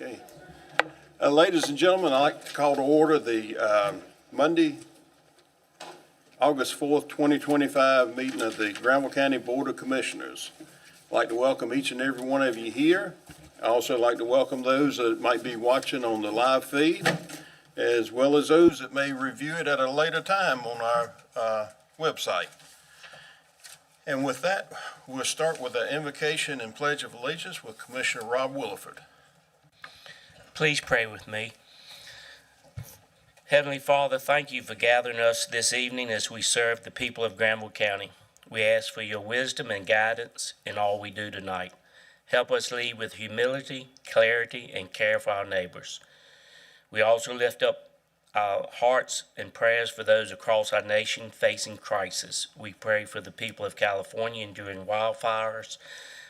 Okay. Ladies and gentlemen, I'd like to call to order the Monday, August 4th, 2025 meeting of the Granville County Board of Commissioners. I'd like to welcome each and every one of you here. I also like to welcome those that might be watching on the live feed, as well as those that may review it at a later time on our website. And with that, we'll start with the invocation and pledge of allegiance with Commissioner Rob Williford. Please pray with me. Heavenly Father, thank you for gathering us this evening as we serve the people of Granville County. We ask for your wisdom and guidance in all we do tonight. Help us lead with humility, clarity, and care for our neighbors. We also lift up our hearts and prayers for those across our nation facing crisis. We pray for the people of California enduring wildfires.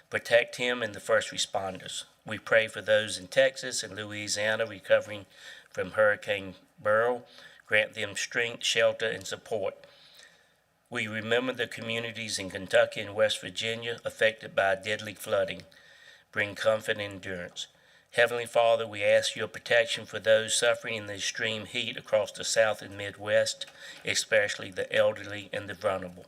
Protect him and the first responders. We pray for those in Texas and Louisiana recovering from Hurricane Beryl. Grant them strength, shelter, and support. We remember the communities in Kentucky and West Virginia affected by deadly flooding. Bring comfort and endurance. Heavenly Father, we ask your protection for those suffering in the extreme heat across the South and Midwest, especially the elderly and the vulnerable.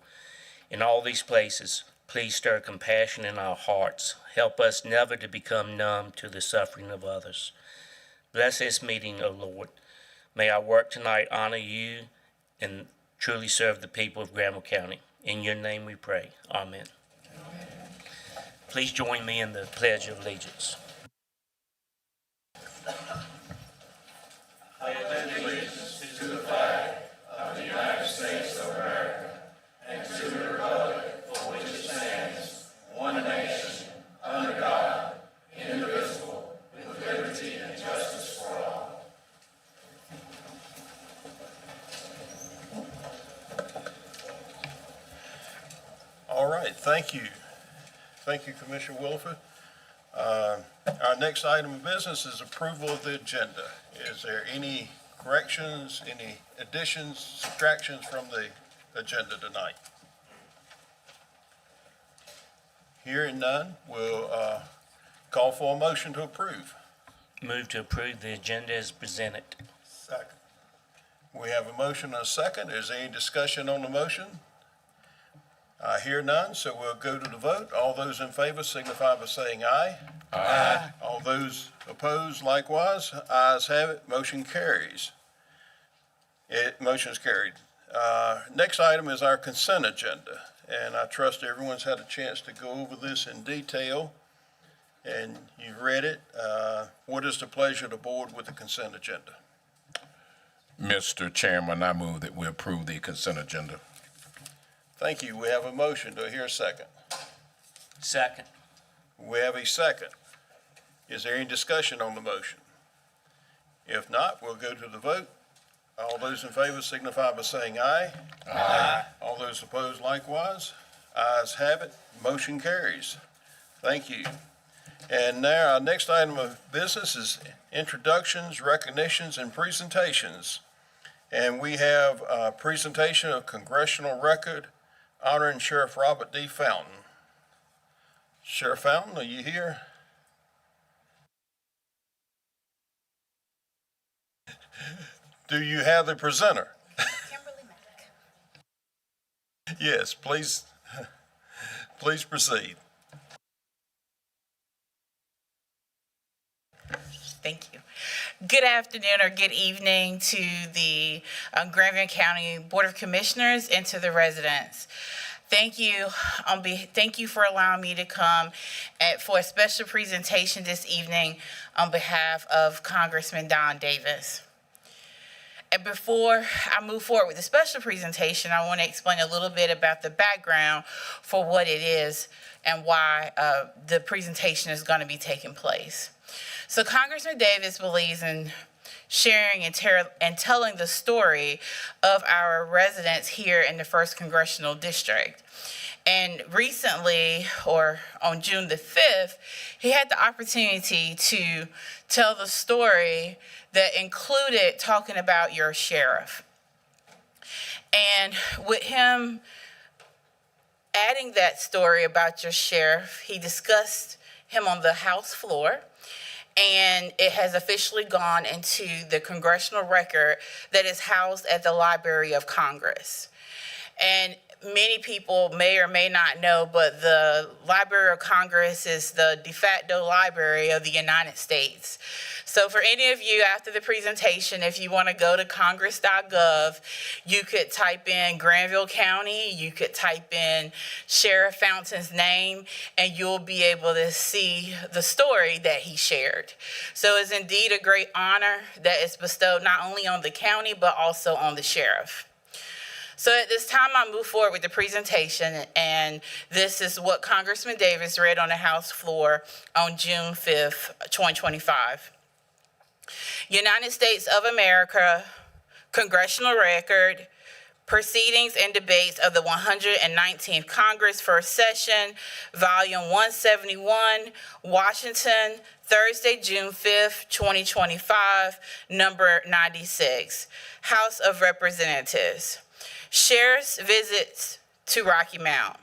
In all these places, please stir compassion in our hearts. Help us never to become numb to the suffering of others. Bless this meeting, O Lord. May our work tonight honor you and truly serve the people of Granville County. In your name we pray. Amen. Amen. Please join me in the Pledge of Allegiance. I pledge allegiance to the flag of the United States of America and to the republic for which it stands, one nation, under God, indivisible, with liberty and justice for all. All right, thank you. Thank you, Commissioner Williford. Our next item of business is approval of the agenda. Is there any corrections, any additions, subtractions from the agenda tonight? Hearing none, we'll call for a motion to approve. Move to approve the agenda as presented. Second. We have a motion and a second. Is there any discussion on the motion? I hear none, so we'll go to the vote. All those in favor signify by saying aye. Aye. All those opposed, likewise. Ayes have it. Motion carries. Motion is carried. Next item is our consent agenda, and I trust everyone's had a chance to go over this in detail, and you've read it. What is the pleasure of the board with the consent agenda? Mr. Chairman, I move that we approve the consent agenda. Thank you. We have a motion. Do I hear a second? Second. We have a second. Is there any discussion on the motion? If not, we'll go to the vote. All those in favor signify by saying aye. Aye. All those opposed likewise. Ayes have it. Motion carries. Thank you. And now our next item of business is introductions, recognitions, and presentations. And we have a presentation of Congressional record honoring Sheriff Robert D. Fountain. Sheriff Fountain, are you here? Do you have the presenter? Yes, please proceed. Thank you. Good afternoon or good evening to the Granville County Board of Commissioners and to the residents. Thank you for allowing me to come for a special presentation this evening on behalf of Congressman Don Davis. And before I move forward with the special presentation, I want to explain a little bit about the background for what it is and why the presentation is going to be taking place. So Congressman Davis believes in sharing and telling the story of our residents here in the 1st Congressional District. And recently, or on June the 5th, he had the opportunity to tell the story that included talking about your sheriff. And with him adding that story about your sheriff, he discussed him on the House floor. and it has officially gone into the congressional record that is housed at the Library of Congress. And many people may or may not know, but the Library of Congress is the de facto library of the United States. So for any of you after the presentation, if you want to go to congress.gov, you could type in Granville County, you could type in Sheriff Fountain's name, and you'll be able to see the story that he shared. So it's indeed a great honor that is bestowed not only on the county, but also on the sheriff. So at this time, I move forward with the presentation, and this is what Congressman Davis read on the House floor on June 5th, 2025. United States of America, Congressional Record, Proceedings and Debates of the 119th Congress, First Session, Volume 171, Washington, Thursday, June 5th, 2025, number 96, House of Representatives. Sheriff's visits to Rocky Mount.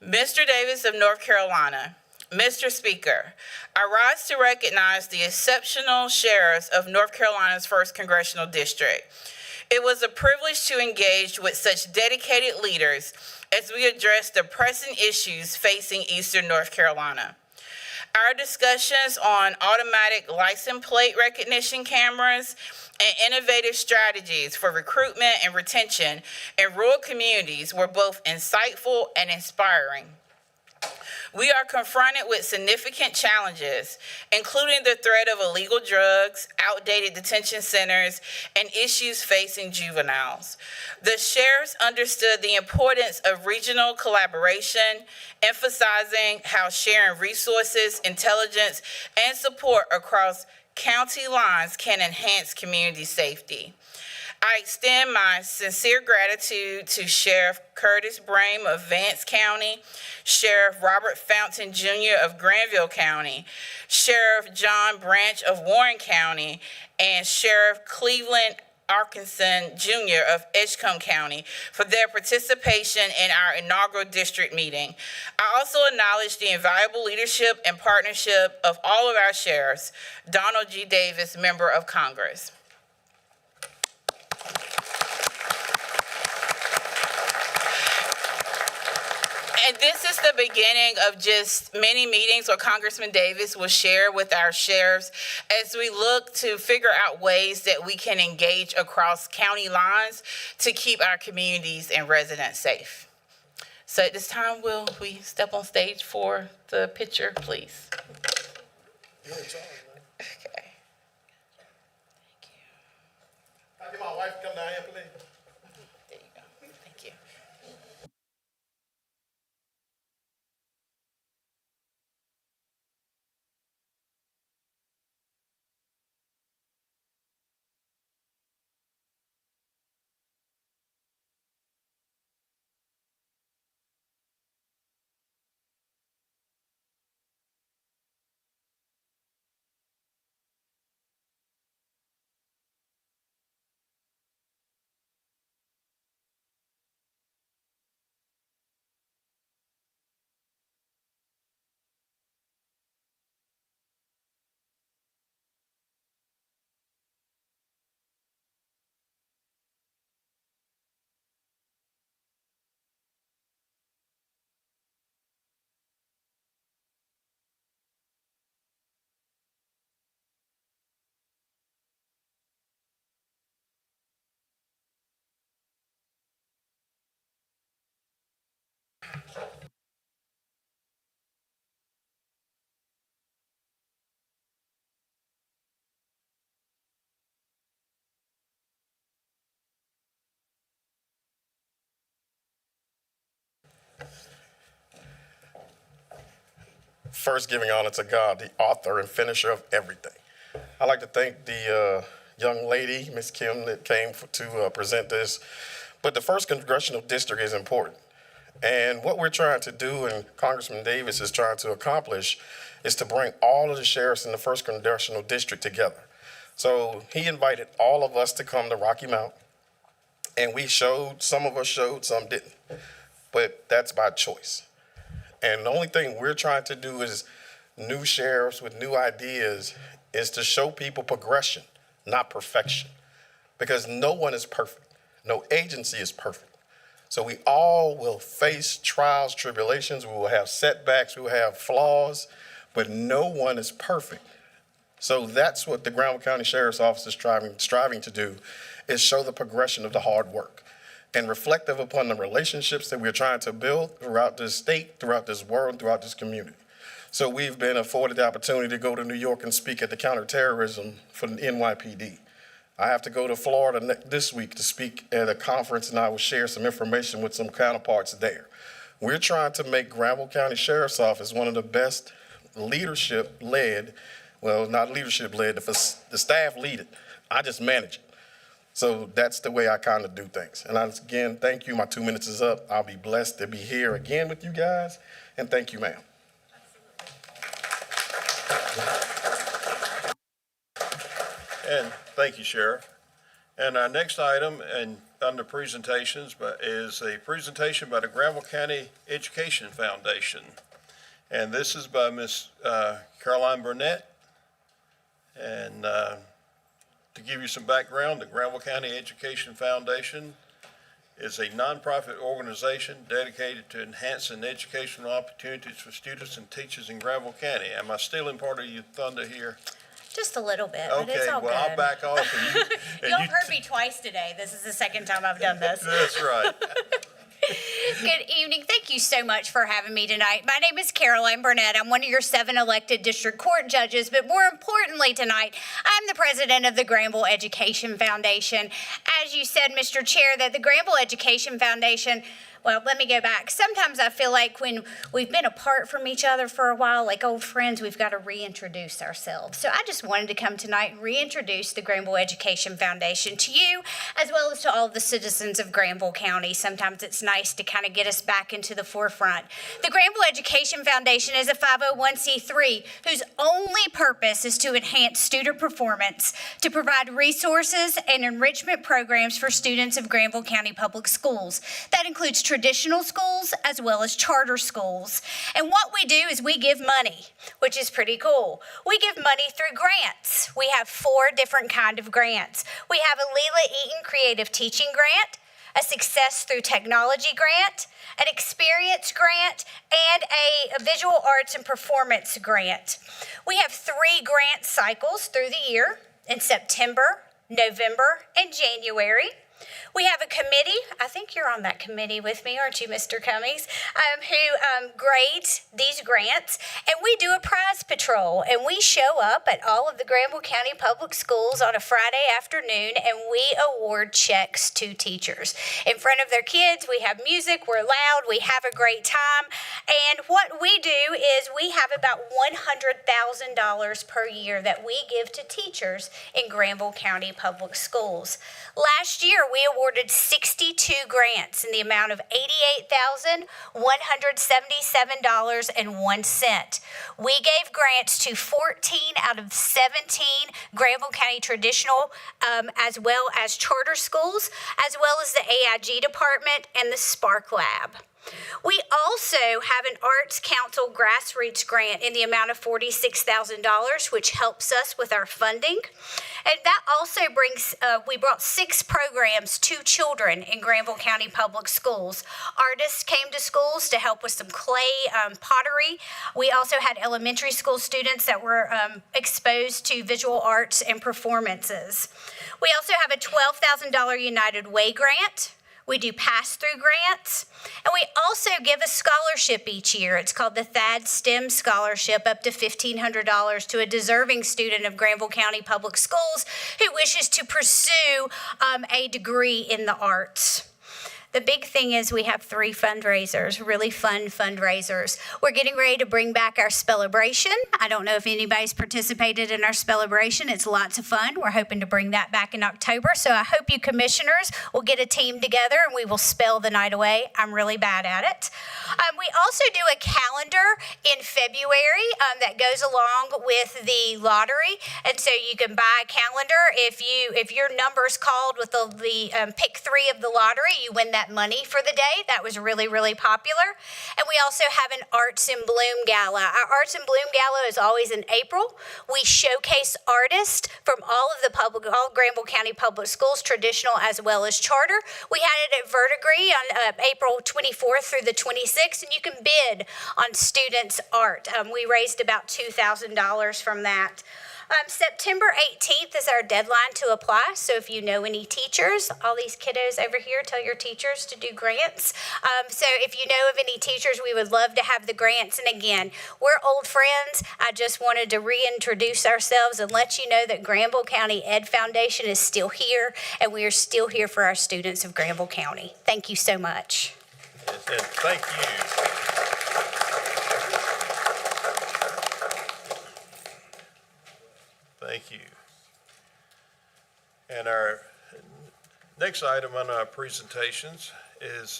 Mr. Davis of North Carolina. Mr. Speaker, I rise to recognize the exceptional sheriffs of North Carolina's 1st Congressional District. It was a privilege to engage with such dedicated leaders as we address the pressing issues facing Eastern North Carolina. Our discussions on automatic license plate recognition cameras and innovative strategies for recruitment and retention in rural communities were both insightful and inspiring. We are confronted with significant challenges, including the threat of illegal drugs, outdated detention centers, and issues facing juveniles. The sheriffs understood the importance of regional collaboration, emphasizing how sharing resources, intelligence, and support across county lines can enhance community safety. I extend my sincere gratitude to Sheriff Curtis Brame of Vance County, Sheriff Robert Fountain Jr. of Granville County, Sheriff John Branch of Warren County, and Sheriff Cleveland Arkinson Jr. of Edgecombe County for their participation in our inaugural district meeting. I also acknowledge the invaluable leadership and partnership of all of our sheriffs. Donald G. Davis, Member of Congress. And this is the beginning of just many meetings where Congressman Davis will share with our sheriffs as we look to figure out ways that we can engage across county lines to keep our communities and residents safe. So at this time, will we step on stage for the picture, please? Okay. Thank you. Can I get my wife to come down here, please? There you go. Thank you. First, giving honor to God, the author and finisher of everything. I'd like to thank the young lady, Ms. Kim, that came to present this. But the 1st Congressional District is important. And what we're trying to do, and Congressman Davis is trying to accomplish, is to bring all of the sheriffs in the 1st Congressional District together. So he invited all of us to come to Rocky Mount. And we showed, some of us showed, some didn't. But that's by choice. And the only thing we're trying to do is new sheriffs with new ideas is to show people progression, not perfection. Because no one is perfect. No agency is perfect. So we all will face trials, tribulations. We will have setbacks. We will have flaws, but no one is perfect. So that's what the Granville County Sheriff's Office is striving to do, is show the progression of the hard work and reflective upon the relationships that we're trying to build throughout this state, throughout this world, throughout this community. So we've been afforded the opportunity to go to New York and speak at the counterterrorism for the NYPD. I have to go to Florida this week to speak at a conference, and I will share some information with some counterparts there. We're trying to make Granville County Sheriff's Office one of the best leadership-led, well, not leadership-led, the staff lead it. I just manage it. So that's the way I kind of do things. And again, thank you. My 2 minutes is up. I'll be blessed to be here again with you guys. And thank you, ma'am. And thank you, Sheriff. And our next item under presentations is a presentation by the Granville County Education Foundation. And this is by Ms. Caroline Burnett. And to give you some background, the Granville County Education Foundation is a nonprofit organization dedicated to enhancing educational opportunities for students and teachers in Granville County. Am I stealing part of your thunder here? Just a little bit, but it's Okay, all well, good. I'll back off. And Y'all have heard me twice today. This is the second time I've done this. That's right. Good evening. Thank you so much for having me tonight. My name is Caroline Burnett. I'm one of your 7 elected district court judges, but more importantly tonight, I'm the president of the Granville Education Foundation. As you said, Mr. Chair, that the Granville Education Foundation, well, let me go back. Sometimes I feel like when we've been apart from each other for a while, like old friends, we've got to reintroduce ourselves. So I just wanted to come tonight and reintroduce the Granville Education Foundation to you, as well as to all of the citizens of Granville County. Sometimes it's nice to kind of get us back into the forefront. The Granville Education Foundation is a 501c3 whose only purpose is to enhance student performance, to provide resources and enrichment programs for students of Granville County Public Schools. That includes traditional schools as well as charter schools. And what we do is we give money, which is pretty cool. We give money through grants. We have 4 different kinds of grants. We have a Leela Eaton Creative Teaching Grant, a Success Through Technology Grant, an Experience Grant, and a Visual Arts and Performance Grant. We have 3 grant cycles through the year in September, November, and January. We have a committee, I think you're on that committee with me, aren't you, Mr. Cummings, who grades these grants, and we do a prize patrol, and we show up at all of the Granville County Public Schools on a Friday afternoon, and we award checks to teachers. In front of their kids, we have music, we're loud, we have a great time, and what we do is we have about $100,000 per year that we give to teachers in Granville County Public Schools. Last year, we awarded 62 grants in the amount of $88,177.01. We gave grants to 14 out of 17 Granville County traditional as well as charter schools, as well as the AIG department and the Spark Lab. We also have an Arts Council grassroots grant in the amount of $46,000, which helps us with our funding. And that also brings, we brought 6 programs to children in Granville County Public Schools. Artists came to schools to help with some clay pottery. We also had elementary school students that were exposed to visual arts and performances. We also have a $12,000 United Way grant. We do pass-through grants, and we also give a scholarship each year. It's called the THAD STEM Scholarship, up to $1,500 to a deserving student of Granville County Public Schools who wishes to pursue a degree in the arts. The big thing is we have 3 fundraisers, really fun fundraisers. We're getting ready to bring back our Spellabration. I don't know if anybody's participated in our Spellabration. It's lots of fun. We're hoping to bring that back in October. So I hope you commissioners will get a team together and we will spell the night away. I'm really bad at it. We also do a calendar in February that goes along with the lottery. And so you can buy a calendar. If your number's called with the pick 3 of the lottery, you win that that money for the day. That was really, really popular. And we also have an Arts in Bloom Gala. Our Arts in Bloom Gala is always in April. We showcase artists from all Granville County Public Schools, traditional as well as charter. We had it at Verdigris on April 24th through the 26th, and you can bid on students' art. We raised about $2,000 from that. September 18th is our deadline to apply, so if you know any teachers, all these kiddos over here, tell your teachers to do grants. So if you know of any teachers, we would love to have the grants. And again, we're old friends. I just wanted to reintroduce ourselves and let you know that Granville County Ed Foundation is still here, and we are still here for our students of Granville County. Thank you so much. Yes, and thank you. Thank you. And our next item on our presentations is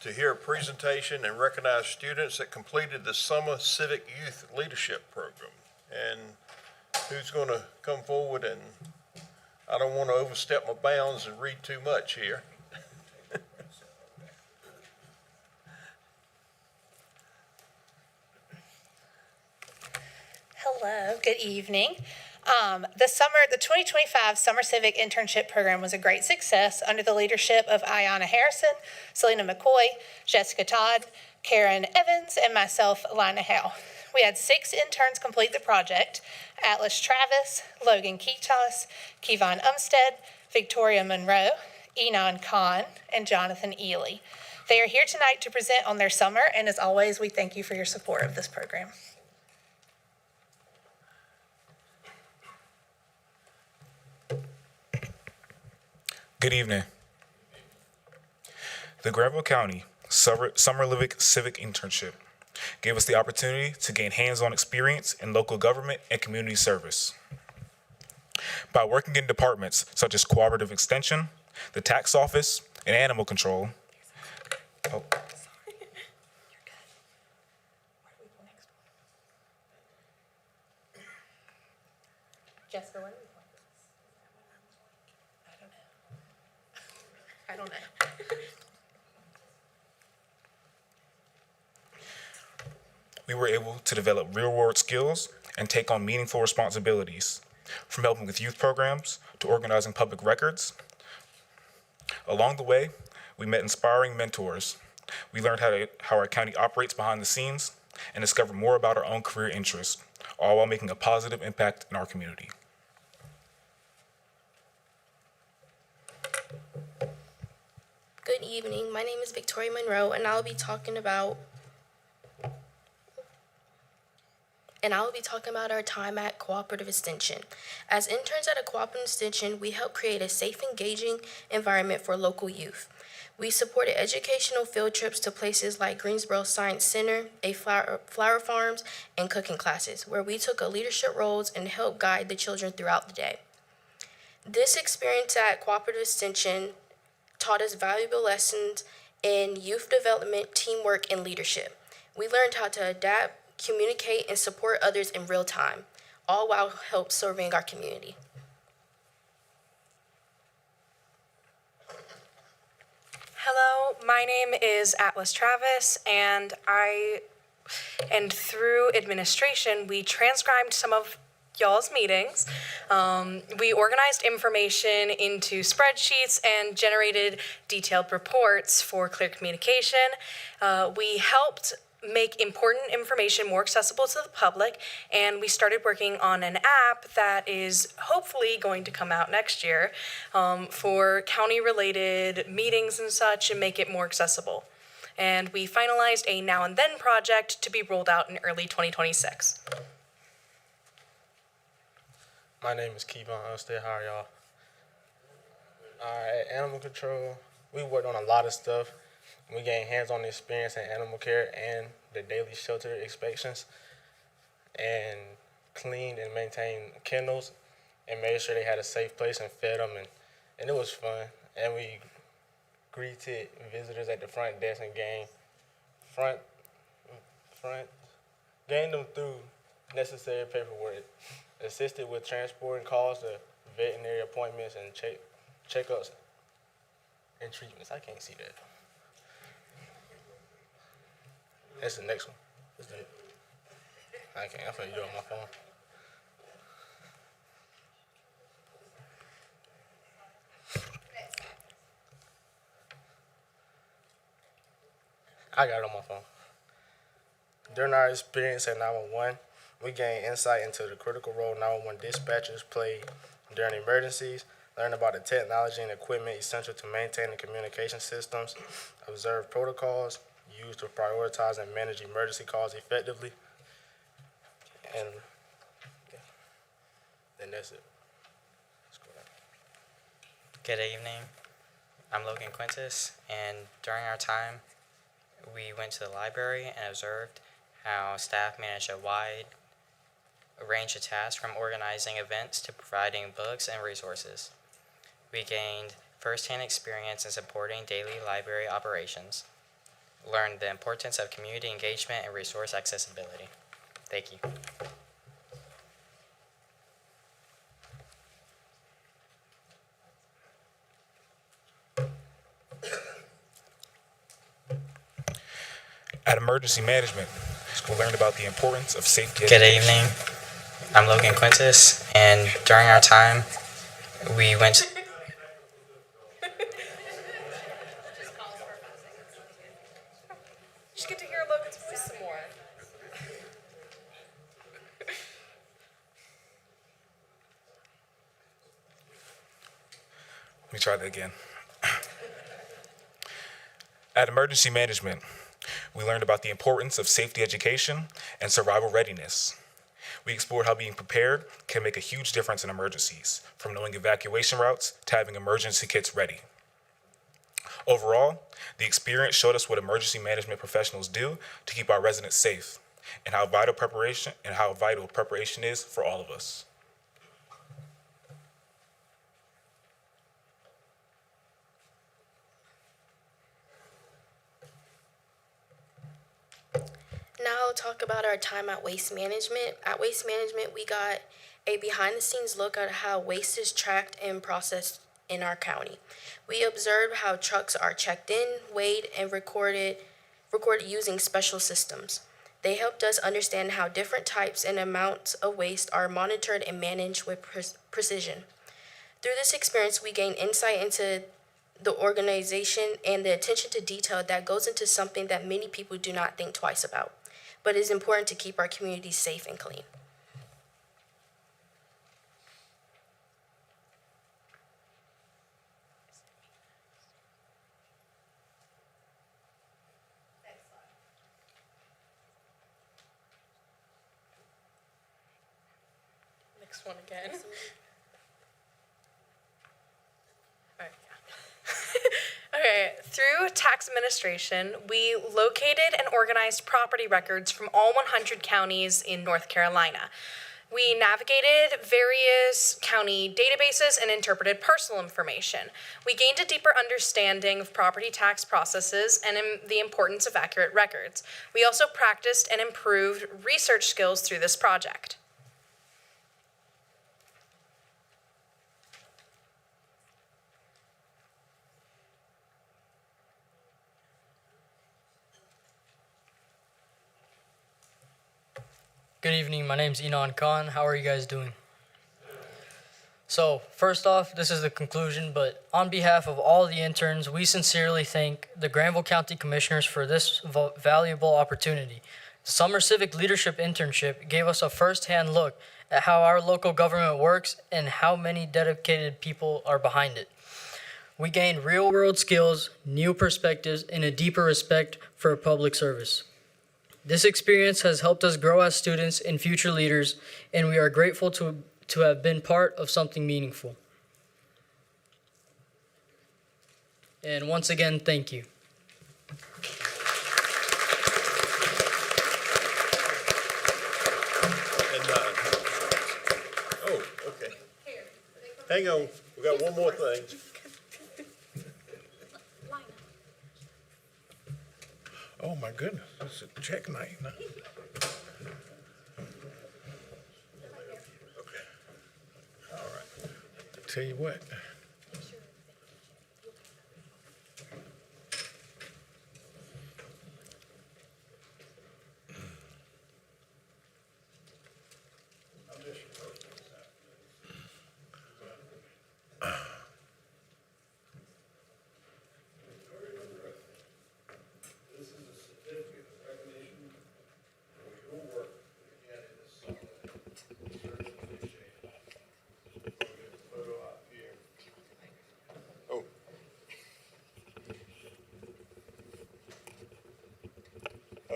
to hear a presentation and recognize students that completed the Summer Civic Youth Leadership Program. And who's going to come forward? And I don't want to overstep my bounds and read too much here. Hello, good evening. The 2025 Summer Civic Internship Program was a great success under the leadership of Ayanna Harrison, Selena McCoy, Jessica Todd, Karan Evans, and myself, Lina Howe. We had 6 interns complete the project: Atlas Travis, Logan Quintas, Kevon Umstead, Victoria Monroe, Enon Khan, and Jonathan Ely. They are here tonight to present on their summer, and as always, we thank you for your support of this program. Good evening. The Granville County Summer Civic Internship gave us the opportunity to gain hands-on experience in local government and community service. By working in departments such as Cooperative Extension, the Tax Office, and Animal Control. Jessica, what? I don't know. We were able to develop real-world skills and take on meaningful responsibilities, from helping with youth programs to organizing public records. Along the way, we met inspiring mentors. We learned how our county operates behind the scenes and discovered more about our own career interests, all while making a positive impact in our community. Good evening. My name is Victoria Monroe, and I'll be talking about our time at Cooperative Extension. As interns at a Cooperative Extension, we help create a safe, engaging environment for local youth. We supported educational field trips to places like Greensboro Science Center, flower farms, and cooking classes, where we took leadership roles and helped guide the children throughout the day. This experience at Cooperative Extension taught us valuable lessons in youth development, teamwork, and leadership. We learned how to adapt, communicate, and support others in real time, all while help serving our community. Hello, my name is Atlas Travis, and through administration, we transcribed some of y'all's meetings. We organized information into spreadsheets and generated detailed reports for clear communication. We helped make important information more accessible to the public, and we started working on an app that is hopefully going to come out next year for county-related meetings and such, and make it more accessible. And we finalized a Now and Then project to be rolled out in early 2026. My name is Kevon Umstead. How are y'all? At Animal Control, we worked on a lot of stuff. We gained hands-on experience in animal care and the daily shelter inspections, and cleaned and maintained kennels and made sure they had a safe place and fed them, and it was fun. And we greeted visitors at the front desk and gained them through necessary paperwork, assisted with transporting calls to veterinary appointments and checkups. and treatments. I can't see that. That's the next one. I can't. I'm finna do it on my phone. I got it on my phone. During our experience at 911, we gained insight into the critical role 911 dispatchers play during emergencies, learn about the technology and equipment essential to maintain the communication systems, observe protocols used to prioritize and manage emergency calls effectively, and then that's it. Good evening. I'm Logan Quintas, and during our time, we went to the library and observed how staff manage a wide range of tasks from organizing events to providing books and resources. We gained firsthand experience in supporting daily library operations, learned the importance of community engagement and resource accessibility. Thank you. At emergency management, we learned about the importance of safety Good education. evening. I'm Logan Quintas, and during our time, we went to Just get to hear Logan's voice some more. Let me try that again. At emergency management, we learned about the importance of safety education and survival readiness. We explored how being prepared can make a huge difference in emergencies, from knowing evacuation routes to having emergency kits ready. Overall, the experience showed us what emergency management professionals do to keep our residents safe, and how vital preparation is for all of us. Now I'll talk about our time at Waste Management. At Waste Management, we got a behind-the-scenes look at how waste is tracked and processed in our county. We observed how trucks are checked in, weighed, and recorded using special systems. They helped us understand how different types and amounts of waste are monitored and managed with precision. Through this experience, we gained insight into the organization and the attention to detail that goes into something that many people do not think twice about, but is important to keep our communities safe and clean. Next one again. Okay, through tax administration, we located and organized property records from all 100 counties in North Carolina. We navigated various county databases and interpreted personal information. We gained a deeper understanding of property tax processes and the importance of accurate records. We also practiced and improved research skills through this project. Good evening, my name's Enon Khan. How are you guys doing? So, first off, this is the conclusion, but on behalf of all the interns, we sincerely thank the Granville County Commissioners for this valuable opportunity. The Summer Civic Leadership Internship gave us a first-hand look at how our local government works and how many dedicated people are behind it. We gained real-world skills, new perspectives, and a deeper respect for public service. This experience has helped us grow as students and future leaders, and we are grateful to have been part of something meaningful. And once again, thank you. Oh, okay. Hang on, we got one more thing. Oh, my goodness, it's a check night now. Okay. All right. I tell you what.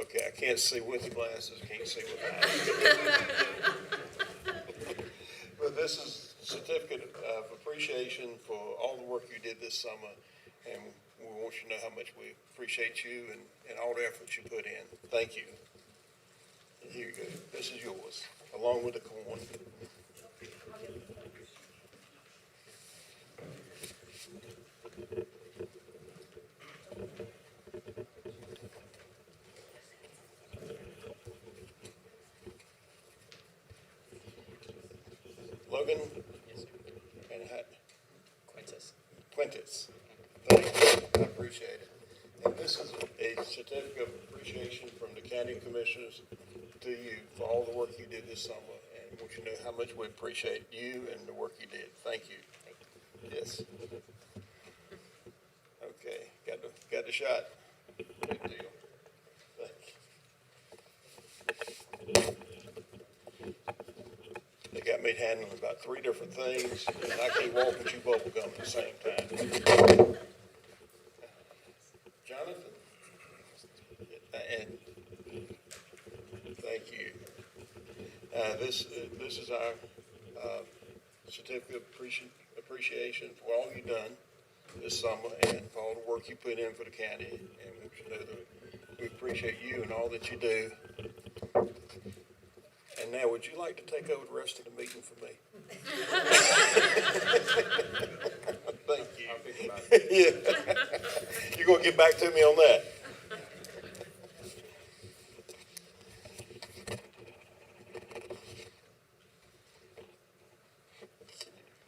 Okay, I can't see with the glasses, can't see without. But this is certificate of appreciation for all the work you did this summer, and we want you to know how much we appreciate you and all the effort you put in. Thank you. And here you go. This is yours, along with the coin. Logan? And Quintas. Thank you. I appreciate it. And this is a certificate of appreciation from the county commissioners to you for all the work you did this summer. And want you to know how much we appreciate you and the work you did. Thank you. Yes. Okay, got the shot. Good deal. Thank you. They got me handling about 3 different things, and I can't walk and chew bubble gum at the same time. Jonathan? And thank you. This is our certificate of appreciation for all you've done this summer and for all the work you put in for the county. And we want you to know that we appreciate you and all that you do. And now, would you like to take over the rest of the meeting for me? Thank you. I'll think about it. Yeah. You're going to get back to me on that?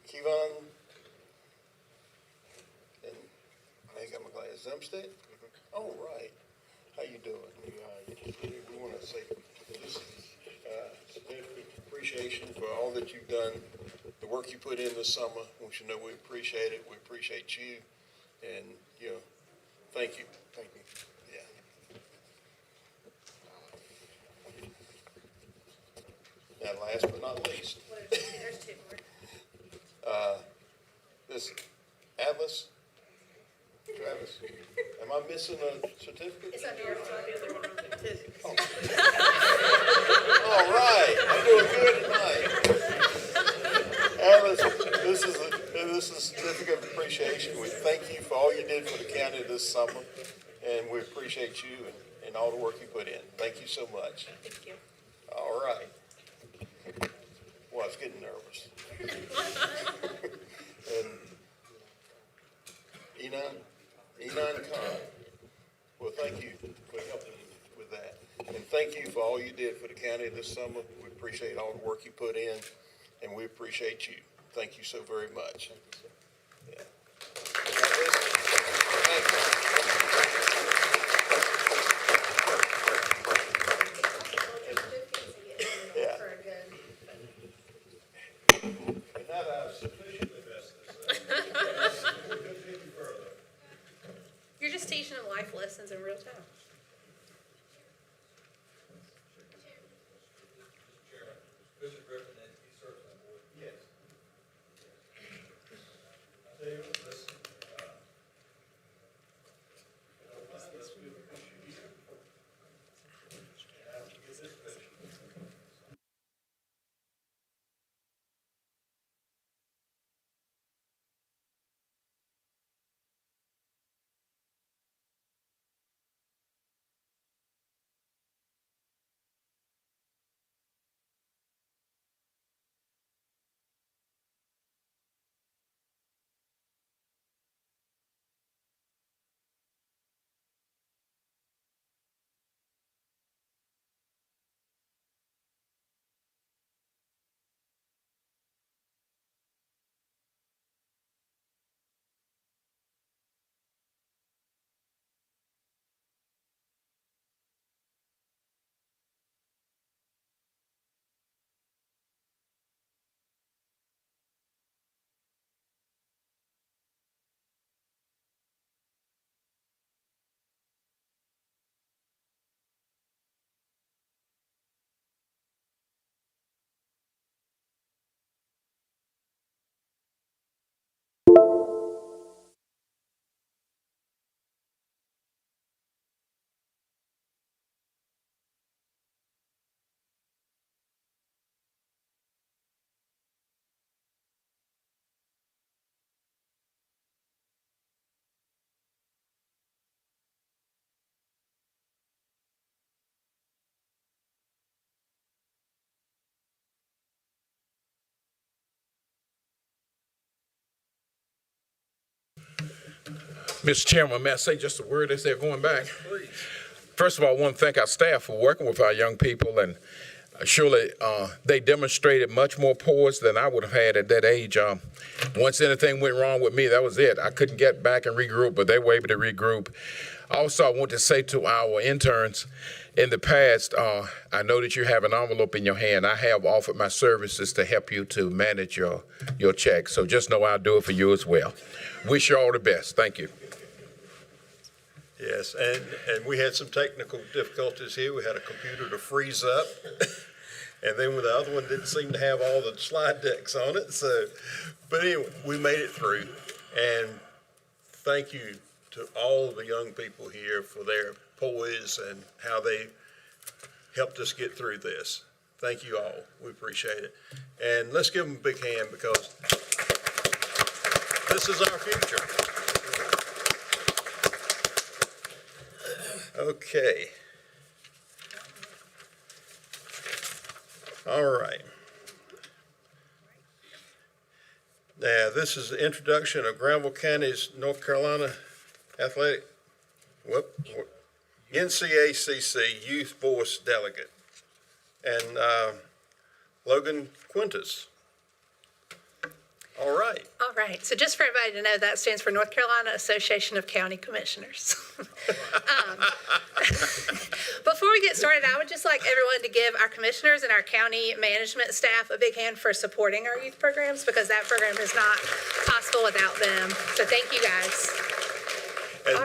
Kevon? And I ain't got my glasses. Umstead? Oh, right. How you doing? We want to say this is appreciation for all that you've done, the work you put in this summer. I want you to know we appreciate it. We appreciate you. And, thank you. Thank you. Yeah. And last but not least, There's 2 more. this Atlas, Travis, am I missing a certificate? It's under your Oh. All right, I'm doing good tonight. Alice, this is a certificate of appreciation. We thank you for all you did for the county this summer, and we appreciate you and all the work you put in. Thank you so much. Thank you. All right. Well, I was getting nervous. And Enon Khan. Well, thank you for helping with that. And thank you for all you did for the county this summer. We appreciate all the work you put in, and we appreciate you. Thank you so very much. Yeah. Thank you. Yeah. And now that I've sufficiently messed this up, we could take it further. You're just teaching them life lessons in real time. Mr. Griffin, and he serves on the board. Yes. I tell you, listen, Mr. Chairman, may I say just a word as they're going back? First of all, I want to thank our staff for working with our young people, and surely they demonstrated much more poise than I would have had at that age. Once anything went wrong with me, that was it. I couldn't get back and regroup, but they were able to regroup. Also, I want to say to our interns, in the past, I know that you have an envelope in your hand. I have offered my services to help you to manage your check. So just know I'll do it for you as well. Wish you all the best. Thank you. Yes, and we had some technical difficulties here. We had a computer to freeze up. And then the other one didn't seem to have all the slide decks on it. So, but anyway, we made it through. And thank you to all the young people here for their poise and how they helped us get through this. Thank you all. We appreciate it. And let's give them a big hand because this is our future. Okay. All right. Now, this is the introduction of Granville County's North Carolina Athletic, NCACC Youth Voice Delegate, and Logan Quintas. All right. So just for everybody to know, that stands for North Carolina Association of County Commissioners. Before we get started, I would just like everyone to give our commissioners and our county management staff a big hand for supporting our youth programs, because that program is not possible without them. So thank you guys.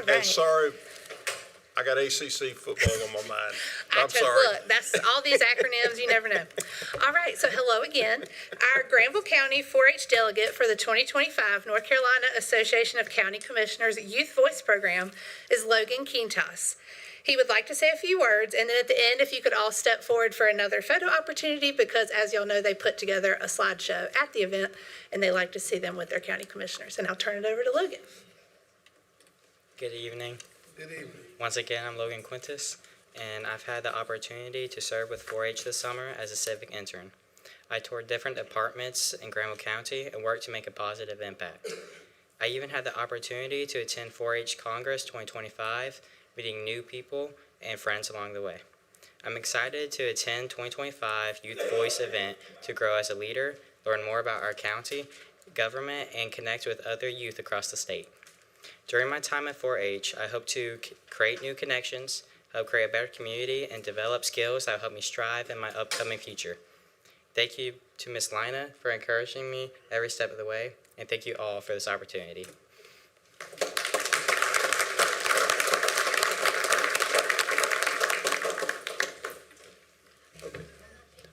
And sorry, I got ACC football on my mind. I'm sorry. Look, that's all these acronyms, you never know. All right, so hello again. Our Granville County 4-H delegate for the 2025 North Carolina Association of County Commissioners Youth Voice Program is Logan Quintas. He would like to say a few words, and then at the end, if you could all step forward for another photo opportunity, because as y'all know, they put together a slideshow at the event, and they like to see them with their county commissioners. And I'll turn it over to Logan. Good evening. Good evening. Once again, I'm Logan Quintas, and I've had the opportunity to serve with 4-H this summer as a Civic intern. I toured different departments in Granville County and worked to make a positive impact. I even had the opportunity to attend 4-H Congress 2025, meeting new people and friends along the way. I'm excited to attend 2025 Youth Voice event to grow as a leader, learn more about our county, government, and connect with other youth across the state. During my time at 4-H, I hope to create new connections, help create a better community, and develop skills that will help me strive in my upcoming future. Thank you to Ms. Lina for encouraging me every step of the way, and thank you all for this opportunity.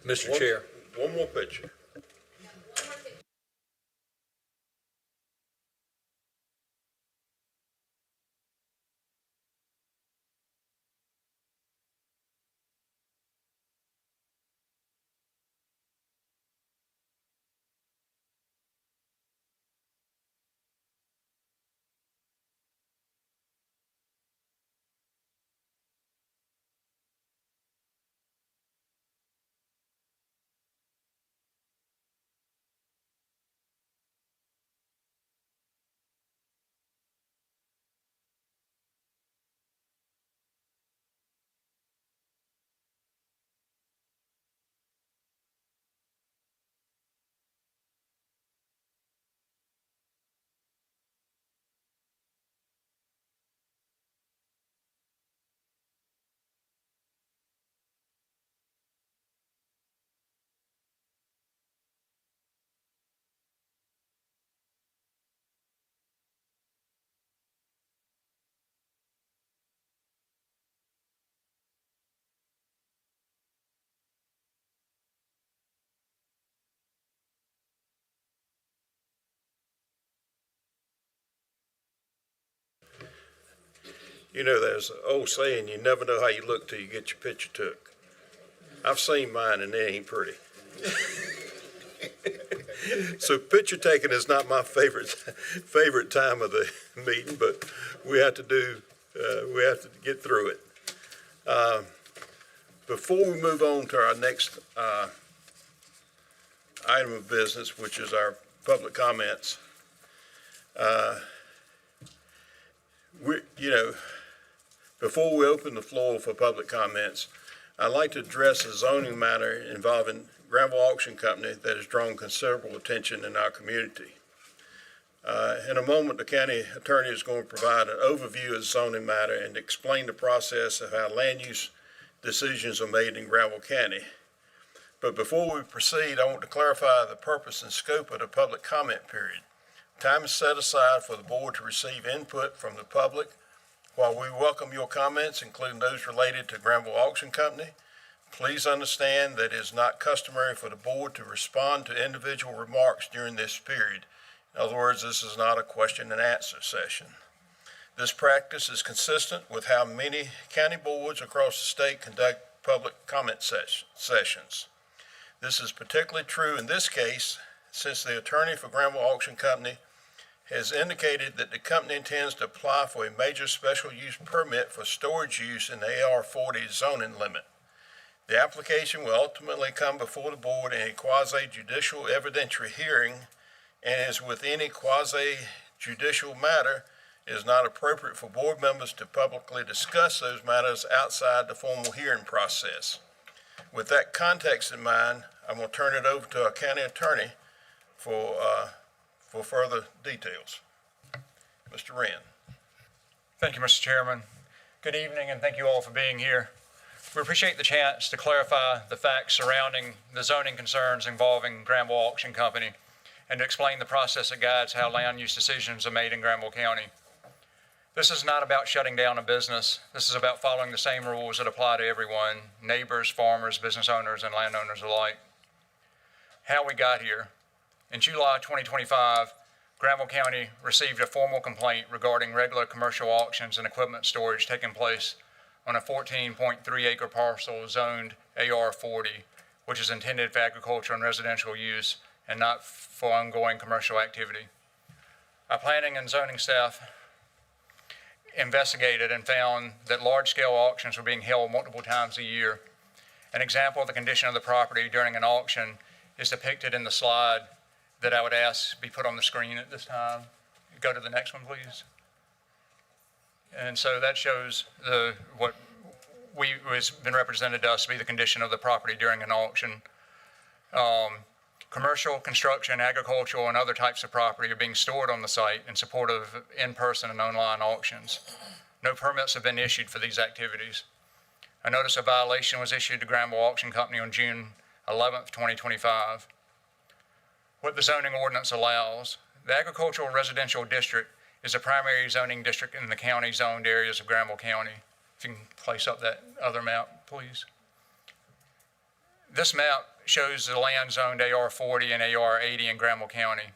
Mr. Chair. One more picture. You know, there's an old saying, you never know how you look till you get your picture took. I've seen mine and they ain't pretty. So picture taking is not my favorite time of the meeting, but we have to get through it. Before we move on to our next item of business, which is our public comments, Before we open the floor for public comments, I'd like to address a zoning matter involving Granville Auction Company that has drawn considerable attention in our community. In a moment, the county attorney is going to provide an overview of the zoning matter and explain the process of how land use decisions are made in Granville County. But before we proceed, I want to clarify the purpose and scope of the public comment period. Time is set aside for the board to receive input from the public. While we welcome your comments, including those related to Granville Auction Company, please understand that it is not customary for the board to respond to individual remarks during this period. In other words, this is not a question and answer session. This practice is consistent with how many county boards across the state conduct public comment sessions. This is particularly true in this case, since the attorney for Granville Auction Company has indicated that the company intends to apply for a major special use permit for storage use in the AR-40 zoning limit. The application will ultimately come before the board in a quasi-judicial evidentiary hearing, and as with any quasi-judicial matter, it is not appropriate for board members to publicly discuss those matters outside the formal hearing process. With that context in mind, I'm going to turn it over to our county attorney for further details. Mr. Wren. Thank you, Mr. Chairman. Good evening, and thank you all for being here. We appreciate the chance to clarify the facts surrounding the zoning concerns involving Granville Auction Company and to explain the process that guides how land use decisions are made in Granville County. This is not about shutting down a business. This is about following the same rules that apply to everyone, neighbors, farmers, business owners, and landowners alike. How we got here. In July 2025, Granville County received a formal complaint regarding regular commercial auctions and equipment storage taking place on a 14.3 acre parcel zoned AR-40, which is intended for agricultural and residential use and not for ongoing commercial activity. Our planning and zoning staff investigated and found that large-scale auctions were being held multiple times a year. An example of the condition of the property during an auction is depicted in the slide that I would ask be put on the screen at this time. Go to the next one, please. And so that shows what has been represented to us to be the condition of the property during an auction. Commercial, construction, agricultural, and other types of property are being stored on the site in support of in-person and online auctions. No permits have been issued for these activities. A notice of violation was issued to Granville Auction Company on June 11th, 2025. What the zoning ordinance allows, the agricultural residential district is a primary zoning district in the county zoned areas of Granville County. If you can place up that other map, please. This map shows the land zoned AR-40 and AR-80 in Granville County.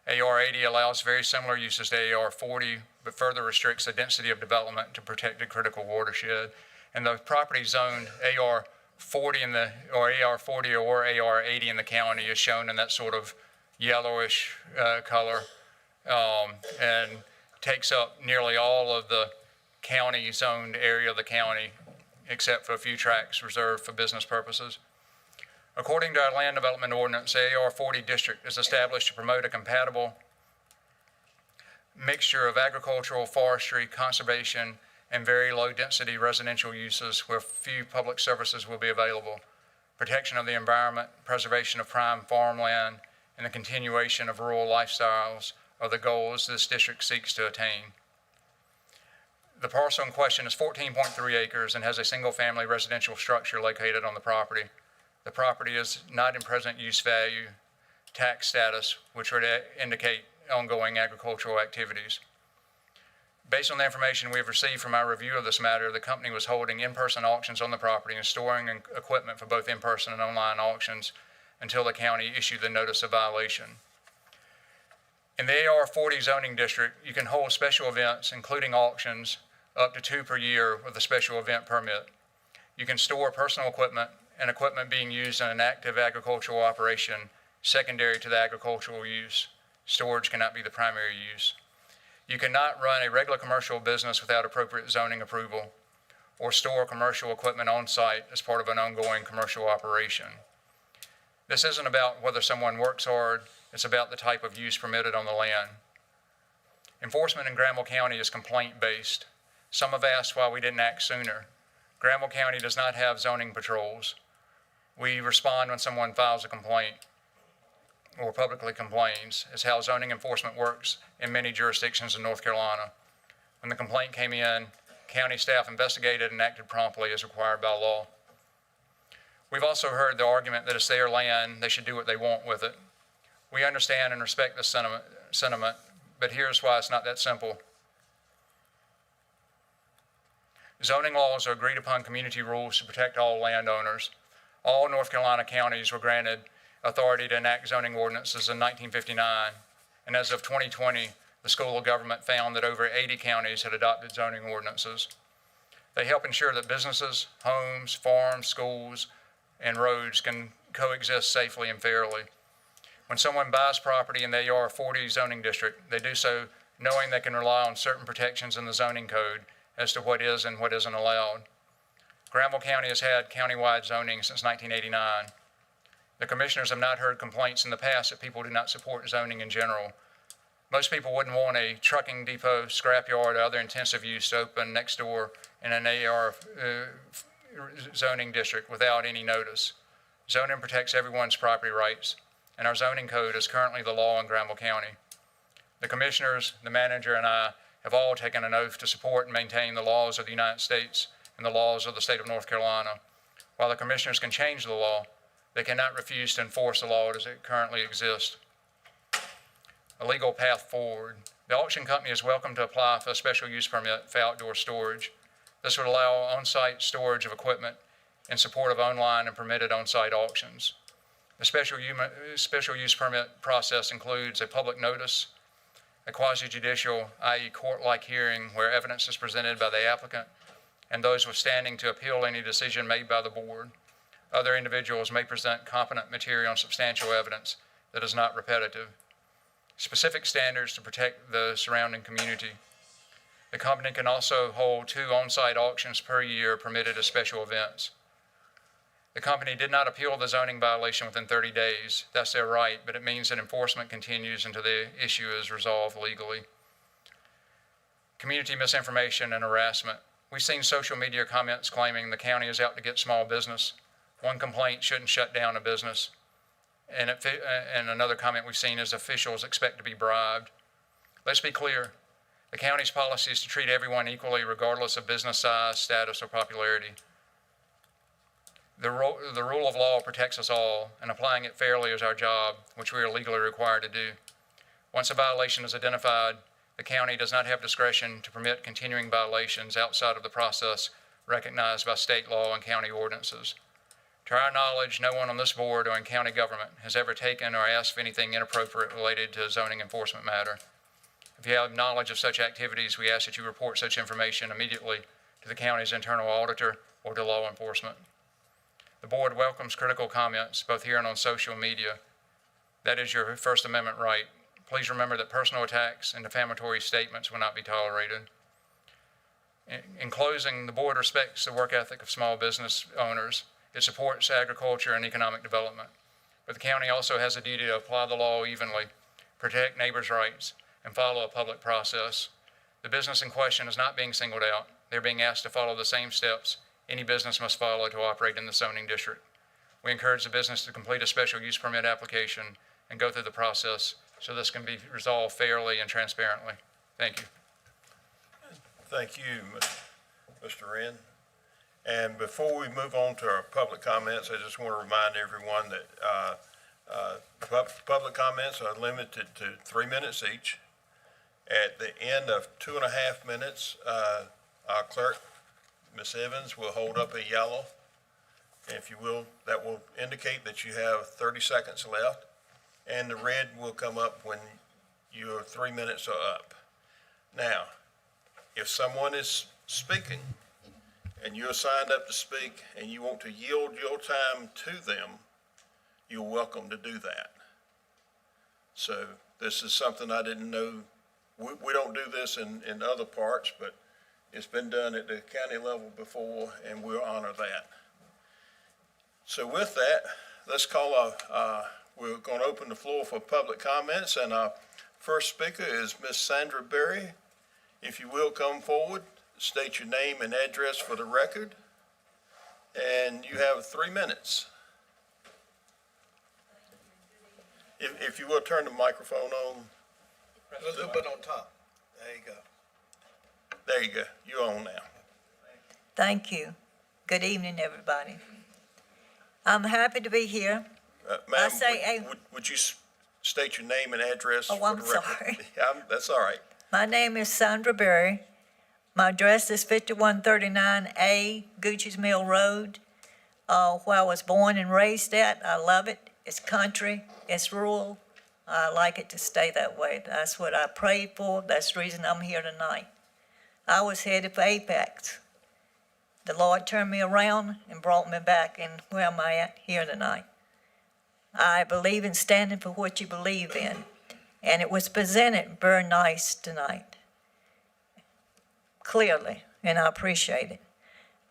AR-80 allows very similar uses to AR-40, but further restricts the density of development to protect the critical watershed. And the property zoned AR-40 or AR-40 or AR-80 in the county is shown in that sort of yellowish color, and takes up nearly all of the county zoned area of the county, except for a few tracts reserved for business purposes. According to our land development ordinance, the AR-40 district is established to promote a compatible mixture of agricultural, forestry, conservation, and very low-density residential uses where few public services will be available, protection of the environment, preservation of prime farmland, and the continuation of rural lifestyles are the goals this district seeks to attain. The parcel in question is 14.3 acres and has a single-family residential structure located on the property. The property is not in present use value, tax status, which would indicate ongoing agricultural activities. Based on the information we have received from our review of this matter, the company was holding in-person auctions on the property and storing equipment for both in-person and online auctions until the county issued the notice of violation. In the AR-40 zoning district, you can hold special events, including auctions, up to 2 per year with a special event permit. You can store personal equipment and equipment being used in an active agricultural operation secondary to the agricultural use. Storage cannot be the primary use. You cannot run a regular commercial business without appropriate zoning approval or store commercial equipment on site as part of an ongoing commercial operation. This isn't about whether someone works hard, it's about the type of use permitted on the land. Enforcement in Granville County is complaint-based. Some have asked why we didn't act sooner. Granville County does not have zoning patrols. We respond when someone files a complaint or publicly complains, is how zoning enforcement works in many jurisdictions in North Carolina. When the complaint came in, county staff investigated and acted promptly as required by law. We've also heard the argument that it's their land, they should do what they want with it. We understand and respect this sentiment, but here's why it's not that simple. Zoning laws are agreed upon community rules to protect all landowners. All North Carolina counties were granted authority to enact zoning ordinances in 1959, and as of 2020, the School of Government found that over 80 counties had adopted zoning ordinances. They help ensure that businesses, homes, farms, schools, and roads can coexist safely and fairly. When someone buys property in the AR-40 zoning district, they do so knowing they can rely on certain protections in the zoning code as to what is and what isn't allowed. Granville County has had countywide zoning since 1989. The commissioners have not heard complaints in the past that people do not support zoning in general. Most people wouldn't want a trucking depot, scrapyard, or other intensive use to open next door in an AR zoning district without any notice. Zoning protects everyone's property rights, and our zoning code is currently the law in Granville County. The commissioners, the manager, and I have all taken an oath to support and maintain the laws of the United States and the laws of the state of North Carolina. While the commissioners can change the law, they cannot refuse to enforce the law as it currently exists. A legal path forward. The auction company is welcome to apply for a special use permit for outdoor storage. This would allow on-site storage of equipment in support of online and permitted on-site auctions. The special use permit process includes a public notice, a quasi-judicial, i.e. court-like hearing where evidence is presented by the applicant and those withstanding to appeal any decision made by the board. Other individuals may present competent material and substantial evidence that is not repetitive. Specific standards to protect the surrounding community. The company can also hold 2 on-site auctions per year permitted as special events. The company did not appeal the zoning violation within 30 days. That's their right, but it means that enforcement continues until the issue is resolved legally. Community misinformation and harassment. We've seen social media comments claiming the county is out to get small business. One complaint shouldn't shut down a business. And another comment we've seen is officials expect to be bribed. Let's be clear. The county's policy is to treat everyone equally regardless of business size, status, or popularity. The rule of law protects us all, and applying it fairly is our job, which we are legally required to do. Once a violation is identified, the county does not have discretion to permit continuing violations outside of the process recognized by state law and county ordinances. To our knowledge, no one on this board or in county government has ever taken or asked for anything inappropriate related to a zoning enforcement matter. If you have knowledge of such activities, we ask that you report such information immediately to the county's internal auditor or to law enforcement. The board welcomes critical comments, both here and on social media. That is your First Amendment right. Please remember that personal attacks and defamatory statements will not be tolerated. In closing, the board respects the work ethic of small business owners. It supports agriculture and economic development. But the county also has a duty to apply the law evenly, protect neighbors' rights, and follow a public process. The business in question is not being singled out. They're being asked to follow the same steps any business must follow to operate in the zoning district. We encourage the business to complete a special use permit application and go through the process so this can be resolved fairly and transparently. Thank you. Thank you, Mr. Wren. And before we move on to our public comments, I just want to remind everyone that public comments are limited to 3 minutes each. At the end of 2.5 minutes, our clerk, Ms. Evans, will hold up a yellow. And if you will, that will indicate that you have 30 seconds left. And the red will come up when your 3 minutes are up. Now, if someone is speaking and you're signed up to speak and you want to yield your time to them, you're welcome to do that. So this is something I didn't know. We don't do this in other parts, but it's been done at the county level before, and we'll honor that. So with that, let's call we're going to open the floor for public comments, and our First speaker is Miss Sandra Berry. If you will come forward, state your name and address for the record. And you have 3 minutes. If you will turn the microphone on. A little bit on top. There you go. There you go. You're on now. Thank you. Good evening, everybody. I'm happy to be here. Ma'am, say, would you state your name and address Oh, for I'm the record? sorry. That's all right. My name is Sandra Berry. My address is 5139A Gooch's Mill Road, where I was born and raised at. I love it. It's country. It's rural. I like it to stay that way. That's what I prayed for. That's the reason I'm here tonight. I was headed for Apex. The Lord turned me around and brought me back, and where am I at here tonight? I believe in standing for what you believe in, and it was presented very nice tonight, clearly, and I appreciate it.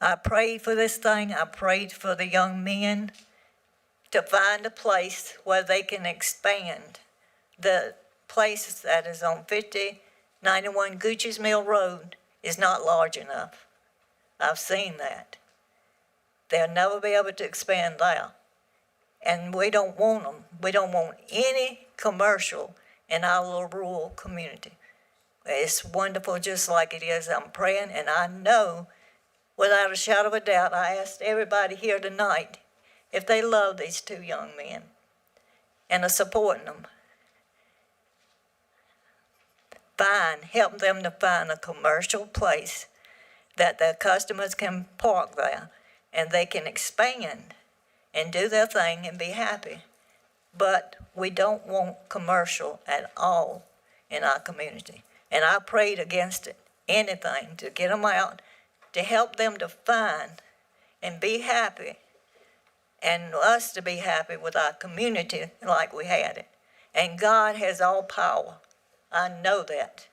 I prayed for this thing. I prayed for the young men to find a place where they can expand. The place that is on 5091 Gooch's Mill Road is not large enough. I've seen that. They'll never be able to expand there. And we don't want them. We don't want any commercial in our little rural community. It's wonderful just like it is. I'm praying, and I know without a shadow of a doubt, I asked everybody here tonight if they love these 2 young men and are supporting them. Help them to find a commercial place that their customers can park there and they can expand and do their thing and be happy. But we don't want commercial at all in our community. And I prayed against it, anything to get them out, to help them to find and be happy, and us to be happy with our community like we had it. And God has all power. I know that,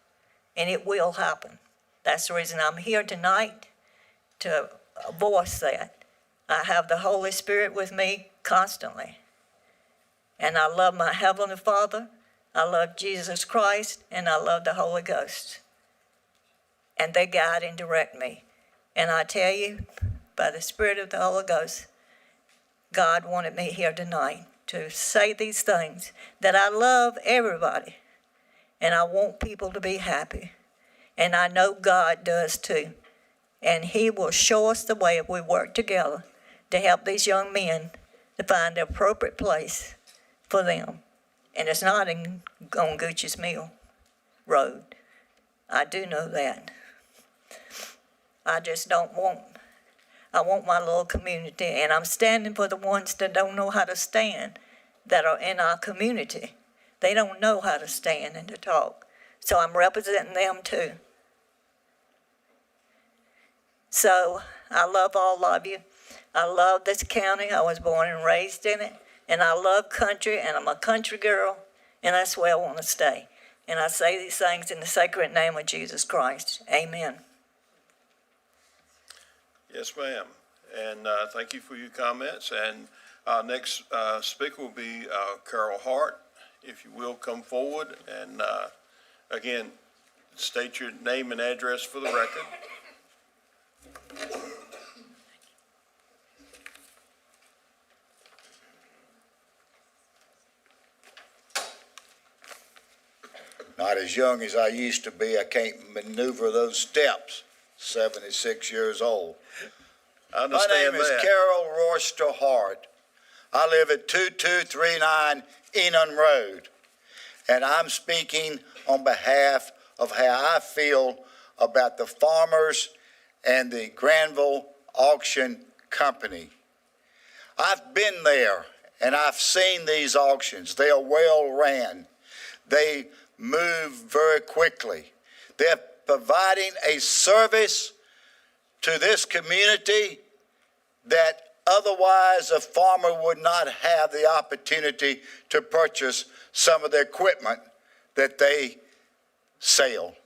and it will happen. That's the reason I'm here tonight, to voice that. I have the Holy Spirit with me constantly, and I love my Heavenly Father, I love Jesus Christ, and I love the Holy Ghost. And they guide and direct me. And I tell you, by the Spirit of the Holy Ghost, God wanted me here tonight to say these things, that I love everybody, and I want people to be happy. And I know God does too. And He will show us the way if we work together to help these young men to find the appropriate place for them. And it's not on Gooch's Mill Road. I do know that. I just don't want, I want my little community, and I'm standing for the ones that don't know how to stand, that are in our community. They don't know how to stand and to talk. So I'm representing them too. So I love all of you. I love this county. I was born and raised in it. And I love country, and I'm a country girl, and that's where I want to stay. And I say these things in the sacred name of Jesus Christ. Amen. Yes, ma'am. And thank you for your comments. And our next speaker will be Carol Hart. If you will, come forward. And again, state your name and address for the record. Not as young as I used to be. I can't maneuver those steps. 76 years old. I understand My name that. is Carol Royster Hart. I live at 2239 Enon Road, and I'm speaking on behalf of how I feel about the farmers and the Granville Auction Company. I've been there, and I've seen these auctions. They are well ran. They move very quickly. They're providing a service to this community that otherwise a farmer would not have the opportunity to purchase some of the equipment that they sell.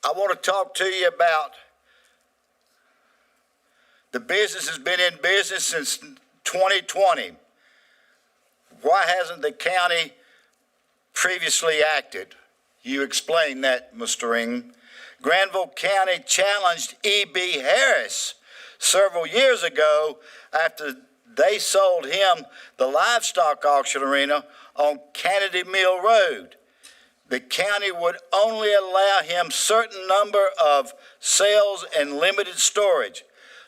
I want to talk to you about the business has been in business since 2020. Why hasn't the county previously acted. You explained that, Mr. Ring. Granville County challenged E.B. Harris several years ago after they sold him the livestock auction arena on Kennedy Mill Road. The county would only allow him certain number of sales and limited storage.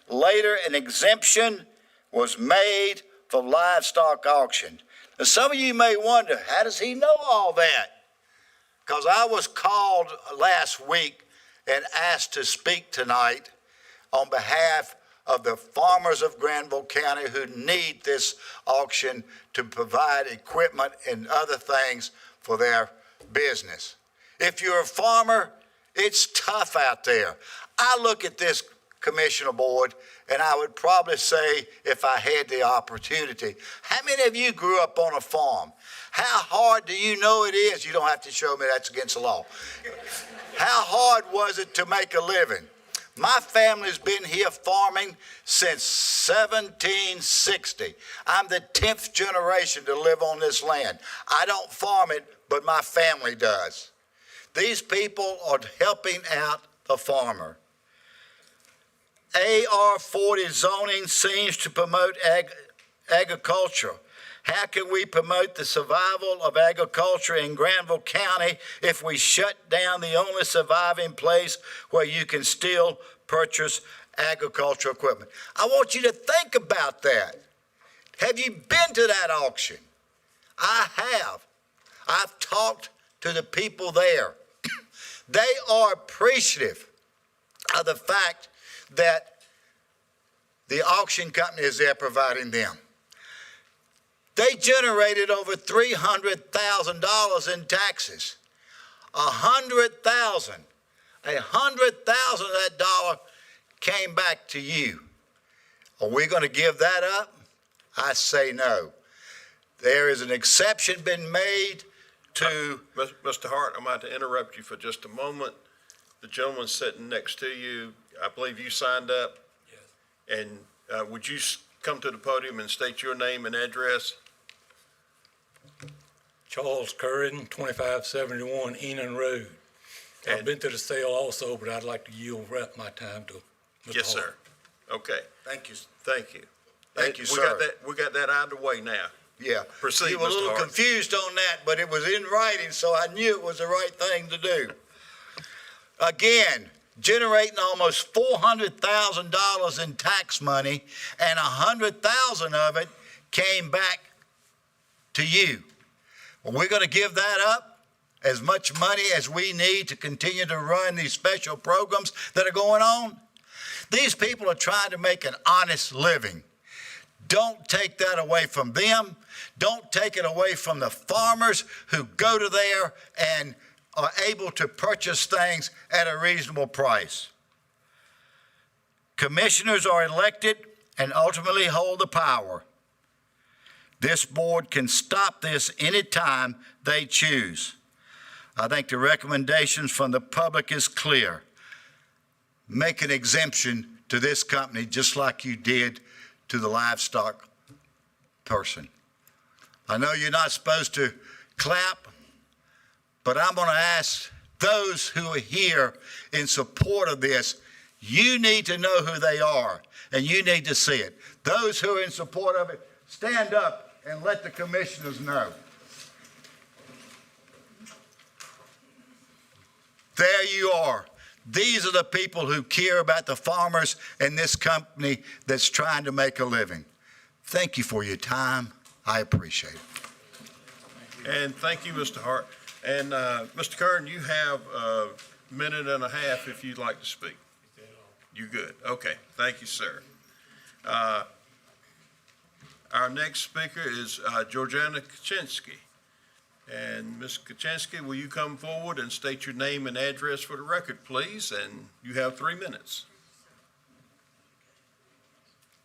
Later, an exemption was made for livestock auction. Now, some of you may wonder, how does he know all that? Because I was called last week and asked to speak tonight on behalf of the farmers of Granville County who need this auction to provide equipment and other things for their business. If you're a farmer, it's tough out there. I look at this commissioner board and I would probably say, if I had the opportunity, how many of you grew up on a farm? How hard do you know it is? You don't have to show me, that's against the law. How hard was it to make a living? My family's been here farming since 1760. I'm the 10th generation to live on this land. I don't farm it, but my family does. These people are helping out the farmer. AR 40 zoning seems to promote agriculture. How can we promote the survival of agriculture in Granville County if we shut down the only surviving place where you can still purchase agricultural equipment? I want you to think about that. Have you been to that auction? I have. I've talked to the people there. They are appreciative of the fact that the auction company is there providing them. They generated over $300,000 in taxes. $100,000 of that dollar came back to you. Are we going to give that up? I say no. There is an exception been made to... Mr. Hart, I'm about to interrupt you for just a moment. The gentleman sitting next to you, I believe you signed up. Yes. And would you come to the podium and state your name and address? Charles Curran, 2571 Enon Road. I've been to the sale also, but I'd like to yield my time to Mr. Yes, Hart. sir. Okay. Thank you. Thank you. Thank you, We sir. got that out of the way now. Yeah. Proceed, You were a Mr. little Hart. confused on that, but it was in writing, so I knew it was the right thing to do. Again, generating almost $400,000 in tax money, and $100,000 of it came back to you. Well, we're going to give that up, as much money as we need to continue to run these special programs that are going on. These people are trying to make an honest living. Don't take that away from them. Don't take it away from the farmers who go to there and are able to purchase things at a reasonable price. Commissioners are elected and ultimately hold the power. This board can stop this anytime they choose. I think the recommendations from the public is clear. Make an exemption to this company just like you did to the livestock person. I know you're not supposed to clap, but I'm going to ask those who are here in support of this, you need to know who they are, and you need to see it. Those who are in support of it, stand up and let the commissioners know. There you are. These are the people who care about the farmers and this company that's trying to make a living. Thank you for your time. I appreciate it. And thank you, Mr. Hart. And Mr. Kern, you have a minute and a half if you'd like to speak. You good? Okay. Thank you, sir. Our next speaker is Georgiana Kaczynski. And Ms. Kaczynski, will you come forward and state your name and address for the record, please? And you have 3 minutes.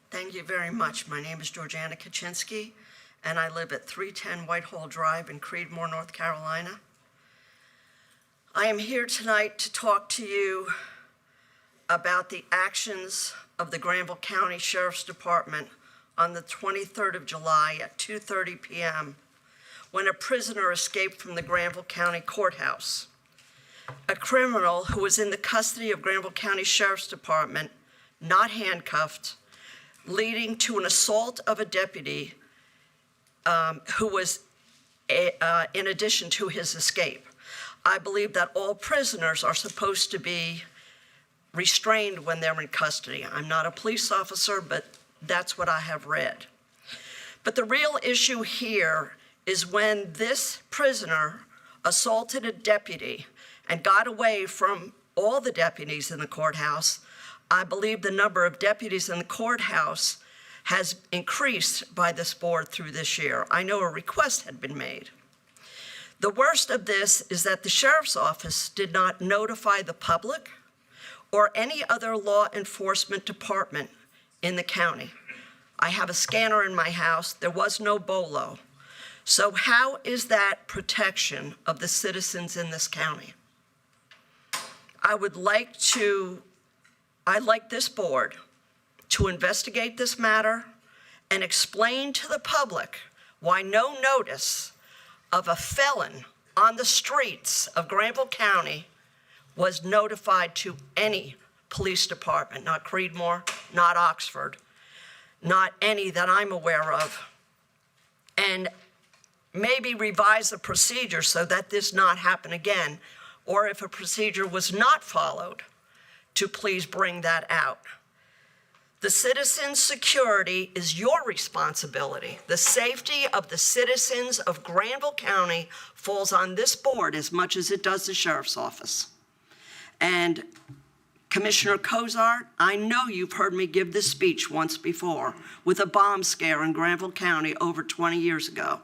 Thank you very much. My name is Georgiana Kaczynski, and I live at 310 Whitehall Drive in Creedmoor, North Carolina. I am here tonight to talk to you about the actions of the Granville County Sheriff's Department on the 23rd of July at 2:30 p.m. when a prisoner escaped from the Granville County Courthouse. A criminal who was in the custody of Granville County Sheriff's Department, not handcuffed, leading to an assault of a deputy who was in addition to his escape. I believe that all prisoners are supposed to be restrained when they're in custody. I'm not a police officer, but that's what I have read. But the real issue here is when this prisoner assaulted a deputy and got away from all the deputies in the courthouse. I believe the number of deputies in the courthouse has increased by this board through this year. I know a request had been made. The worst of this is that the sheriff's office did not notify the public or any other law enforcement department in the county. I have a scanner in my house. There was no BOLO. So how is that protection of the citizens in this county? I'd like this board to investigate this matter and explain to the public why no notice of a felon on the streets of Granville County was notified to any police department, not Creedmoor, not Oxford, not any that I'm aware of, and maybe revise the procedure so that this not happen again, or if a procedure was not followed, to please bring that out. The citizens' security is your responsibility. The safety of the citizens of Granville County falls on this board as much as it does the sheriff's office. And Commissioner Cozart, I know you've heard me give this speech once before with a bomb scare in Granville County over 20 years ago.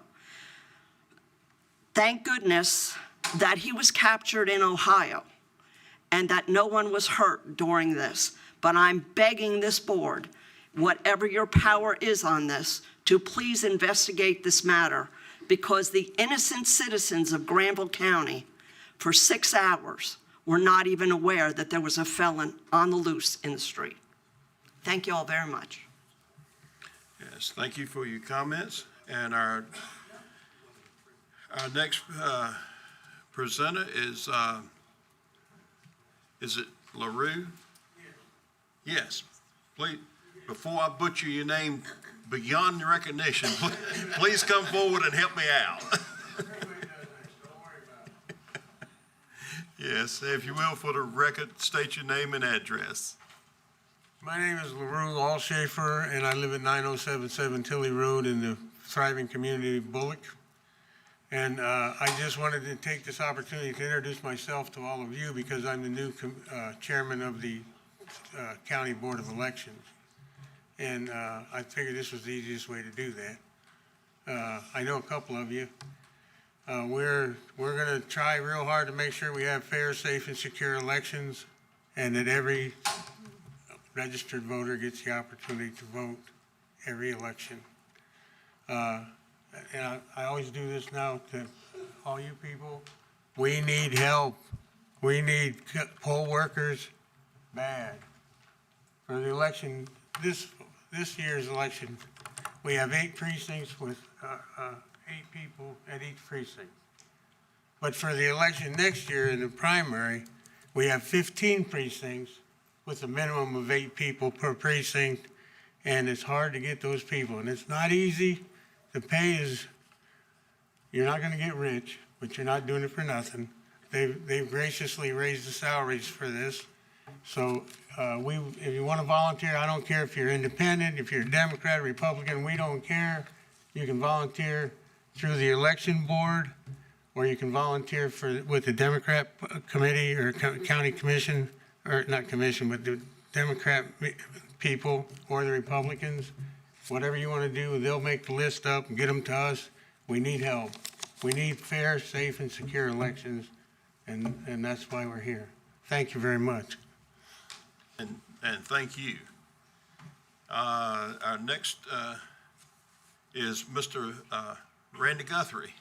Thank goodness that he was captured in Ohio and that no one was hurt during this. But I'm begging this board, whatever your power is on this, to please investigate this matter, because the innocent citizens of Granville County for 6 hours were not even aware that there was a felon on the loose in the street. Thank you all very much. Yes, thank you for your comments. And our next presenter is it LaRue? Yes, please, before I butcher your name beyond recognition, please come forward and help me out. Yes, if you will, for the record, state your name and address. My name is LaRue Allshafer, and I live at 9077 Tilley Road in the thriving community of Bullock. And I just wanted to take this opportunity to introduce myself to all of you, because I'm the new chairman of the County Board of Elections. And I figured this was the easiest way to do that. I know a couple of you. We're going to try real hard to make sure we have fair, safe, and secure elections, and that every registered voter gets the opportunity to vote every election. And I always do this now to all you people. We need help. We need poll workers bad. For the election, this year's election, we have 8 precincts with 8 people at each precinct. But for the election next year in the primary, we have 15 precincts with a minimum of 8 people per precinct, and it's hard to get those people. And it's not easy. The pay is, you're not going to get rich, but you're not doing it for nothing. They've graciously raised the salaries for this. So if you want to volunteer, I don't care if you're independent, if you're a Democrat, Republican, we don't care. You can volunteer through the election board, or you can volunteer with the Democrat committee or county commission, or not commission, but the Democrat people or the Republicans. Whatever you want to do, they'll make the list up and get them to us. We need help. We need fair, safe, and secure elections, and that's why we're here. Thank you very much. And thank you. Our next is Mr. Randy Guthrie.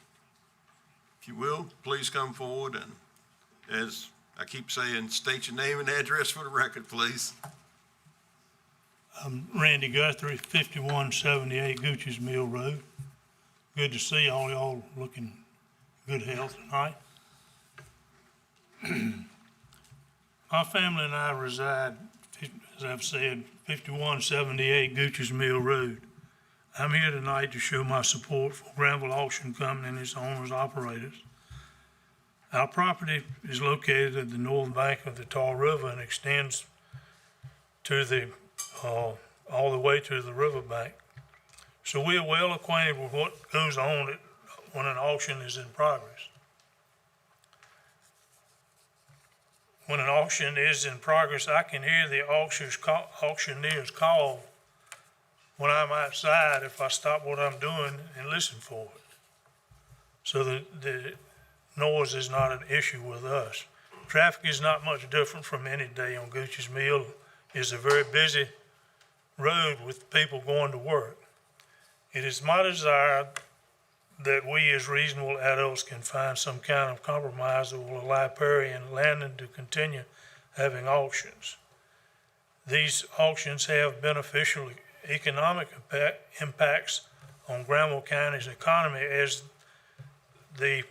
If you will, please come forward, and as I keep saying, state your name and address for the record, please. I'm Randy Guthrie, 5178 Gooch's Mill Road. Good to see all y'all looking good health tonight. My family and I reside, as I've said, 5178 Gooch's Mill Road. I'm here tonight to show my support for Granville Auction Company and its owners operators. Our property is located at the north bank of the Tar River and extends to the all the way to the riverbank. So we are well acquainted with what goes on when an auction is in progress. When an auction is in progress, I can hear the auctioneers call when I'm outside if I stop what I'm doing and listen for it. So the noise is not an issue with us. Traffic is not much different from any day on Gooch's Mill. It's a very busy road with people going to work. It is my desire that we as reasonable adults can find some kind of compromise that will allow Perry and Landon to continue having auctions. These auctions have beneficial economic impacts on Granville County's economy as the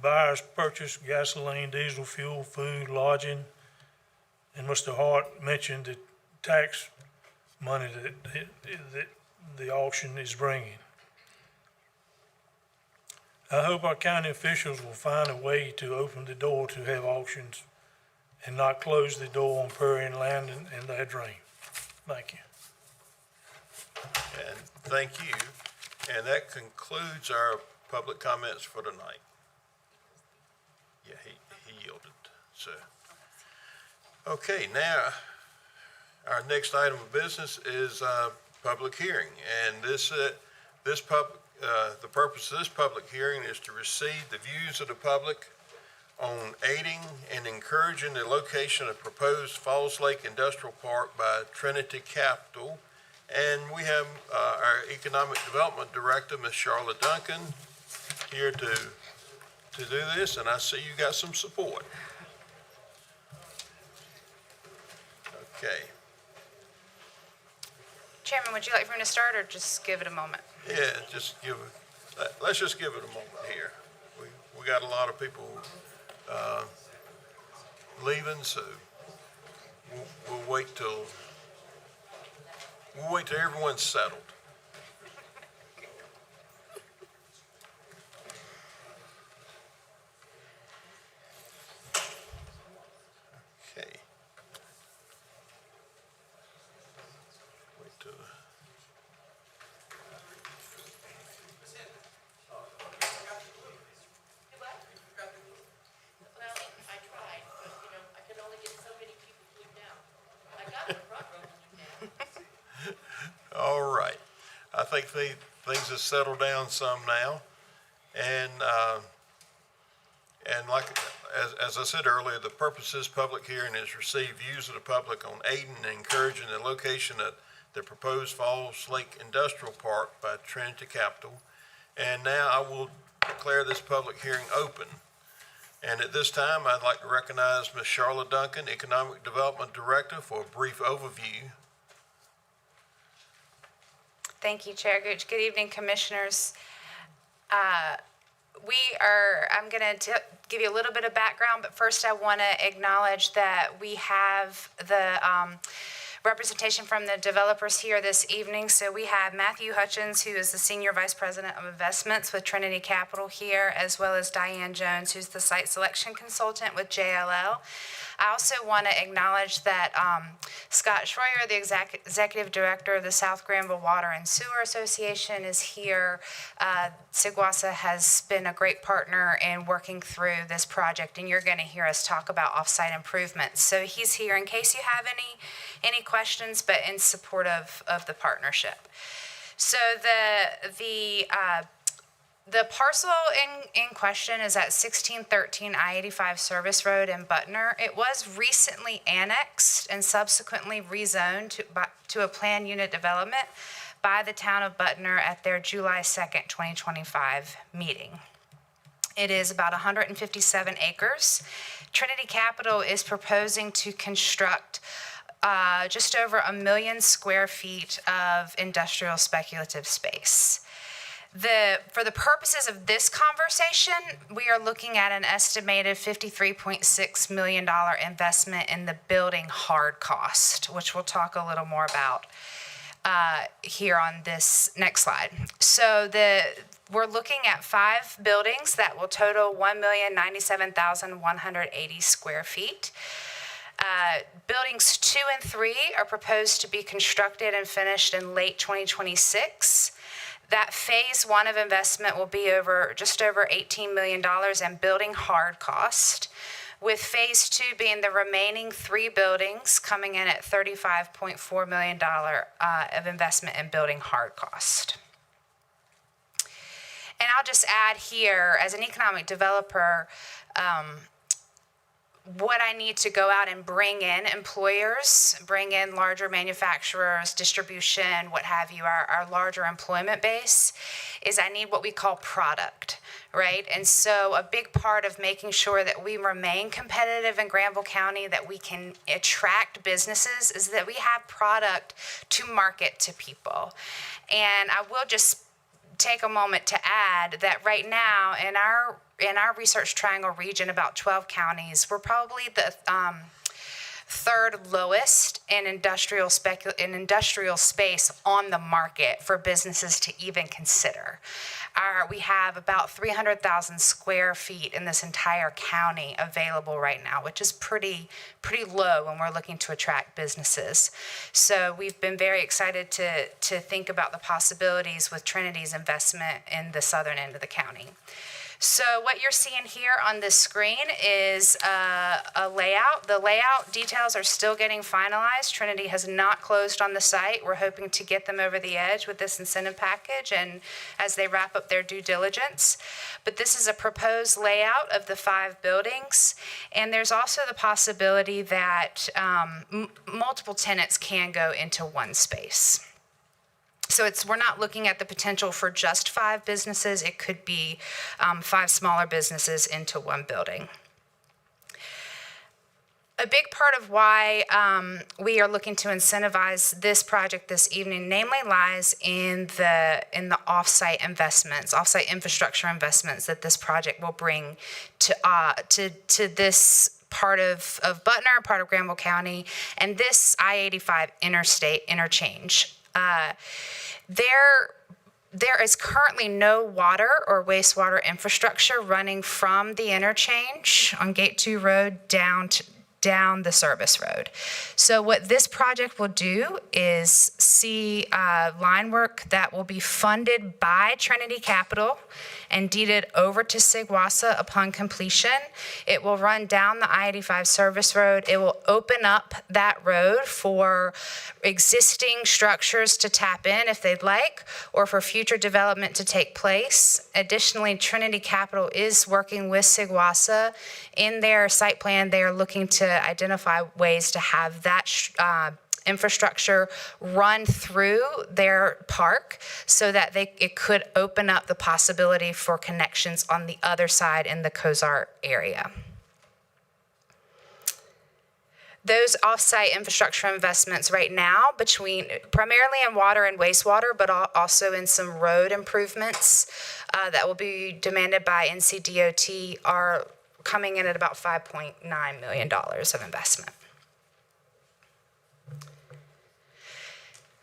buyers purchase gasoline, diesel fuel, food, lodging, and Mr. Hart mentioned the tax money that the auction is bringing. I hope our county officials will find a way to open the door to have auctions and not close the door on Perry and Landon and their dream. Thank you. And thank you. And that concludes our public comments for tonight. Yeah, he yielded, so. Okay, now, our next item of business is public hearing. And the purpose of this public hearing is to receive the views of the public on aiding and encouraging the location of proposed Falls Lake Industrial Park by Trinity Capital. And we have our Economic Development Director, Ms. Charlotte Duncan, here to do this, and I see you got some support. Okay. Chairman, would you like for me to start or just give it a moment? Yeah, let's just give it a moment here. We got a lot of people leaving, so we'll wait till everyone's settled. Okay. Wait till. All right. I think things have settled down some now. And like, as I said earlier, the purpose of this public hearing is to receive views of the public on aiding and encouraging the location of the proposed Falls Lake Industrial Park by Trinity Capital. And now I will declare this public hearing open. And at this time, I'd like to recognize Ms. Charlotte Duncan, Economic Development Director, for a brief overview. Thank you, Chair Gooch. Good evening, Commissioners. I'm going to give you a little bit of background, but first I want to acknowledge that we have the representation from the developers here this evening. So we have Matthew Hutchins, who is the Senior Vice President of Investments with Trinity Capital here, as well as Diane Jones, who's the Site Selection Consultant with JLL. I also want to acknowledge that Scott Schroyer, the Executive Director of the South Granville Water and Sewer Association, is here. SIGWASA has been a great partner in working through this project, and you're going to hear us talk about off-site improvements. So he's here in case you have any questions, but in support of the partnership. So the parcel in question is at 1613 I-85 Service Road in Butner. It was recently annexed and subsequently rezoned to a planned unit development by the town of Butner at their July 2nd, 2025 meeting. It is about 157 acres. Trinity Capital is proposing to construct just over 1 million square feet of industrial speculative space. For the purposes of this conversation, we are looking at an estimated $53.6 million investment in the building hard cost, which we'll talk a little more about here on this next slide. So we're looking at 5 buildings that will total 1,097,180 square feet. Buildings 2 and 3 are proposed to be constructed and finished in late 2026. That phase 1 of investment will be just over $18 million in building hard cost, with phase 2 being the remaining 3 buildings coming in at $35.4 million of investment in building hard cost. And I'll just add here, as an economic developer, what I need to go out and bring in employers, bring in larger manufacturers, distribution, what have you, our larger employment base, is I need what we call product, right? And so a big part of making sure that we remain competitive in Granville County, that we can attract businesses, is that we have product to market to people. And I will just take a moment to add that right now in our Research Triangle region, about 12 counties, we're probably the third lowest in industrial space on the market for businesses to even consider. We have about 300,000 square feet in this entire county available right now, which is pretty low when we're looking to attract businesses. So we've been very excited to think about the possibilities with Trinity's investment in the southern end of the county. So what you're seeing here on this screen is a layout. The layout details are still getting finalized. Trinity has not closed on the site. We're hoping to get them over the edge with this incentive package and as they wrap up their due diligence. But this is a proposed layout of the 5 buildings. And there's also the possibility that multiple tenants can go into one space. So we're not looking at the potential for just 5 businesses. It could be 5 smaller businesses into one building. A big part of why we are looking to incentivize this project this evening, namely, lies in the off-site investments, off-site infrastructure investments that this project will bring to this part of Butner, part of Granville County, and this I-85 interstate interchange. There is currently no water or wastewater infrastructure running from the interchange on Gate 2 Road down the service road. So what this project will do is see line work that will be funded by Trinity Capital and deeded over to Sigwassa upon completion. It will run down the I-85 service road. It will open up that road for existing structures to tap in if they'd like, or for future development to take place. Additionally, Trinity Capital is working with Sigwassa. In their site plan, they are looking to identify ways to have that infrastructure run through their park so that it could open up the possibility for connections on the other side in the Cozart area. Those off-site infrastructure investments right now, primarily in water and wastewater, but also in some road improvements that will be demanded by NCDOT, are coming in at about $5.9 million of investment.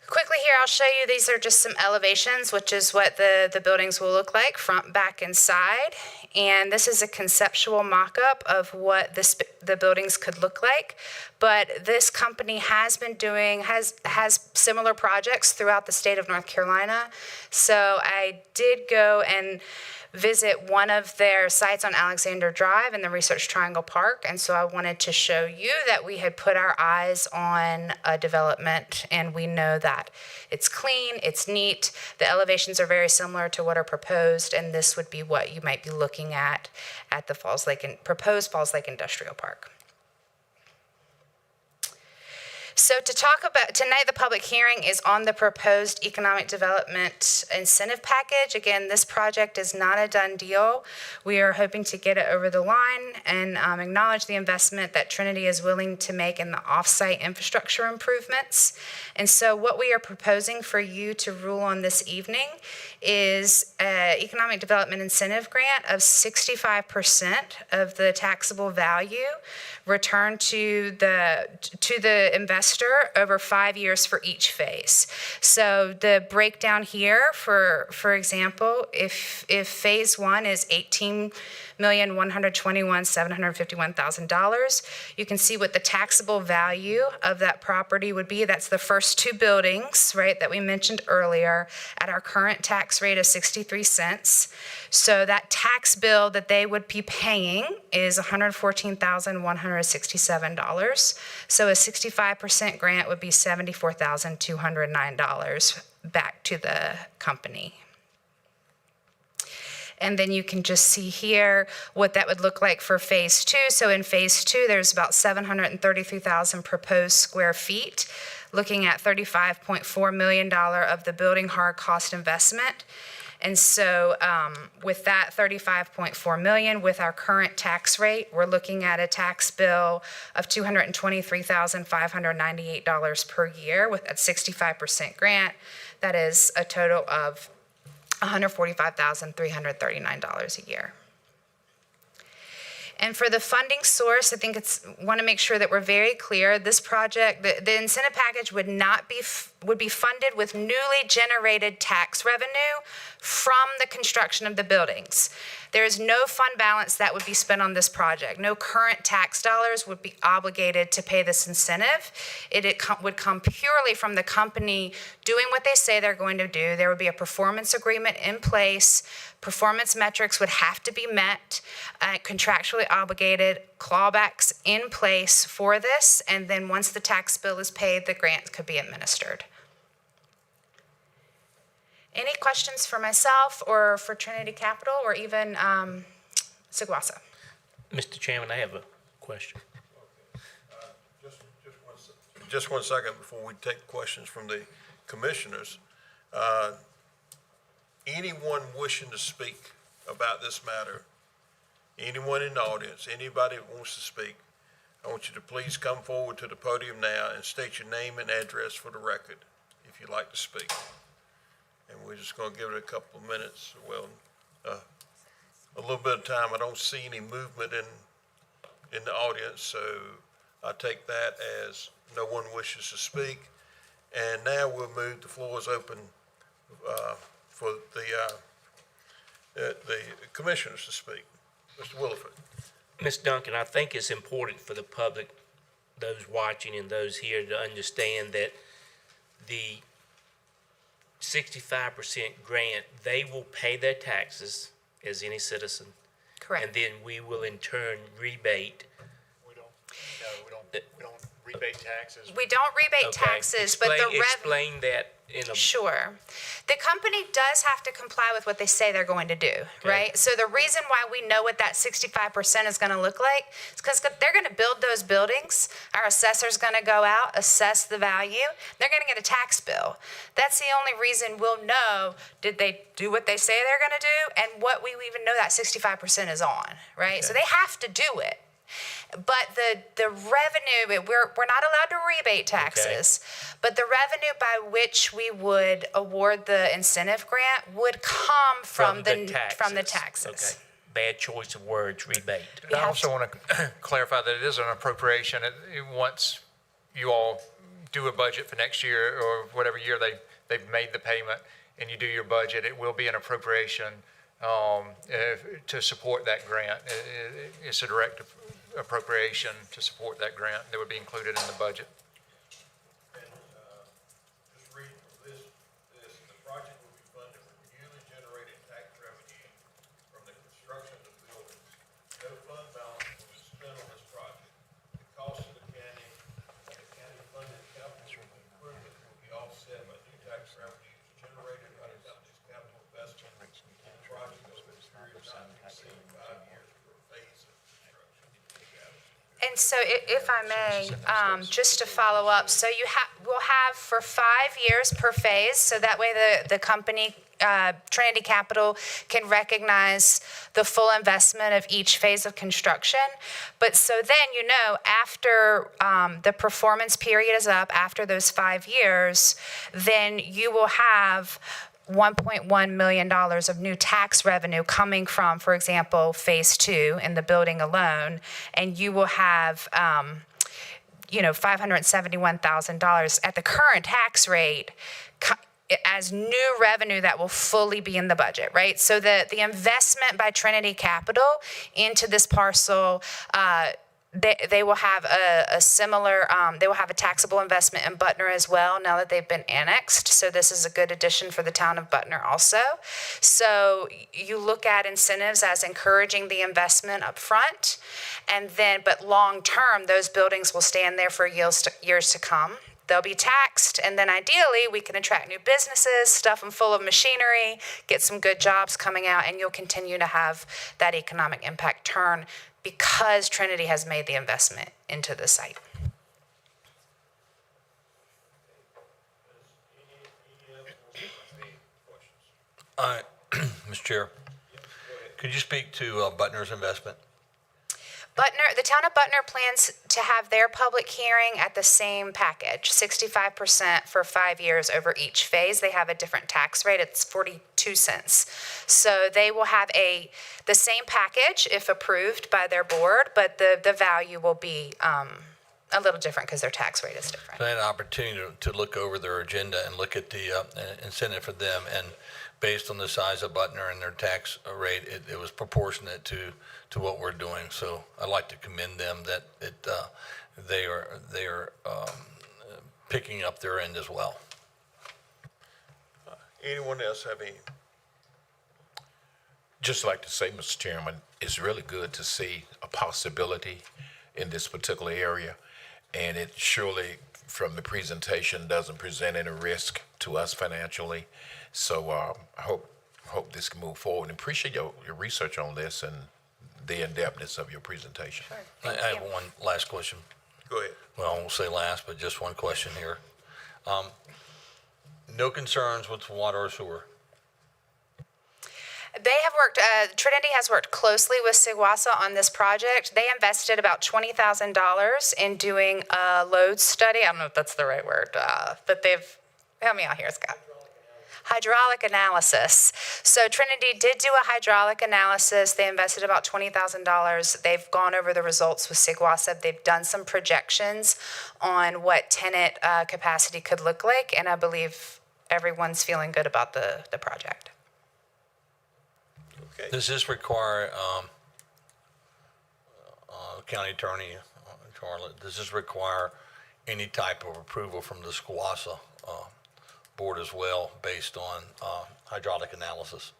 Quickly here, I'll show you, these are just some elevations, which is what the buildings will look like, front, back, and side. And this is a conceptual mock-up of what the buildings could look like. But this company has similar projects throughout the state of North Carolina. So I did go and visit one of their sites on Alexander Drive in the Research Triangle Park. And so I wanted to show you that we had put our eyes on a development, and we know that it's clean, it's neat, the elevations are very similar to what are proposed, and this would be what you might be looking at the proposed Falls Lake Industrial Park. So to talk about, tonight the public hearing is on the proposed economic development incentive package. Again, this project is not a done deal. We are hoping to get it over the line and acknowledge the investment that Trinity is willing to make in the off-site infrastructure improvements. And so what we are proposing for you to rule on this evening is an economic development incentive grant of 65% of the taxable value returned to the investor over 5 years for each phase. So the breakdown here, for example, if phase one is $18,121,751,000, you can see what the taxable value of that property would be. That's the first two buildings, right, that we mentioned earlier, at our current tax rate of 63 cents. So that tax bill that they would be paying is $114,167. So a 65% grant would be $74,209 back to the company. And then you can just see here what that would look like for phase two. So in phase two, there's about 733,000 proposed square feet, looking at $35.4 million of the building hard cost investment. And so with that $35.4 million, with our current tax rate, we're looking at a tax bill of $223,598 per year with a 65% grant. That is a total of $145,339 a year. And for the funding source, I think want to make sure that we're very clear. This project, the incentive package would be funded with newly generated tax revenue from the construction of the buildings. There is no fund balance that would be spent on this project. No current tax dollars would be obligated to pay this incentive. It would come purely from the company doing what they say they're going to do. There would be a performance agreement in place. Performance metrics would have to be met, contractually obligated, clawbacks in place for this, and then once the tax bill is paid, the grant could be administered. Any questions for myself or for Trinity Capital or even Seguasa? Mr. Chairman, I have a question. Just one second before we take questions from the commissioners. Anyone wishing to speak about this matter, anyone in the audience, anybody that wants to speak, I want you to please come forward to the podium now and state your name and address for the record if you'd like to speak. And we're just going to give it a couple of minutes. Well, a little bit of time. I don't see any movement in the audience, so I take that as no one wishes to speak. And now we'll move, the floor is open for the commissioners to speak. Mr. Williford. Ms. Duncan, I think it's important for the public, those watching and those here, to understand that the 65% grant, they will pay their taxes as any citizen. Correct. And then we will in turn rebate. We don't rebate taxes. We don't rebate taxes, but the Explain that in a... Sure. The company does have to comply with what they say they're going to do, right? So the reason why we know what that 65% is going to look like is because they're going to build those buildings. Our assessor's going to go out, assess the value. They're going to get a tax bill. That's the only reason we'll know, did they do what they say they're going to do, and what we even know that 65% is on, right? So they have to do it. But the revenue, we're not allowed to rebate taxes, but the revenue by which we would award the incentive grant would come from the taxes. Okay. Bad choice of words, rebate. I also want to clarify that it is an appropriation. Once you all do a budget for next year or whatever year they've made the payment and you do your budget, it will be an appropriation to support that grant. It's a direct appropriation to support that grant that would be included in the budget. And just read this, the project will be funded with newly generated tax revenue from the construction of the buildings. No fund balance will be spent on this project. The cost of the county-funded capital improvement will be offset by new tax revenues generated by the county's capital investment. The project over a period of time to exceed 5 years for a phase of construction. And And so if I may, just to follow up, so we'll have for 5 years per phase, so that way the company, Trinity Capital, can recognize the full investment of each phase of construction. But so then, after the performance period is up, after those 5 years, then you will have $1.1 million of new tax revenue coming from, for example, phase 2 in the building alone, and you will have, $571,000 at the current tax rate as new revenue that will fully be in the budget, right? So the investment by Trinity Capital into this parcel, they will have a similar, they will have a taxable investment in Butner as well now that they've been annexed. So this is a good addition for the town of Butner also. So you look at incentives as encouraging the investment up front, and then, but long term, those buildings will stand there for years to come. They'll be taxed, and then ideally we can attract new businesses, stuff them full of machinery, get some good jobs coming out, and you'll continue to have that economic impact turn because Trinity has made the investment into the site. Mr. Chair, could you speak to Butner's investment? The town of Butner plans to have their public hearing at the same package, 65% for 5 years over each phase. They have a different tax rate. It's 42 cents. So they will have the same package if approved by their board, but the value will be a little different because their tax rate is different. So I had an opportunity to look over their agenda and look at the incentive for them, and based on the size of Butner and their tax rate, it was proportionate to what we're doing. So I'd like to commend them that they are picking up their end as well. Anyone else have any? Just like to say, Mr. Chairman, it's really good to see a possibility in this particular area, and it surely, from the presentation, doesn't present any risk to us financially. So I hope this can move forward, and appreciate your research on this and the in-depthness of your presentation. Sure. I have one last question. Go ahead. Well, I won't say last, but just one question here. No concerns with water or sewer? They have worked, Trinity has worked closely with Sigwasa on this project. They invested about $20,000 in doing a load study. I don't know if that's the right word, but help me out here, Scott. Hydraulic analysis. So Trinity did do a hydraulic analysis. They invested about $20,000. They've gone over the results with Sigwasa. They've done some projections on what tenant capacity could look like, and I believe everyone's feeling good about the project. Okay. Does this require, County Attorney Charlotte, does this require any type of approval from the Sigwasa board as well, based on hydraulic analysis?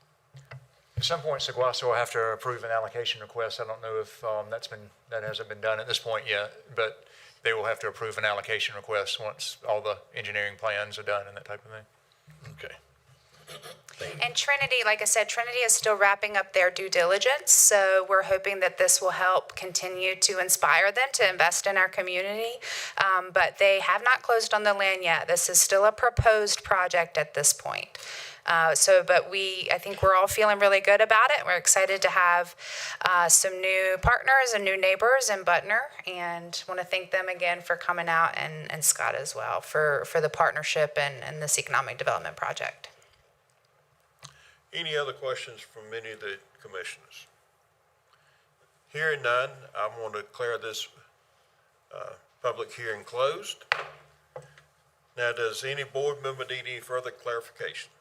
At some point, Sigwasa will have to approve an allocation request. I don't know if that hasn't been done at this point yet, but they will have to approve an allocation request once all the engineering plans are done and that type of thing. Okay. And Trinity, like I said, Trinity is still wrapping up their due diligence, so we're hoping that this will help continue to inspire them to invest in our community. But they have not closed on the land yet. This is still a proposed project at this point. But I think we're all feeling really good about it. We're excited to have some new partners and new neighbors in Butner, and want to thank them again for coming out, and Scott as well for the partnership and this economic development project. Any other questions from any of the commissioners? Hearing none, I want to declare this public hearing closed. Now, does any board member need any further clarification?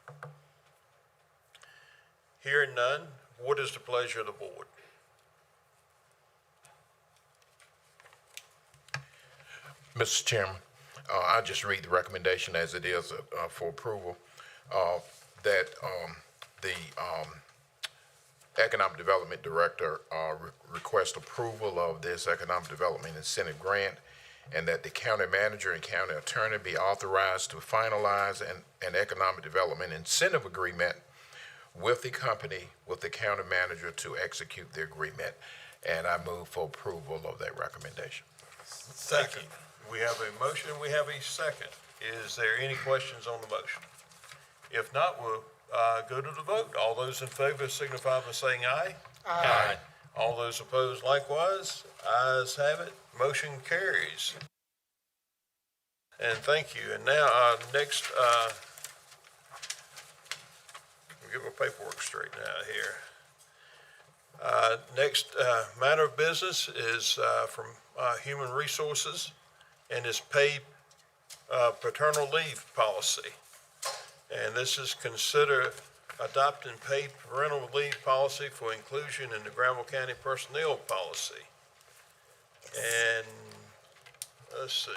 Hearing none, what is the pleasure of the board? Mr. Chairman, I'll just read the recommendation as it is for approval, that the Economic Development Director request approval of this Economic Development Incentive Grant, and that the county manager and county attorney be authorized to finalize an economic development incentive agreement with the company, with the county manager to execute the agreement. and I move for approval of that recommendation. Second. We have a motion, we have a second. Is there any questions on the motion? If not, we'll go to the vote. All those in favor signify by saying aye. Aye. All those opposed likewise. Ayes have it. Motion carries. And thank you. And now, next, we'll get my paperwork straightened out here. Next matter of business is from Human Resources, and it's paid paternal leave policy. And this is consider adopting paid parental leave policy for inclusion in the Granville County personnel policy. And let's see.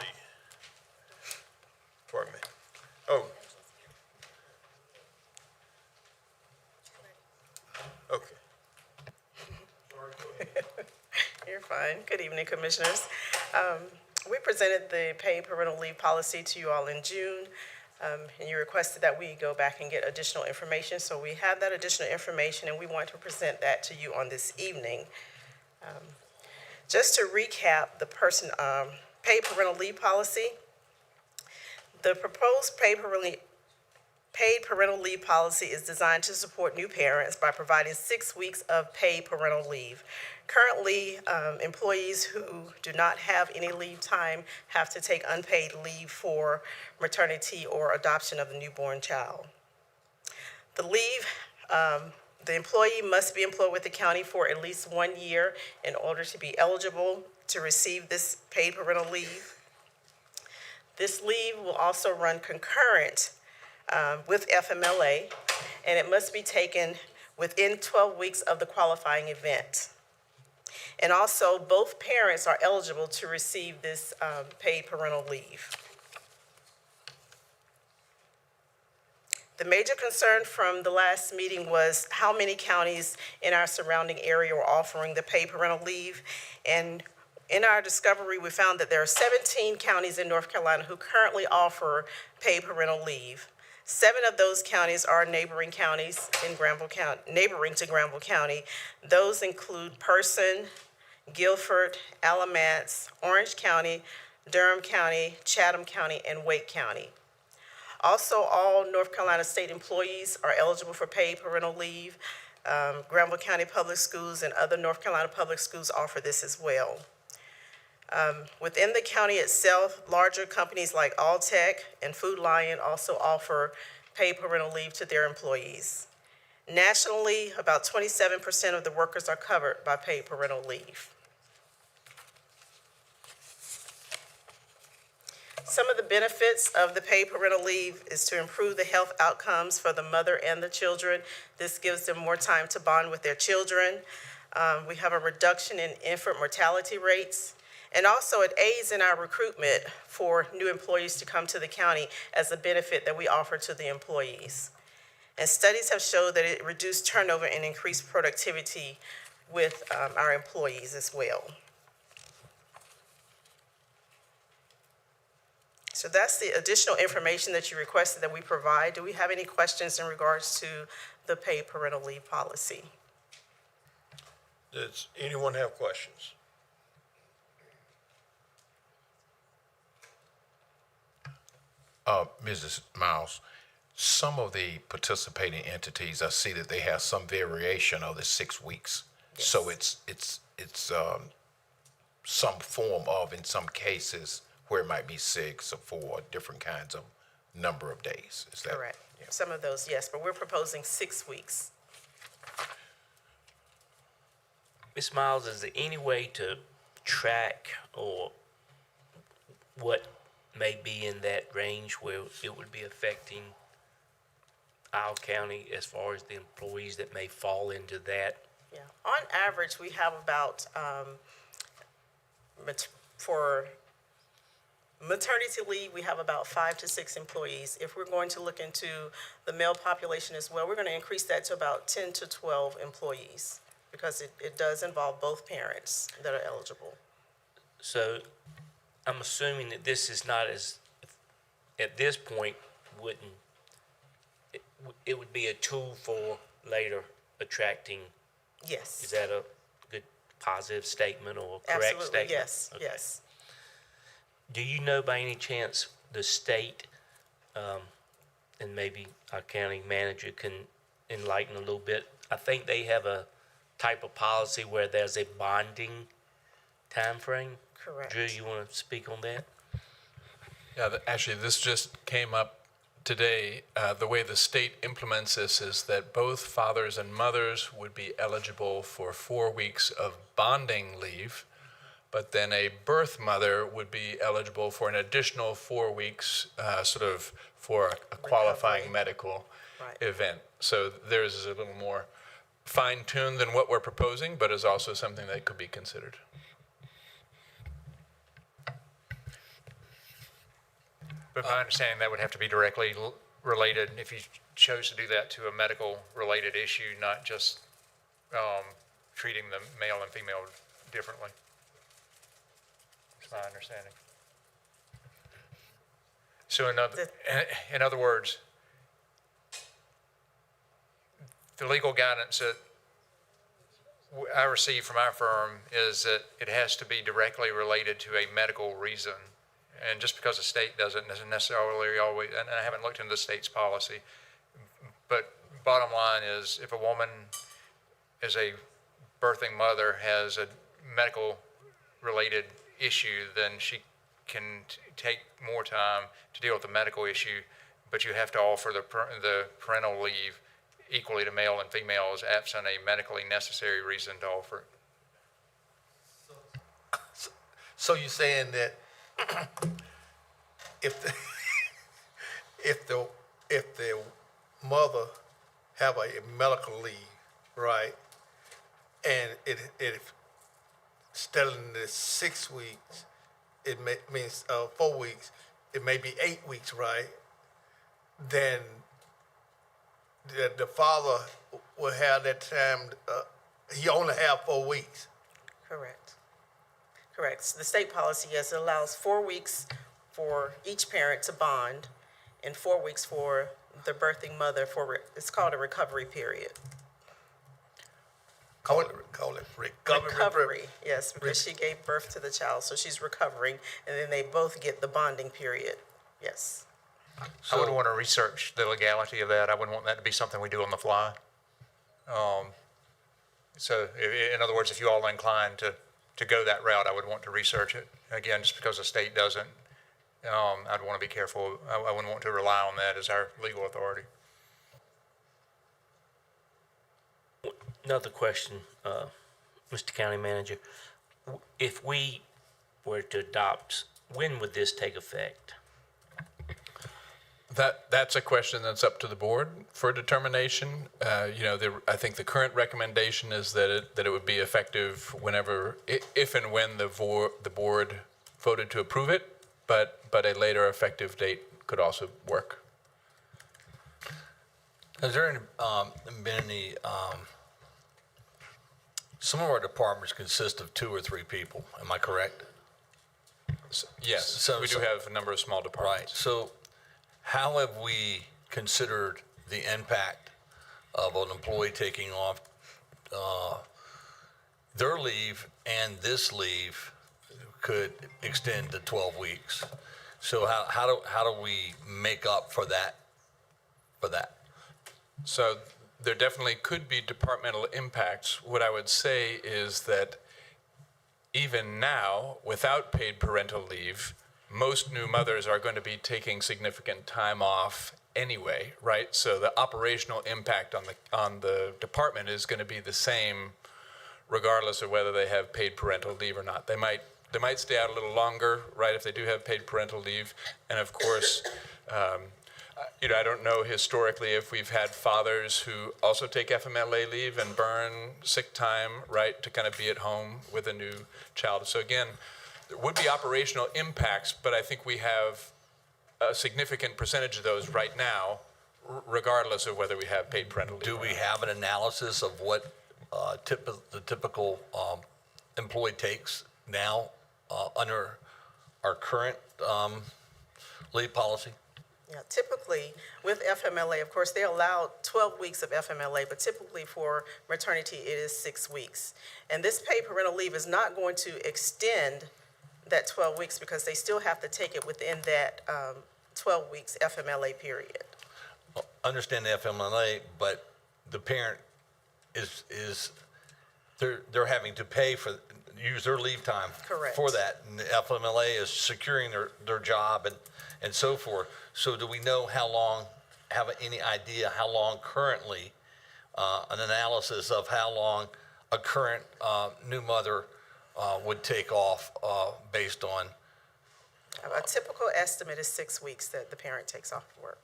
Pardon me. Oh. Okay. You're fine. Good evening, Commissioners. We presented the paid parental leave policy to you all in June, and you requested that we go back and get additional information. So we have that additional information, and we want to present that to you on this evening. Just to recap the paid parental leave policy, the proposed paid parental leave policy is designed to support new parents by providing 6 weeks of paid parental leave. Currently, employees who do not have any leave time have to take unpaid leave for maternity or adoption of the newborn child. The leave, the employee must be employed with the county for at least 1 year in order to be eligible to receive this paid parental leave. This leave will also run concurrent with FMLA, and it must be taken within 12 weeks of the qualifying event. And also, both parents are eligible to receive this paid parental leave. The major concern from the last meeting was how many counties in our surrounding area were offering the paid parental leave. And in our discovery, we found that there are 17 counties in North Carolina who currently offer paid parental leave. 7 of those counties are neighboring counties in Granville County, neighboring to Granville County. Those include Person, Guilford, Alamance, Orange County, Durham County, Chatham County, and Wake County. Also, all North Carolina state employees are eligible for paid parental leave. Granville County Public Schools and other North Carolina public schools offer this as well. Within the county itself, larger companies like Alltech and Food Lion also offer paid parental leave to their employees. Nationally, about 27% of the workers are covered by paid parental leave. Some of the benefits of the paid parental leave is to improve the health outcomes for the mother and the children. This gives them more time to bond with their children. We have a reduction in infant mortality rates. And also it aids in our recruitment for new employees to come to the county as a benefit that we offer to the employees. And studies have showed that it reduced turnover and increased productivity with our employees as well. So that's the additional information that you requested that we provide. Do we have any questions in regards to the paid parental leave policy? Does anyone have questions? Mrs. Miles, some of the participating entities, I see that they have some variation of the 6 weeks. Yes. So it's some form of, in some cases, where it might be 6 or 4 different kinds of number of days. Is that correct? Yeah. Some of those, yes, but we're proposing 6 weeks. Ms. Miles, is there any way to track or what may be in that range where it would be affecting our county as far as the employees that may fall into that? Yeah, on average, we have about, for maternity leave, we have about 5 to 6 employees. If we're going to look into the male population as well, we're going to increase that to about 10 to 12 employees because it does involve both parents that are eligible. So I'm assuming that this is not as, at this point, it would be a tool for later attracting. Yes. Is that a good positive statement or correct Absolutely, statement? yes, Okay. yes. Do you know by any chance the state, and maybe our county manager can enlighten a little bit? I think they have a type of policy where there's a bonding time frame. Correct. Drew, you want to speak on that? Yeah, actually, this just came up today. The way the state implements this is that both fathers and mothers would be eligible for 4 weeks of bonding leave, but then a birth mother would be eligible for an additional 4 weeks, sort of for a qualifying medical event. So theirs is a little more fine-tuned than what we're proposing, but is also something that could be considered. But my understanding, that would have to be directly related, if you chose to do that, to a medical-related issue, not just treating the male and female differently. That's my understanding. So in other words, the legal guidance that I received from our firm is that it has to be directly related to a medical reason. And just because the state doesn't necessarily always, and I haven't looked into the state's policy, but bottom line is if a woman as a birthing mother has a medical related issue, then she can take more time to deal with the medical issue, but you have to offer the parental leave equally to male and females absent a medically necessary reason to offer it. So you're saying that if the mother have a medical leave, right, and it instead of the 6 weeks, it means 4 weeks, it may be 8 weeks, right? Then the father will have that time. He only have 4 weeks. Correct. Correct. So the state policy, yes, it allows 4 weeks for each parent to bond and 4 weeks for the birthing mother it's called a recovery period. Call it recovery. Yes, because she gave birth to the child, so she's recovering, and then they both get the bonding period. Yes. I would want to research the legality of that. I wouldn't want that to be something we do on the fly. So in other words, if you all are inclined to go that route, I would want to research it. Again, just because the state doesn't, I'd want to be careful. I wouldn't want to rely on that as our legal authority. Another question, Mr. County Manager. If we were to adopt, when would this take effect? That's a question that's up to the board for determination. I think the current recommendation is that it would be effective whenever, if and when the board voted to approve it, but a later effective date could also work. Has there been any, some of our departments consist of 2 or 3 people, am I correct? Yes, we do have a number of small departments. Right, so how have we considered the impact of an employee taking off their leave, and this leave could extend to 12 weeks? So how do we make up for that? So there definitely could be departmental impacts. What I would say is that even now, without paid parental leave, most new mothers are going to be taking significant time off anyway, right? So the operational impact on the department is going to be the same regardless of whether they have paid parental leave or not. They might stay out a little longer, right, if they do have paid parental leave. And of course, I don't know historically if we've had fathers who also take FMLA leave and burn sick time, right, to kind of be at home with a new child. So again, there would be operational impacts, but I think we have a significant percentage of those right now, regardless of whether we have paid parental leave. Do we have an analysis of what the typical employee takes now under our current leave policy? Yeah, typically with FMLA, of course, they allow 12 weeks of FMLA, but typically for maternity, it is 6 weeks. And this paid parental leave is not going to extend that 12 weeks because they still have to take it within that 12 weeks FMLA period. Understand the FMLA, but the parent is they're having to pay for, use their leave time Correct. for that. And the FMLA is securing their job and so forth. So do we know how long, have any idea how long currently, an analysis of how long a current new mother would take off based on? A typical estimate is 6 weeks that the parent takes off work.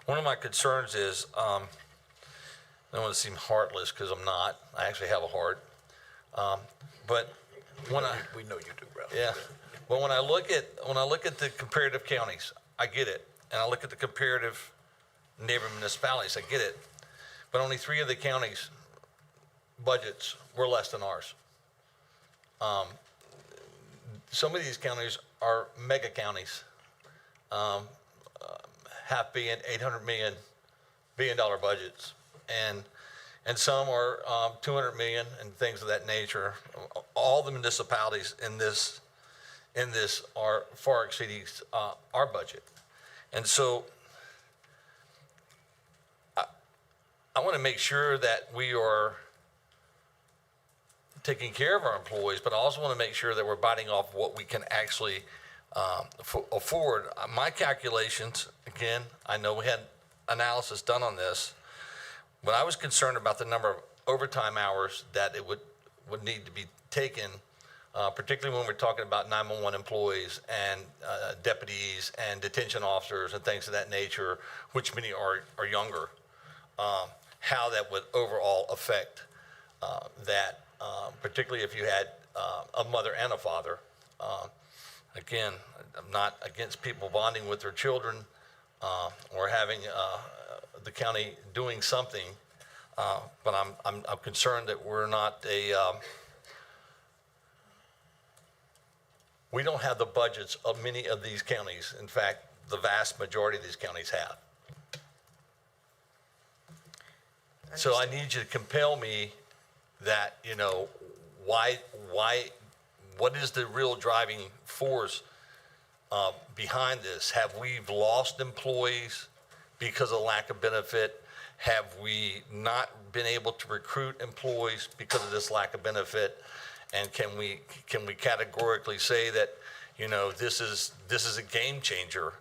One of my concerns is, I don't want to seem heartless because I'm not. I actually have a heart. But when We know you do, Ralph. yeah, but when I look at the comparative counties, I get it, and I look at the comparative neighboring municipalities, I get it. But only 3 of the counties' budgets were less than ours. Some of these counties are mega counties, half being $800 billion budgets, and some are 200 million and things of that nature. All the municipalities in this are far exceeding our budget, and so I want to make sure that we are taking care of our employees, but I also want to make sure that we're biting off what we can actually afford. My calculations, again, I know we had analysis done on this, but I was concerned about the number of overtime hours that it would need to be taken, particularly when we're talking about 911 employees and deputies and detention officers and things of that nature, which many are younger, how that would overall affect that. Particularly if you had a mother and a father. Again, I'm not against people bonding with their children or having the county doing something, but I'm concerned that we're not we don't have the budgets of many of these counties. In fact, the vast majority of these counties have. So I need you to compel me that, what is the real driving force behind this? Have we lost employees because of lack of benefit? Have we not been able to recruit employees because of this lack of benefit? And can we categorically say that, this is a game changer?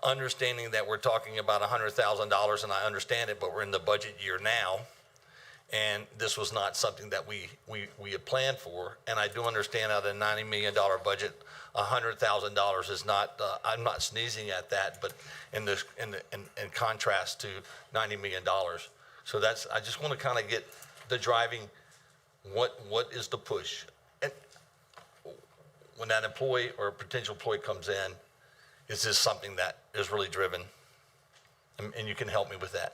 Understanding that we're talking about $100,000, and I understand it, but we're in the budget year now. And this was not something that we had planned for. And I do understand out of a $90 million budget, $100,000 is not, I'm not sneezing at that, but in contrast to $90 million. So I just want to kind of get the driving, what is the push? And when that employee or potential employee comes in, is this something that is really driven? And you can help me with that.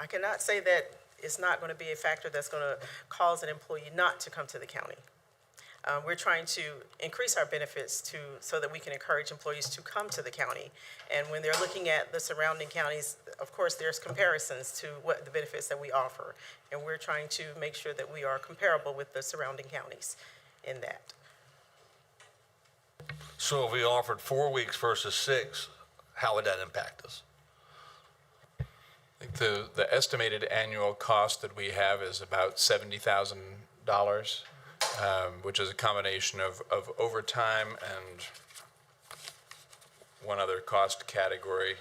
I cannot say that it's not going to be a factor that's going to cause an employee not to come to the county. We're trying to increase our benefits so that we can encourage employees to come to the county. And when they're looking at the surrounding counties, of course, there's comparisons to what the benefits that we offer. And we're trying to make sure that we are comparable with the surrounding counties in that. So if we offered 4 weeks versus 6, how would that impact us? I think the estimated annual cost that we have is about $70,000, which is a combination of overtime and one other cost category.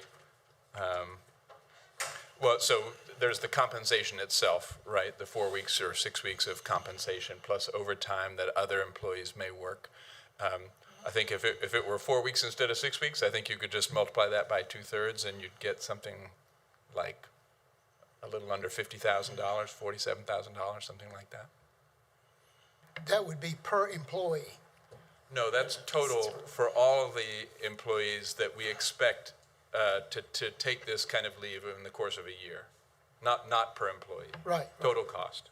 So there's the compensation itself, right? The 4 weeks or 6 weeks of compensation plus overtime that other employees may work. I think if it were 4 weeks instead of 6 weeks, I think you could just multiply that by 2/3 and you'd get something like a little under $50,000, $47,000, something like that. That would be per employee. No, that's total for all of the employees that we expect to take this kind of leave in the course of a year, not per employee. Right. Total cost.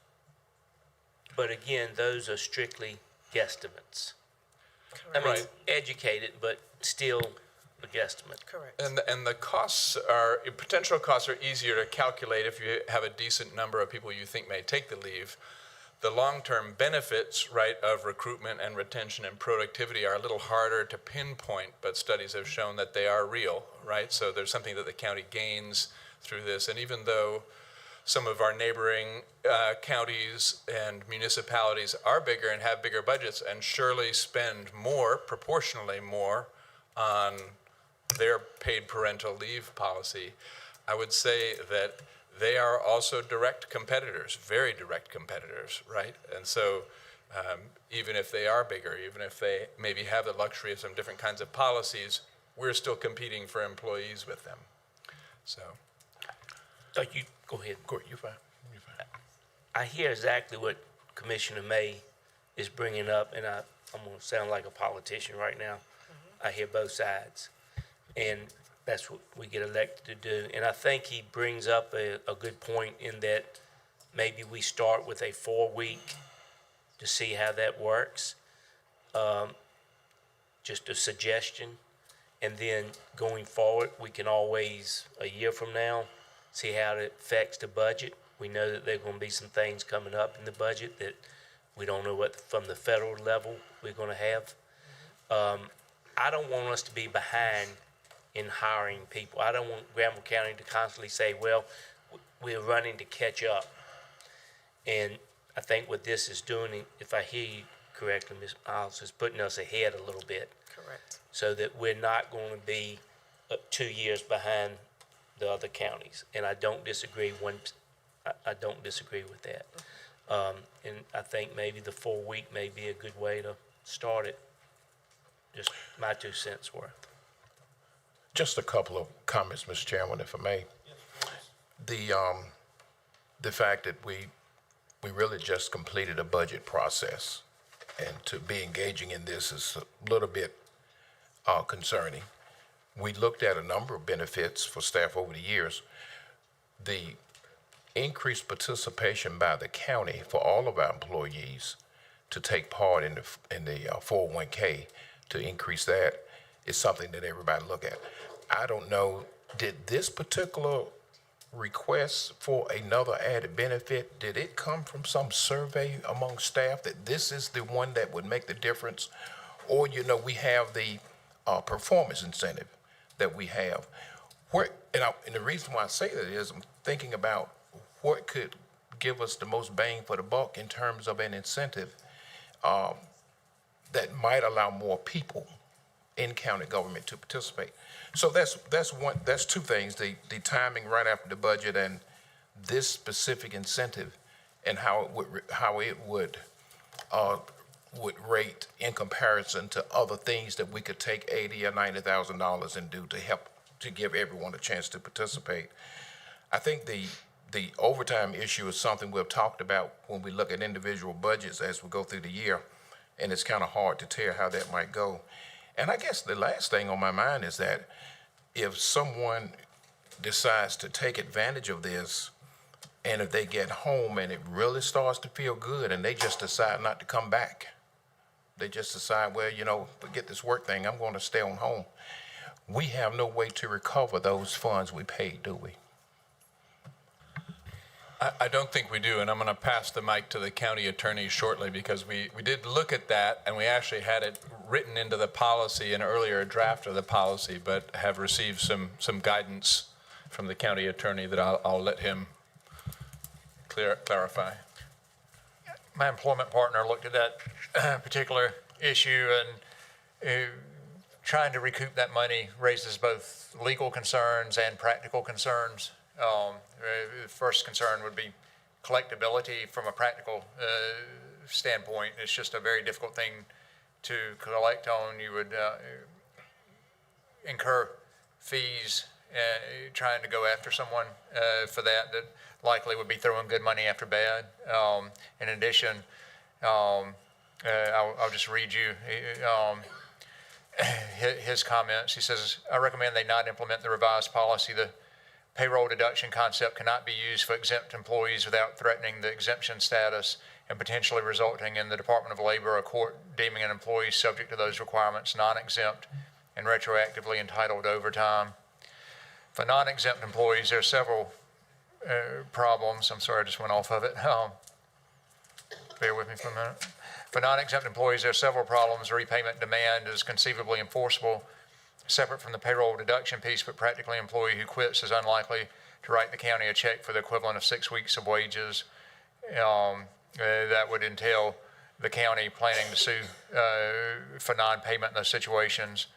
But again, those are strictly guesstimates. I mean, Right. educated, but still a guesstimate. Correct. And the costs are, potential costs are easier to calculate if you have a decent number of people you think may take the leave. The long-term benefits, right, of recruitment and retention and productivity are a little harder to pinpoint, but studies have shown that they are real, right? So there's something that the county gains through this. And even though some of our neighboring counties and municipalities are bigger and have bigger budgets and surely spend more, proportionally more, on their paid parental leave policy, I would say that they are also direct competitors, very direct competitors, right? And so even if they are bigger, even if they maybe have the luxury of some different kinds of policies, we're still competing for employees with them. So. You go ahead. Go ahead, you're fine. You're fine. I hear exactly what Commissioner May is bringing up, and I'm going to sound like a politician right now. I hear both sides, and that's what we get elected to do. And I think he brings up a good point in that maybe we start with a 4-week to see how that works. Just a suggestion. And then going forward, we can always, a year from now, see how it affects the budget. We know that there are going to be some things coming up in the budget that we don't know what from the federal level we're going to have. I don't want us to be behind in hiring people. I don't want Granville County to constantly say, well, we're running to catch up. And I think what this is doing, if I hear you correctly, Ms. Miles, is putting us ahead a little bit. Correct. So that we're not going to be 2 years behind the other counties. And I don't disagree I don't disagree with that. And I think maybe the 4-week may be a good way to start it. Just my 2 cents worth. Just a couple of comments, Mr. Chairman, if I may. The fact that we really just completed a budget process, and to be engaging in this is a little bit concerning. We looked at a number of benefits for staff over the years. The increased participation by the county for all of our employees to take part in the 401k, to increase that, is something that everybody look at. I don't know, did this particular request for another added benefit, did it come from some survey among staff that this is the one that would make the difference? Or, we have the performance incentive that we have. And the reason why I say that is I'm thinking about what could give us the most bang for the buck in terms of an incentive that might allow more people in county government to participate. So that's 2 things: the timing right after the budget and this specific incentive, and how it would rate in comparison to other things that we could take $80,000 or $90,000 and do to help to give everyone a chance to participate. I think the overtime issue is something we've talked about when we look at individual budgets as we go through the year, and it's kind of hard to tell how that might go. And I guess the last thing on my mind is that if someone decides to take advantage of this, and if they get home and it really starts to feel good and they just decide not to come back, they just decide, well, forget this work thing, I'm going to stay on home. We have no way to recover those funds we paid, do we? I don't think we do, and I'm going to pass the mic to the county attorney shortly, because we did look at that, and we actually had it written into the policy, an earlier draft of the policy, but have received some guidance from the county attorney that I'll let him clarify. My employment partner looked at that particular issue, and trying to recoup that money raises both legal concerns and practical concerns. The first concern would be collectability from a practical standpoint. It's just a very difficult thing to collect on. You would incur fees trying to go after someone for that likely would be throwing good money after bad. In addition, I'll just read you his comments. He says, I recommend they not implement the revised policy. The payroll deduction concept cannot be used for exempt employees without threatening the exemption status and potentially resulting in the Department of Labor or court deeming an employee subject to those requirements non-exempt and retroactively entitled to overtime. For non-exempt employees, there are several problems. I'm sorry, I just went off of it. Bear with me for a minute. For non-exempt employees, there are several problems. Repayment demand is conceivably enforceable, separate from the payroll deduction piece, but practically an employee who quits is unlikely to write the county a check for the equivalent of 6 weeks of wages. That would entail the county planning to sue for non-payment in those situations.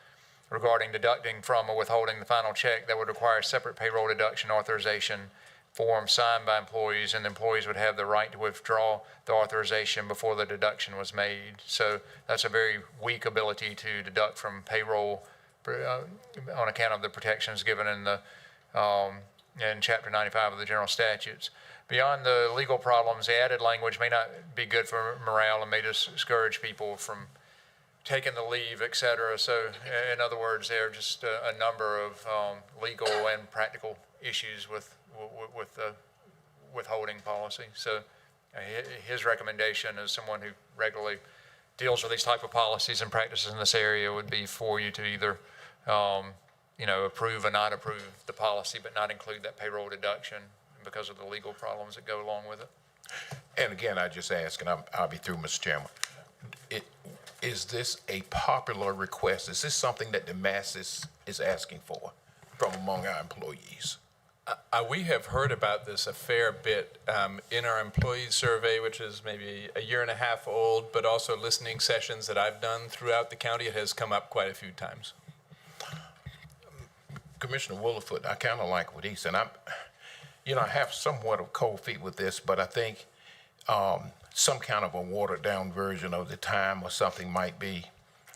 Regarding deducting from or withholding the final check, that would require a separate payroll deduction authorization form signed by employees, and the employees would have the right to withdraw the authorization before the deduction was made. So that's a very weak ability to deduct from payroll on account of the protections given in the in Chapter 95 of the General Statutes. Beyond the legal problems, the added language may not be good for morale and may discourage people from taking the leave, et cetera. So in other words, there are just a number of legal and practical issues with the withholding policy. So his recommendation as someone who regularly deals with these type of policies and practices in this area would be for you to either approve or not approve the policy, but not include that payroll deduction because of the legal problems that go along with it. And again, I just ask, and I'll be through, Mr. Chairman. Is this a popular request? Is this something that the masses is asking for from among our employees? We have heard about this a fair bit in our employee survey, which is maybe a year and a half old, but also listening sessions that I've done throughout the county. It has come up quite a few times. Commissioner Williford, I kind of like what he said. I have somewhat of cold feet with this, but I think some kind of a watered down version of the time or something might be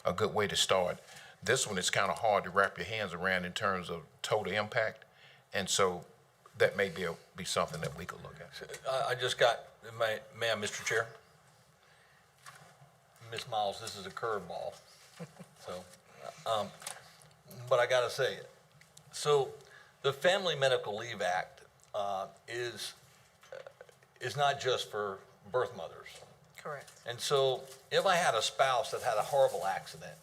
a good way to start. This one is kind of hard to wrap your hands around in terms of total impact. And so that may be something that we could look at. I just got, ma'am, Mr. Chair. Ms. Miles, this is a curveball. So, but I got to say it. So the Family Medical Leave Act is not just for birth mothers. Correct. And so if I had a spouse that had a horrible accident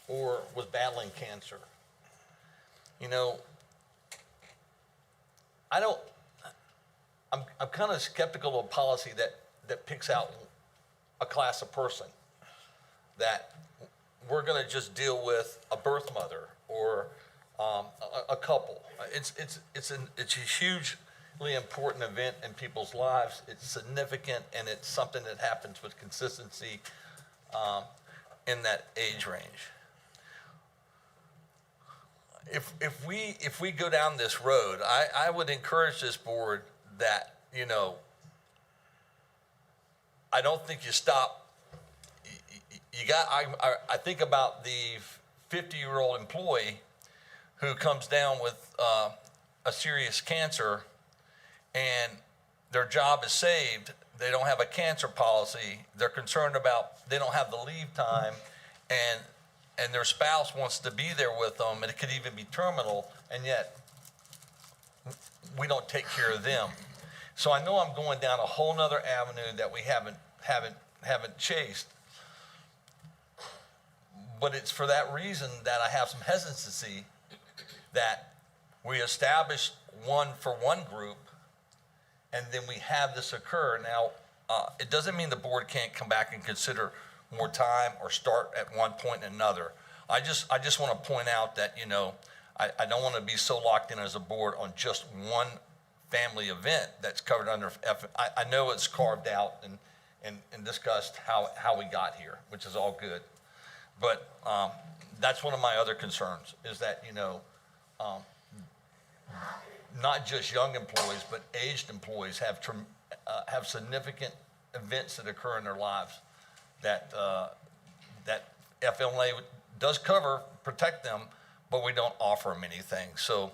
or was battling cancer, I'm kind of skeptical of a policy that picks out a class of person, that we're going to just deal with a birth mother or a couple. It's a hugely important event in people's lives. It's significant, and it's something that happens with consistency in that age range. If we go down this road, I would encourage this board that, I don't think you stop. I think about the 50-year-old employee who comes down with a serious cancer and their job is saved. They don't have a cancer policy. They're concerned about, they don't have the leave time, and their spouse wants to be there with them, and it could even be terminal, and yet we don't take care of them. So I know I'm going down a whole nother avenue that we haven't chased, but it's for that reason that I have some hesitancy that we establish one for one group, and then we have this occur. Now, it doesn't mean the board can't come back and consider more time or start at one point and another. I just want to point out that, I don't want to be so locked in as a board on just one family event that's covered under I know it's carved out and discussed how we got here, which is all good. But that's one of my other concerns is that, not just young employees, but aged employees have significant events that occur in their lives that FMLA does cover, protect them, but we don't offer them anything. So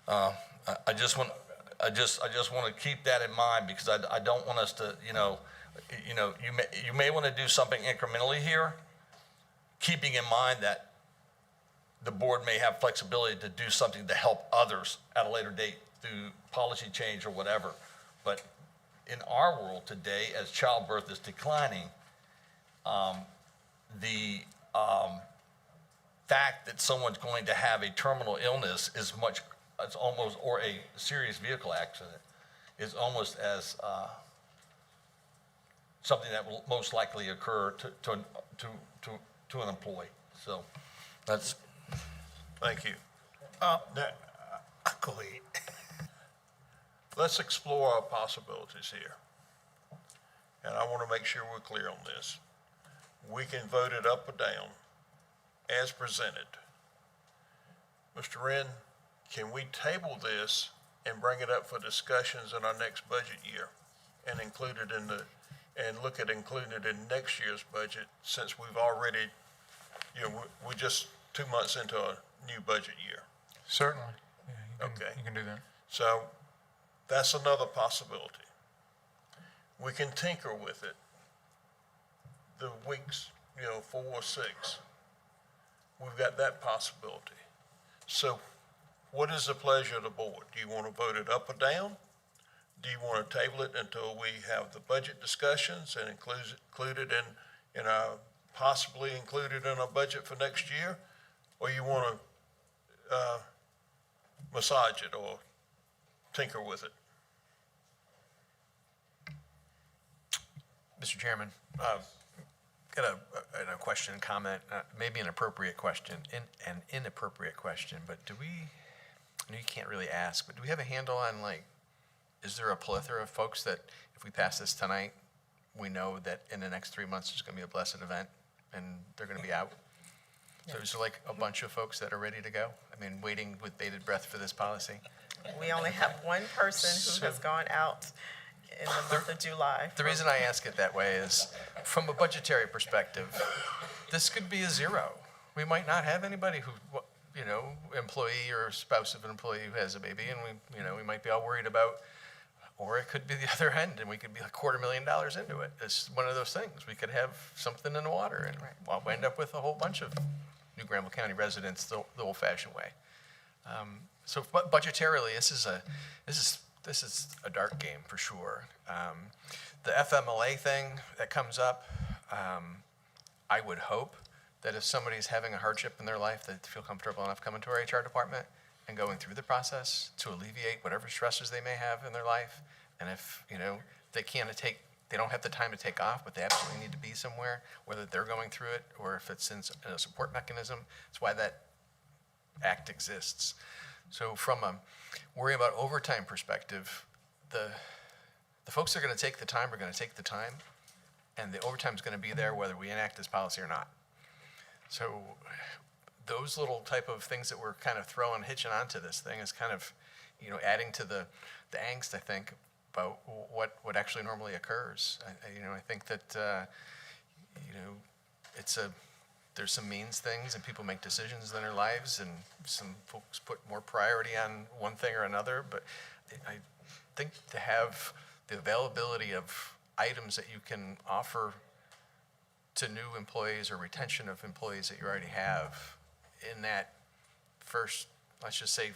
I just want to keep that in mind, because I don't want us to, you may want to do something incrementally here, keeping in mind that the board may have flexibility to do something to help others at a later date through policy change or whatever. But in our world today, as childbirth is declining, the fact that someone's going to have a terminal illness is it's almost, or a serious vehicle accident, is almost as something that will most likely occur to an employee. So that's. Thank you. Go ahead. Let's explore our possibilities here. And I want to make sure we're clear on this. We can vote it up or down as presented. Mr. Wren, can we table this and bring it up for discussions in our next budget year and include it and look at including it in next year's budget, since we've already, we're just 2 months into a new budget year? Certainly. Yeah, Okay. You can do that. So that's another possibility. We can tinker with it. The weeks, 4 or 6. We've got that possibility. So what is the pleasure of the board? Do you want to vote it up or down? Do you want to table it until we have the budget discussions and include it in our, possibly included in our budget for next year? Or you want to massage it or tinker with it? Mr. Chairman, got a question, comment, maybe an appropriate question, an inappropriate question, but I know you can't really ask, but do we have a handle on, is there a plethora of folks that if we pass this tonight, we know that in the next 3 months there's going to be a blessed event and they're going to be out? So is there a bunch of folks that are ready to go? I mean, waiting with bated breath for this policy? We only have one person who has gone out in the month of July. The reason I ask it that way is, from a budgetary perspective, this could be a zero. We might not have anybody who, employee or spouse of an employee who has a baby, and we might be all worried about, or it could be the other end, and we could be $250,000 into it. It's one of those things. We could have something in the water, and we'll end up with a whole bunch of New Granville County residents the old-fashioned way. So budgetarily, this is a dark game for sure. The FMLA thing that comes up, I would hope that if somebody's having a hardship in their life, that they feel comfortable enough coming to our HR department and going through the process to alleviate whatever stressors they may have in their life. And if they don't have the time to take off, but they absolutely need to be somewhere, whether they're going through it or if it's in a support mechanism. It's why that act exists. So from a worry about overtime perspective, the folks that are going to take the time are going to take the time, and the overtime is going to be there whether we enact this policy or not. So those little type of things that we're kind of hitching onto this thing is kind of, adding to the angst, I think, about what actually normally occurs. I think that, there's some means things, and people make decisions in their lives, and some folks put more priority on one thing or another. But I think to have the availability of items that you can offer to new employees or retention of employees that you already have in that first, let's just say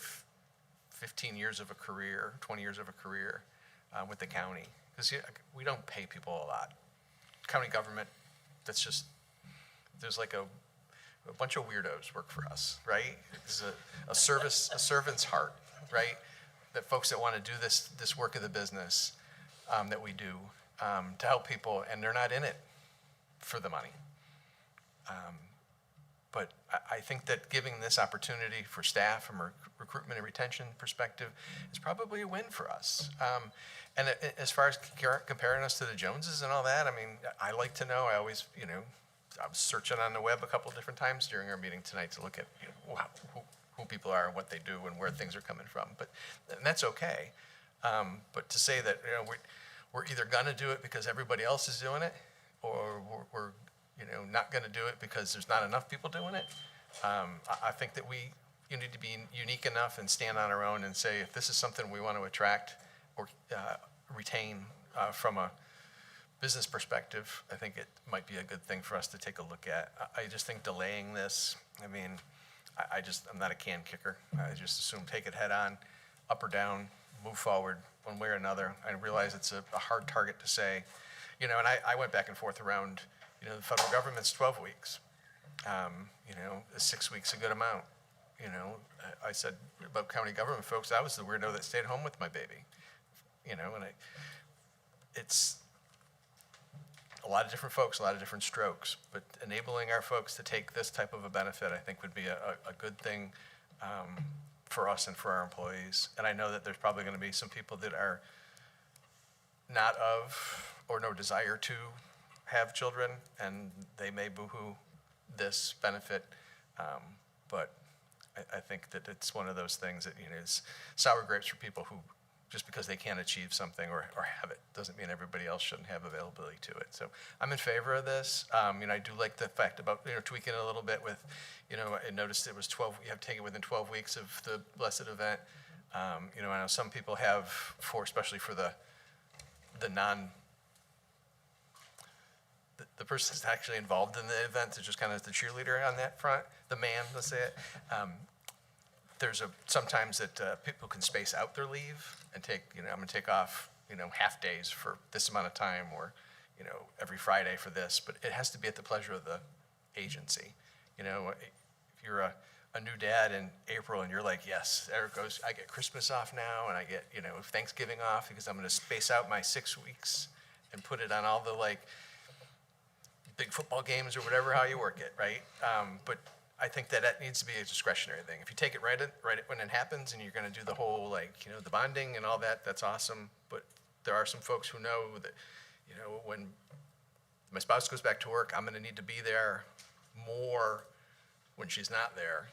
15 years of a career, 20 years of a career with the county. Because we don't pay people a lot. County government, there's a bunch of weirdos work for us, right? It's a servant's heart, right? That folks that want to do this work of the business that we do to help people, and they're not in it for the money. But I think that giving this opportunity for staff from a recruitment and retention perspective is probably a win for us. And as far as comparing us to the Joneses and all that, I like to know, I was searching on the web a couple different times during our meeting tonight to look at who people are and what they do and where things are coming from. And that's okay. But to say that we're either going to do it because everybody else is doing it, or we're not going to do it because there's not enough people doing it. I think that you need to be unique enough and stand on our own and say, if this is something we want to attract or retain from a business perspective, I think it might be a good thing for us to take a look at. I just think delaying this, I'm not a can kicker. I just assume take it head on, up or down, move forward, one way or another. I realize it's a hard target to say, you know, and I went back and forth around, you know, the federal government's 12 weeks. You know, is 6 weeks a good amount? You know, I said about county government folks, I was the weirdo that stayed home with my baby. You know, and it's a lot of different folks, a lot of different strokes, but enabling our folks to take this type of a benefit, I think would be a good thing for us and for our employees. And I know that there's probably going to be some people that are not of or no desire to have children, and they may boohoo this benefit. But I think that it's one of those things that, you know, is sour grapes for people who, just because they can't achieve something or have it, doesn't mean everybody else shouldn't have availability to it. So I'm in favor of this. You know, I do like the fact about, you know, tweaking it a little bit with, you know, I noticed it was 12, you have to take it within 12 weeks of the blessed event. You know, I know some people have, especially for the person that's actually involved in the event is just kind of the cheerleader on that front, the man, let's say it. There's sometimes that people can space out their leave and take, you know, I'm gonna take off, you know, half days for this amount of time, or, you know, every Friday for this, but it has to be at the pleasure of the agency. You know, if you're a new dad in April and you're like, yes, there it goes, I get Christmas off now, and I get, you know, Thanksgiving off because I'm gonna space out my 6 weeks and put it on all the, like, big football games or whatever, how you work it, right? But I think that needs to be a discretionary thing. If you take it right when it happens and you're going to do the whole, like, you know, the bonding and all that, that's awesome. But there are some folks who know that, you know, when my spouse goes back to work, I'm going to need to be there more when she's not there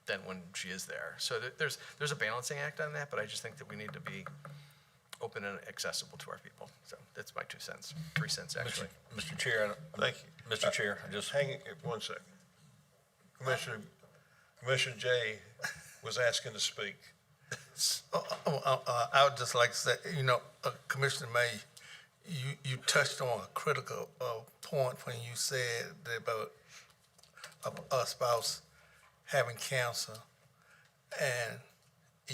than when she is there. So there's a balancing act on that, but I just think that we need to be open and accessible to our people. So that's my 2 cents, 3 cents actually. Mr. Chair. Thank you. Mr. Chair, I just. Hang it 1 second. Commissioner Jay was asking to speak. I would just like to say, you know, Commissioner May, you touched on a critical point when you said that about a spouse having cancer and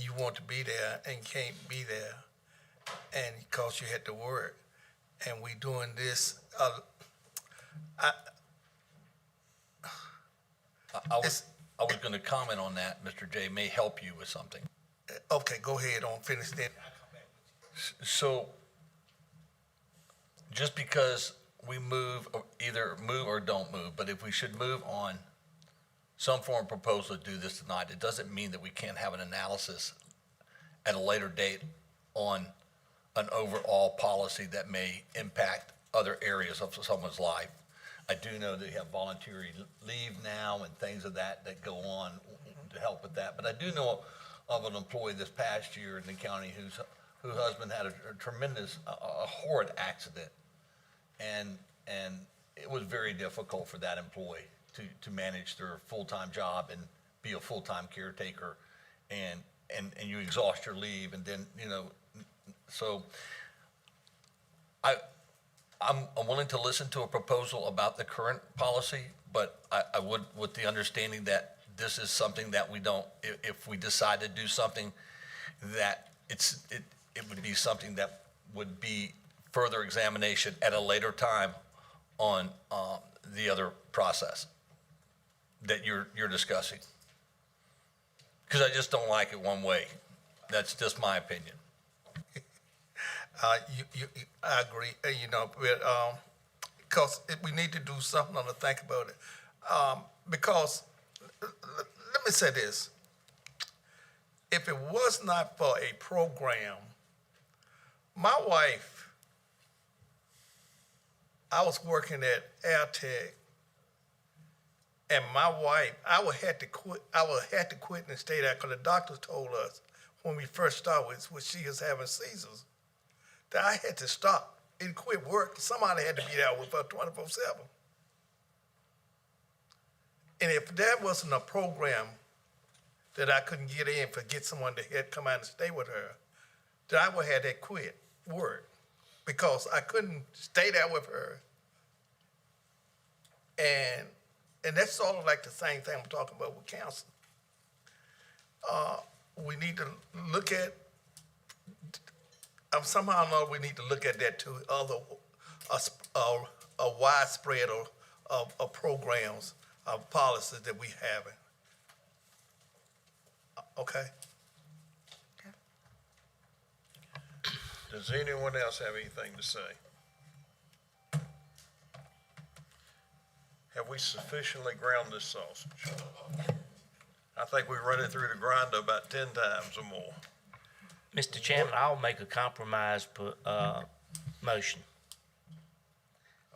you want to be there and can't be there, and because you had to work, and we doing this. I was going to comment on that. Mr. J may help you with something. Okay, go ahead on, finish that. So just because we either move or don't move, but if we should move on some form of proposal to do this tonight, it doesn't mean that we can't have an analysis at a later date on an overall policy that may impact other areas of someone's life. I do know that you have voluntary leave now and things of that go on to help with that. But I do know of an employee this past year in the county whose husband had a tremendous, a horrid accident. And it was very difficult for that employee to manage their full-time job and be a full-time caretaker. And you exhaust your leave, and then, you know, so I'm willing to listen to a proposal about the current policy, but I would, with the understanding that this is something that we don't, if we decide to do something, that it would be something that would be further examination at a later time on the other process that you're discussing. Because I just don't like it one way. That's just my opinion. I agree, you know, because we need to do something to think about it. Because, let me say this. If it was not for a program, my wife, I was working at AirTech, and my wife, I would have to quit and stay there because the doctors told us when we first started when she was having seizures, that I had to stop and quit work. Somebody had to be there with her 24/7. And if there wasn't a program that I couldn't get in for get someone to come out and stay with her, then I would have to quit work because I couldn't stay there with her. And that's sort of like the same thing I'm talking about with counseling. We need to look at somehow know we need to look at that to other, a widespread of programs, of policies that we have. Okay? Does anyone else have anything to say? Have we sufficiently ground this sausage? I think we run it through the grinder about 10 times or more. Mr. Chairman, I'll make a compromise motion.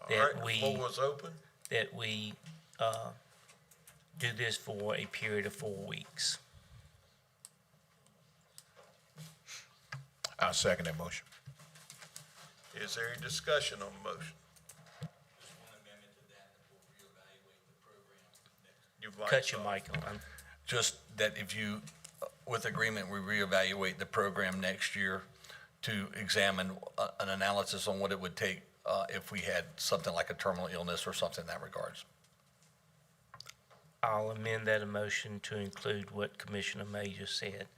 All right, the floor is open. That we do this for a period of 4 weeks. I'll second that motion. Is there any discussion on the motion? Cut your mic on. Just that if you, with agreement, we reevaluate the program next year to examine an analysis on what it would take if we had something like a terminal illness or something in that regards. I'll amend that motion to include what Commissioner May just said.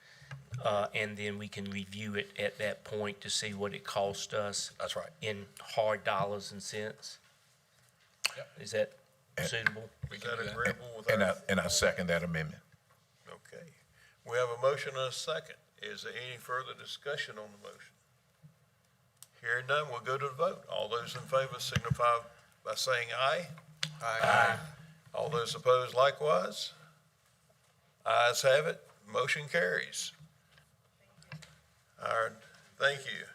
And then we can review it at that point to see what it cost us. That's right. In hard dollars and cents. Yep. Is that suitable? Is that agreeable with our? And I second that amendment. Okay. We have a motion and a second. Is there any further discussion on the motion? Hearing none, we'll go to the vote. All those in favor signify by saying aye. Aye. All those opposed likewise. Ayes have it. Motion carries. Thank you.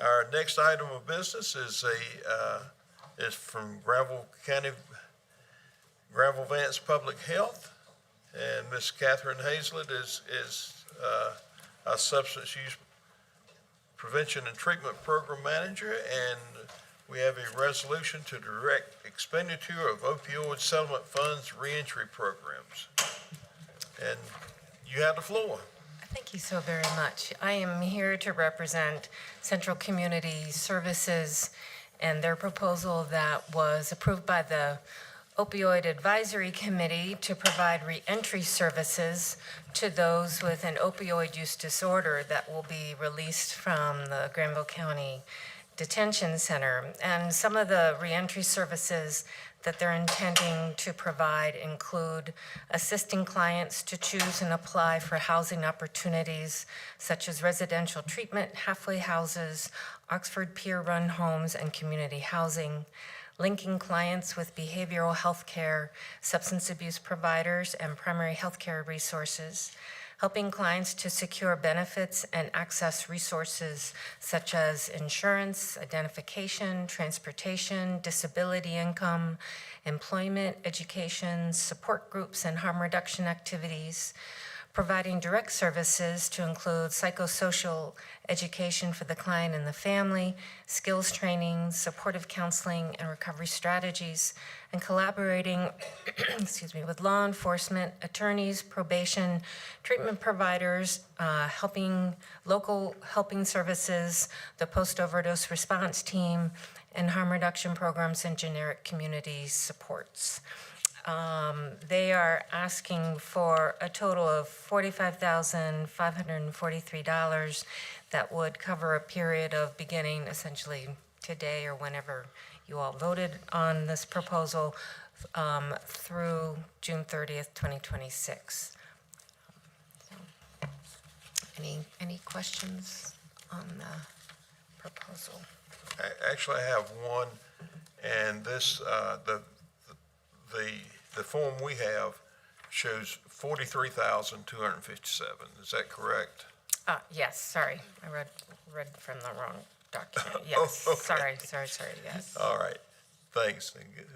Our next item of business is from Granville Vance Public Health, and Ms. Catherine Hazlett is our Substance Use Prevention and Treatment Program Manager, and we have a resolution to direct expenditure of opioid settlement funds reentry programs. And you have the floor. Thank you so very much. I am here to represent Central Community Services and their proposal that was approved by the Opioid Advisory Committee to provide reentry services to those with an opioid use disorder that will be released from the Granville County Detention Center. And some of the reentry services that they're intending to provide include assisting clients to choose and apply for housing opportunities such as residential treatment, halfway houses, Oxford peer-run homes, and community housing, linking clients with behavioral health care, substance abuse providers, and primary health care resources, helping clients to secure benefits and access resources such as insurance, identification, transportation, disability income, employment, education, support groups, and harm reduction activities, providing direct services to include psychosocial education for the client and the family, skills training, supportive counseling, and recovery strategies, and collaborating with law enforcement, attorneys, probation, treatment providers, local helping services, the post-overdose response team, and harm reduction programs and generic community supports. They are asking for a total of $45,543 that would cover a period of beginning essentially today or whenever you all voted on this proposal through June 30th, 2026. Any questions on the proposal? Actually, I have one, and this, the form we have shows 43,257. Is that correct? Yes, sorry, I read from the wrong document. Yes, Oh, okay. sorry, yes. All right. Thanks.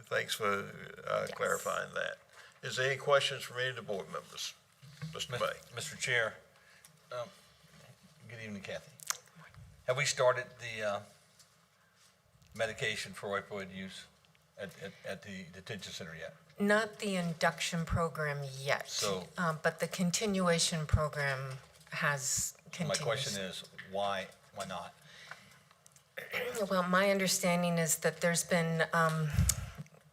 Thanks for clarifying that. Is there any questions from any of the board members? Mr. May. Mr. Chair, good evening, Kathy. Have we started the medication for opioid use at the detention center yet? Not the induction program yet, but the continuation program has continued. My question is, why not? Well, my understanding is that there's been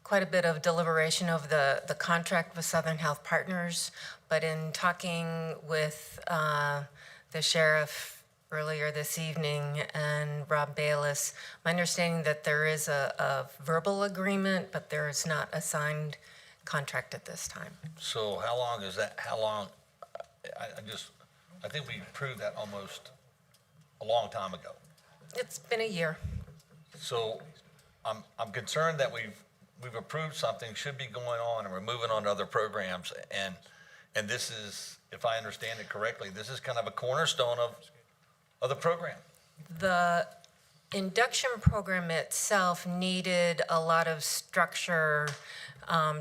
quite a bit of deliberation of the contract with Southern Health Partners, but in talking with the sheriff earlier this evening and Rob Bayless. My understanding that there is a verbal agreement, but there is not a signed contract at this time. So how long is that? How long? I think we approved that almost a long time ago. It's been a year. So I'm concerned that we've approved something, should be going on, and we're moving on to other programs. And this is, if I understand it correctly, this is kind of a cornerstone of the program. The induction program itself needed a lot of structure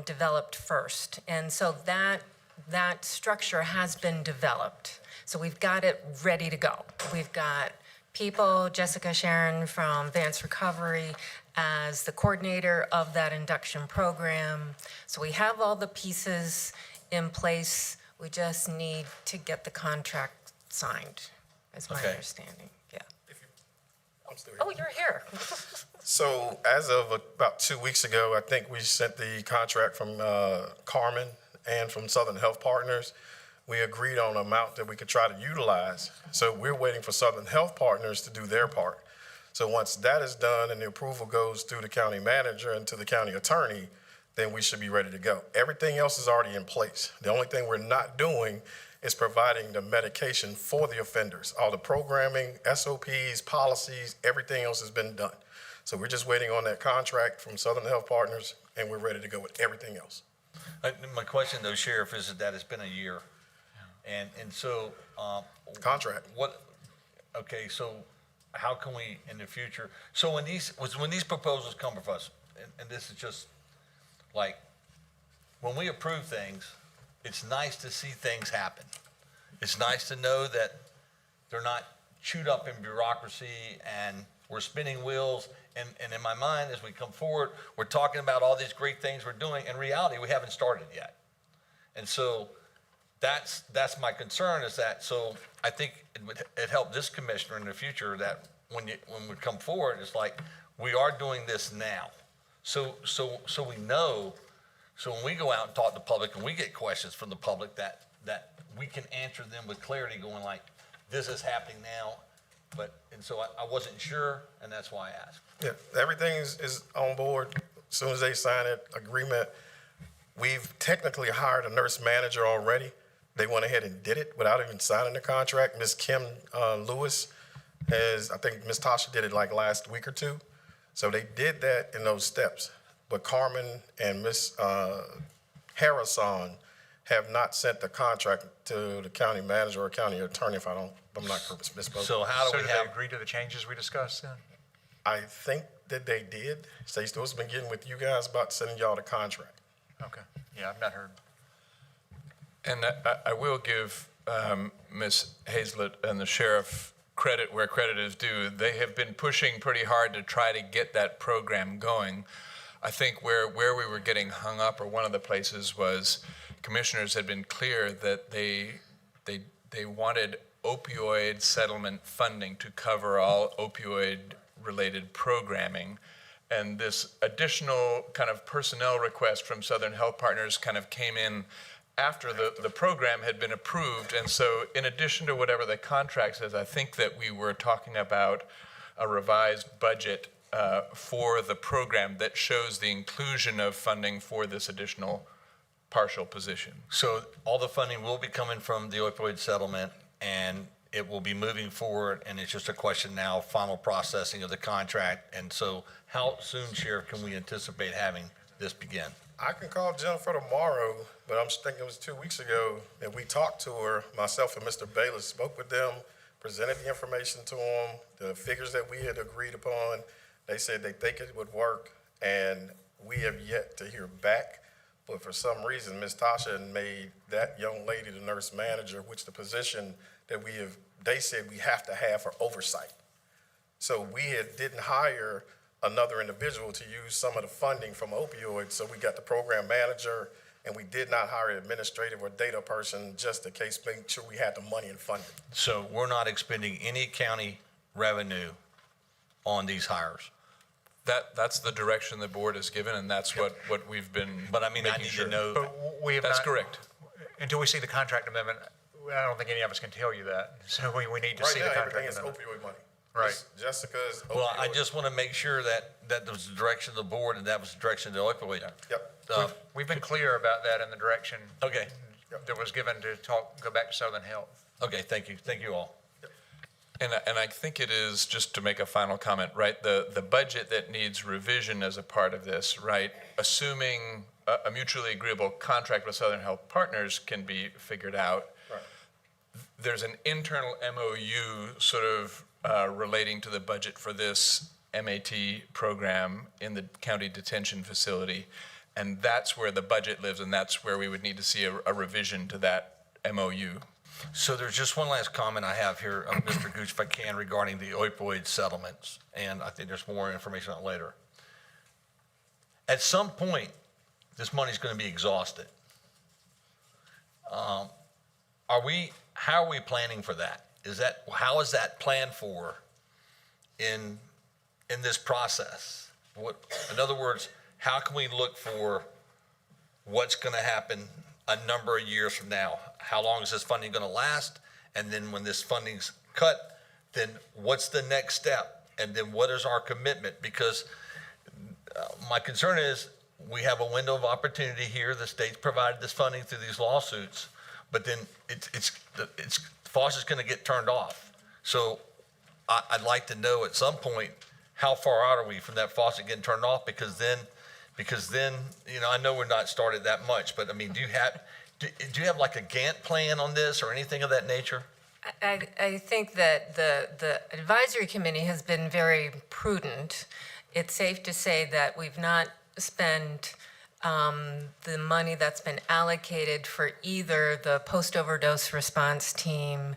developed first. And so that structure has been developed. So we've got it ready to go. We've got people, Jessica Sharon from Advanced Recovery as the coordinator of that induction program. So we have all the pieces in place. We just need to get the contract signed, is my understanding. Yeah. Oh, you're here. So as of about 2 weeks ago, I think we sent the contract from Carmen and from Southern Health Partners. We agreed on an amount that we could try to utilize. So we're waiting for Southern Health Partners to do their part. So once that is done and the approval goes through the county manager and to the county attorney, then we should be ready to go. Everything else is already in place. The only thing we're not doing is providing the medication for the offenders. All the programming, SOPs, policies, everything else has been done. So we're just waiting on that contract from Southern Health Partners, and we're ready to go with everything else. My question though, Sheriff, is that it's been a year. And so, contract. Okay, so how can we in the future, so when these proposals come from us, and this is just like, when we approve things, it's nice to see things happen. It's nice to know that they're not chewed up in bureaucracy and we're spinning wheels. And in my mind, as we come forward, we're talking about all these great things we're doing. In reality, we haven't started yet. And so that's my concern, is that, so I think it helped this commissioner in the future that when we come forward, it's like, we are doing this now. So we know, so when we go out and talk to the public and we get questions from the public, that we can answer them with clarity, going like, this is happening now. And so I wasn't sure, and that's why I asked. Yeah, everything is on board. As soon as they sign it, agreement, we've technically hired a nurse manager already. They went ahead and did it without even signing the contract. Ms. Kim Lewis I think Ms. Tasha did it like last week or two. So they did that in those steps. But Carmen and Ms. Harrison have not sent the contract to the county manager or county attorney, if I'm not misspoken. So how do we have? They agree to the changes we discussed then? I think that they did. State's supposed to been getting with you guys about sending y'all the contract. Okay. Yeah, I've not heard. And I will give Ms. Hazlett and the sheriff credit where credit is due. They have been pushing pretty hard to try to get that program going. I think where we were getting hung up, or one of the places, was commissioners had been clear that they wanted opioid settlement funding to cover all opioid-related programming. And this additional kind of personnel request from Southern Health Partners kind of came in after the program had been approved. And so in addition to whatever the contract says, I think that we were talking about a revised budget for the program that shows the inclusion of funding for this additional partial position. So all the funding will be coming from the opioid settlement, and it will be moving forward, and it's just a question now, final processing of the contract. And so how soon, Sheriff, can we anticipate having this begin? I can call Jennifer tomorrow, but I'm thinking it was 2 weeks ago that we talked to her. Myself and Mr. Bayless spoke with them, presented the information to them, the figures that we had agreed upon. They said they think it would work, and we have yet to hear back. But for some reason, Ms. Tasha had made that young lady the nurse manager, which the position that they said we have to have for oversight. So we didn't hire another individual to use some of the funding from opioids. So we got the program manager, and we did not hire an administrative or data person just in case, making sure we had the money and funding. So we're not expending any county revenue on these hires? That's the direction the board has given, and that's what we've been. But I mean, I need to know. But we have That's not, correct. Until we see the contract amendment, I don't think any of us can tell you that, so we need to Right see the now, contract. everything is amendment. opioid money. Right. It's Jessica's opioid. Well, I just want to make sure that was the direction of the board and that was the direction of the opioid. Yep. We've been clear about that in the direction Okay. that was given to go back to Southern Health. Okay, thank you. Thank you all. And I think it is, just to make a final comment, right, the budget that needs revision as a part of this, right, assuming a mutually agreeable contract with Southern Health Partners can be figured out. Right. There's an internal MOU sort of relating to the budget for this MAT program in the county detention facility, and that's where the budget lives, and that's where we would need to see a revision to that MOU. So there's just one last comment I have here, Mr. Gooch, if I can, regarding the opioid settlements, and I think there's more information on it later. At some point, this money's going to be exhausted. How are we planning for that? How is that planned for in this process? In other words, how can we look for what's going to happen a number of years from now? How long is this funding going to last? And then when this funding's cut, then what's the next step? And then what is our commitment? Because my concern is we have a window of opportunity here. The state's provided this funding through these lawsuits, but then the faucet's going to get turned off. So I'd like to know at some point, how far out are we from that faucet getting turned off? Because then, I know we're not started that much, but I mean, do you have like a Gantt plan on this or anything of that nature? I think that the advisory committee has been very prudent. It's safe to say that we've not spent the money that's been allocated for either the post-overdose response team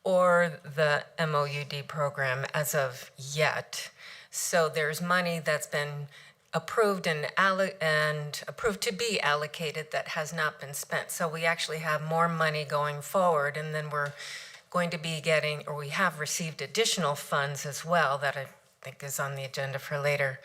or the MOUD program as of yet. So there's money that's been approved and approved to be allocated that has not been spent. So we actually have more money going forward, and then we're going to be getting, or we have received additional funds as well that I think is on the agenda for later.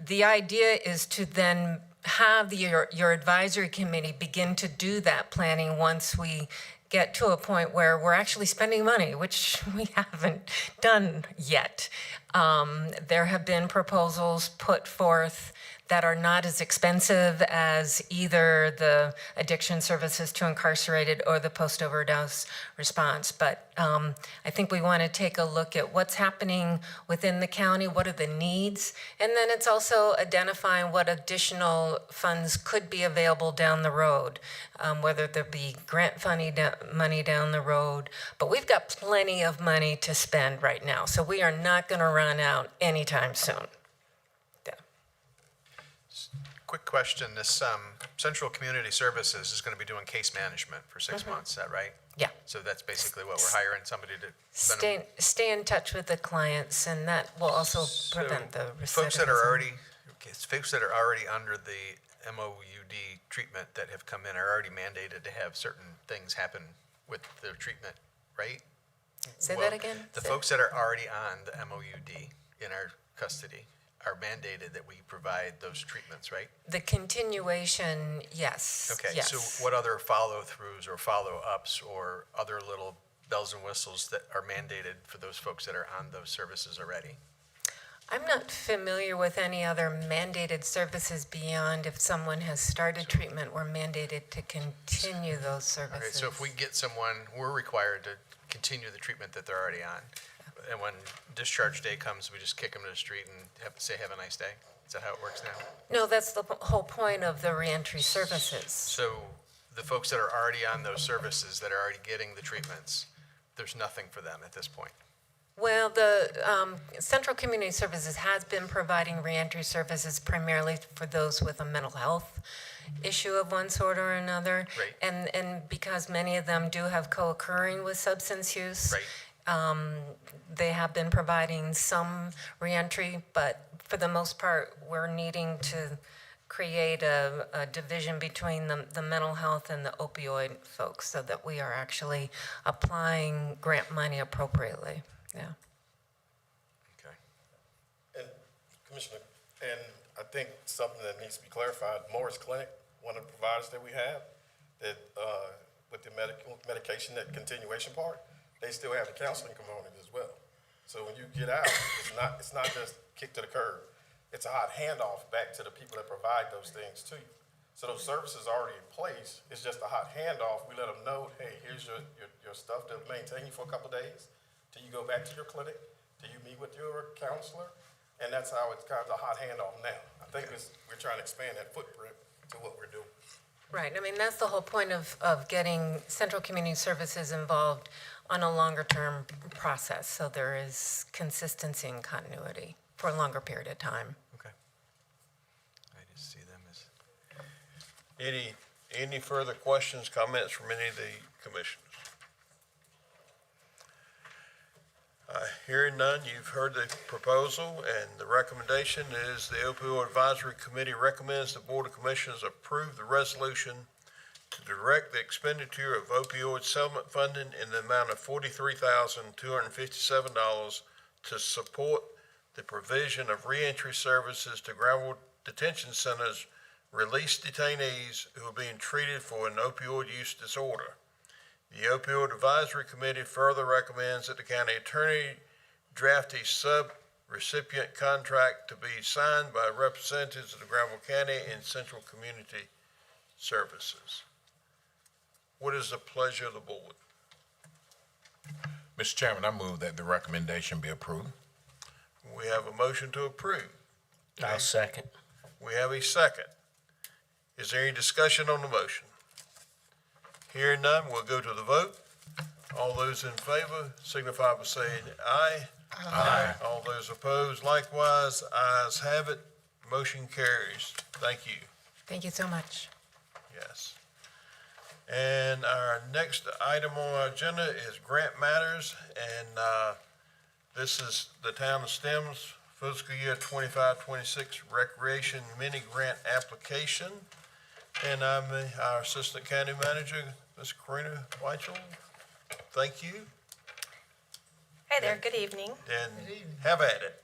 The idea is to then have your advisory committee begin to do that planning once we get to a point where we're actually spending money, which we haven't done yet. There have been proposals put forth that are not as expensive as either the addiction services to incarcerated or the post-overdose response. But I think we want to take a look at what's happening within the county, what are the needs, and then it's also identifying what additional funds could be available down the road, whether there be grant money down the road. But we've got plenty of money to spend right now, so we are not going to run out anytime soon. Quick question, this Central Community Services is going to be doing case management for 6 months, is that right? Yeah. So that's basically what we're hiring somebody to spend Stay in touch with the clients, and that will also prevent the recidivism. folks that are already under the MOUD treatment that have come in are already mandated to have certain things happen with their treatment, right? Say that again? The folks that are already on the MOUD in our custody are mandated that we provide those treatments, right? The continuation, yes. Okay, yes. so what other follow-throughs or follow-ups or other little bells and whistles that are mandated for those folks that are on those services already? I'm not familiar with any other mandated services beyond if someone has started treatment, we're mandated to continue those services. All right, so if we get someone, we're required to continue the treatment that they're already on. And when discharge day comes, we just kick them to the street and say, have a nice day? Is that how it works now? No, that's the whole point of the reentry services. So the folks that are already on those services, that are already getting the treatments, there's nothing for them at this point. Well, the Central Community Services has been providing reentry services primarily for those with a mental health issue of one sort or another. Right. And because many of them do have co-occurring with substance use. Right. They have been providing some reentry, but for the most part, we're needing to create a division between the mental health and the opioid folks so that we are actually applying grant money appropriately. Yeah. Okay. And Commissioner, and I think something that needs to be clarified, Morris Clinic, one of the providers that we have, that with the medication, that continuation part, they still have the counseling component as well. So when you get out, it's not just kick to the curb. It's a hot handoff back to the people that provide those things to you. So those services are already in place. It's just a hot handoff. We let them know, hey, here's your stuff to maintain you for a couple of days till you go back to your clinic, till you meet with your counselor. And that's how it's kind of a hot handoff now. I think we're trying to expand that footprint to what we're doing. Right, I mean, that's the whole point of getting Central Community Services involved on a longer-term process, so there is consistency and continuity for a longer period of time. Okay. I just see them as. Any further questions, comments from any of the commissioners? Hearing none, you've heard the proposal, and the recommendation is the Opioid Advisory Committee recommends the Board of Commissioners approve the resolution to direct the expenditure of opioid settlement funding in the amount of $43,257 to support the provision of reentry services to Granville detention centers released detainees who are being treated for an opioid use disorder. The Opioid Advisory Committee further recommends that the county attorney draft a sub-recipient contract to be signed by representatives of the Granville County and Central Community Services. What is the pleasure of the board? Mr. Chairman, I move that the recommendation be approved. We have a motion to approve. I'll second. We have a second. Is there any discussion on the motion? Hearing none, we'll go to the vote. All those in favor signify by saying aye. Aye. All those opposed likewise. Ayes have it. Motion carries. Thank you. Thank you so much. Yes. And our next item on our agenda is grant matters, and this is the Town of Stem's fiscal year 25-26 recreation mini grant application. And I'm our Assistant County Manager, Ms. Karina Weichel. Thank you. Hi there, good evening. And have at it.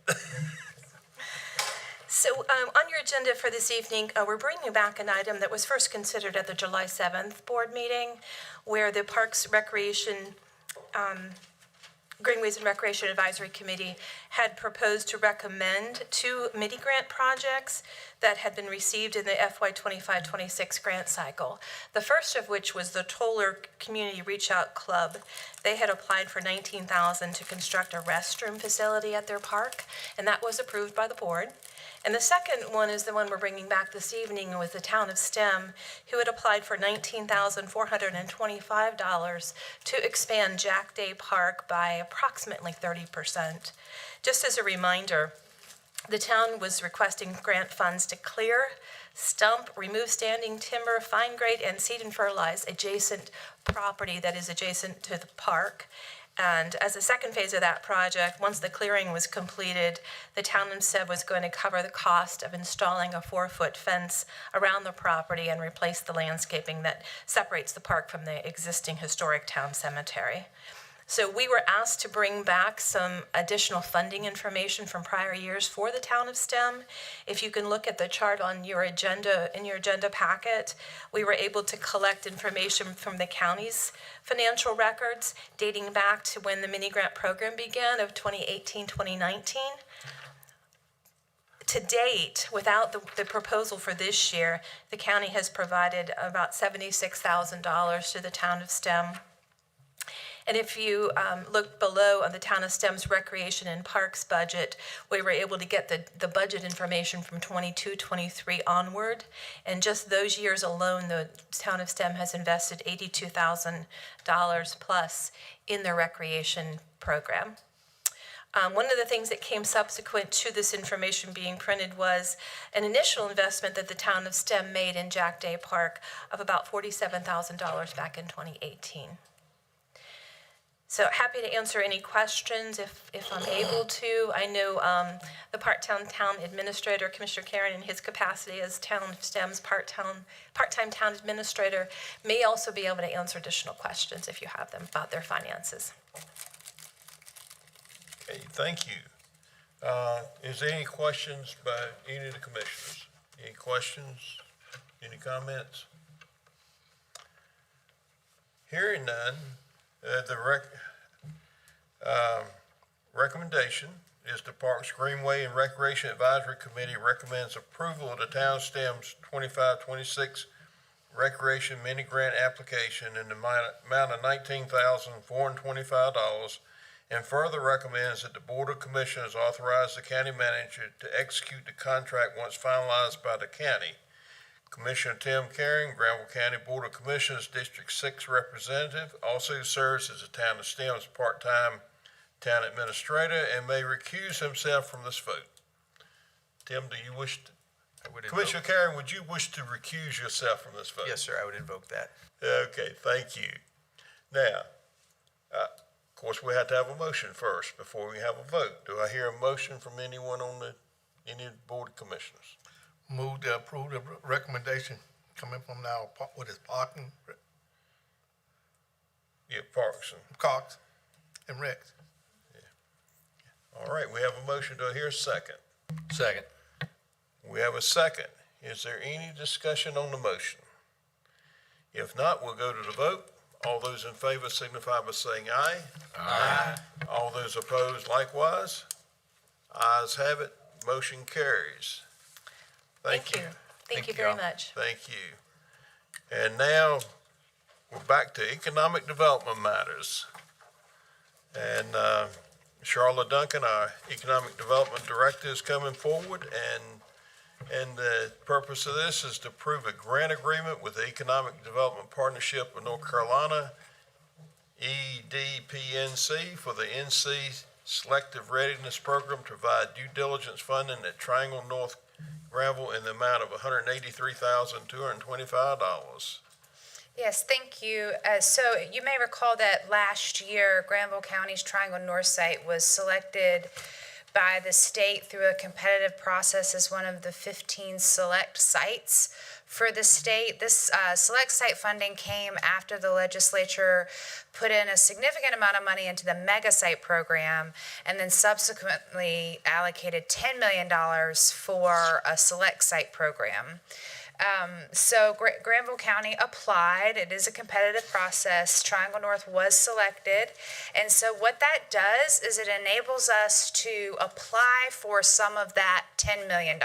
So on your agenda for this evening, we're bringing back an item that was first considered at the July 7th board meeting, where the Parks Recreation, Greenways and Recreation Advisory Committee had proposed to recommend 2 mini grant projects that had been received in the FY 25-26 grant cycle. The first of which was the Toller Community Reach Out Club. They had applied for $19,000 to construct a restroom facility at their park, and that was approved by the board. And the second one is the one we're bringing back this evening with the Town of Stem, who had applied for $19,425 to expand Jack Day Park by approximately 30%. Just as a reminder, the town was requesting grant funds to clear, stump, remove standing timber, fine grade, and seed and fertilize adjacent property that is adjacent to the park. And as a second phase of that project, once the clearing was completed, the town said was going to cover the cost of installing a 4-foot fence around the property and replace the landscaping that separates the park from the existing historic town cemetery. So we were asked to bring back some additional funding information from prior years for the Town of Stem. If you can look at the chart on your agenda, in your agenda packet, we were able to collect information from the county's financial records dating back to when the mini grant program began of 2018-2019. To date, without the proposal for this year, the county has provided about $76,000 to the Town of Stem. And if you look below on the Town of Stem's Recreation and Parks budget, we were able to get the budget information from 22-23 onward. And just those years alone, the Town of Stem has invested $82,000 plus in their recreation program. One of the things that came subsequent to this information being printed was an initial investment that the Town of Stem made in Jack Day Park of about $47,000 back in 2018. So happy to answer any questions if I'm able to. I know the part-time town administrator, Commissioner Karan, in his capacity as Town of Stem's part-time town administrator, may also be able to answer additional questions if you have them about their finances. Okay, thank you. Is there any questions by any of the commissioners? Any questions? Any comments? Hearing none, recommendation is the Parks, Greenway, and Recreation Advisory Committee recommends approval of the town STEM's 25-26 recreation mini grant application in the amount of $19,425, and further recommends that the Board of Commissioners authorize the county manager to execute the contract once finalized by the county. Commissioner Tim Karan, Granville County Board of Commissioners District 6 representative, also serves as the town of STEM's part-time town administrator and may recuse himself from this vote. Tim, do you wish to? Commissioner Karan, would you wish to recuse yourself from this vote? Yes, sir, I would invoke that. Okay, thank you. Now, of course, we have to have a motion first before we have a vote. Do I hear a motion from anyone on any Board of Commissioners? Move to approve the recommendation coming from now, what is parking, Yeah, Parks. Cox, and Rex. All right, we have a motion. Do I hear a second? Second. We have a second. Is there any discussion on the motion? If not, we'll go to the vote. All those in favor signify by saying aye. Aye. All those opposed likewise. Ayes have it. Motion carries. Thank you. Thank you very much. Thank you. And now we're back to economic development matters. And Charlotte Duncan, our Economic Development Director, is coming forward, and the purpose of this is to approve a grant agreement with the Economic Development Partnership of North Carolina, EDPNC, for the NC Selective Readiness Program to provide due diligence funding at Triangle North Granville in the amount of $183,225. Yes, thank you. So you may recall that last year, Granville County's Triangle North site was selected by the state through a competitive process as one of the 15 select sites for the state. This select site funding came after the legislature put in a significant amount of money into the mega site program and then subsequently allocated $10 million for a select site program. So Granville County applied. It is a competitive process. Triangle North was selected. And so what that does is it enables us to apply for some of that $10 million.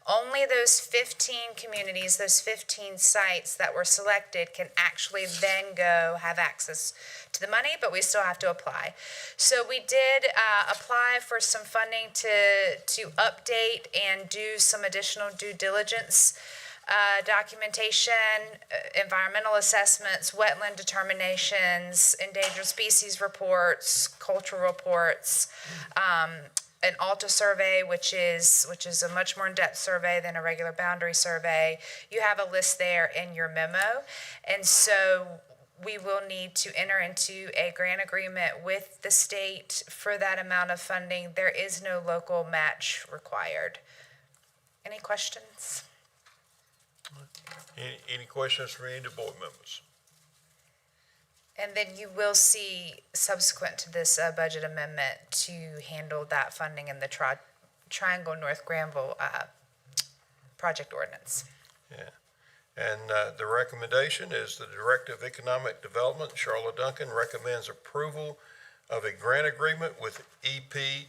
Only those 15 communities, those 15 sites that were selected can actually then go have access to the money, but we still have to apply. So we did apply for some funding to update and do some additional due diligence documentation, environmental assessments, wetland determinations, endangered species reports, cultural reports, an ALTA survey, which is a much more in-depth survey than a regular boundary survey. You have a list there in your memo. And so we will need to enter into a grant agreement with the state for that amount of funding. There is no local match required. Any questions? Any questions from any of the board members? And then you will see, subsequent to this budget amendment, to handle that funding in the Triangle North Granville project ordinance. Yeah. And the recommendation is the Director of Economic Development, Charlotte Duncan, recommends approval of a grant agreement with EDPNC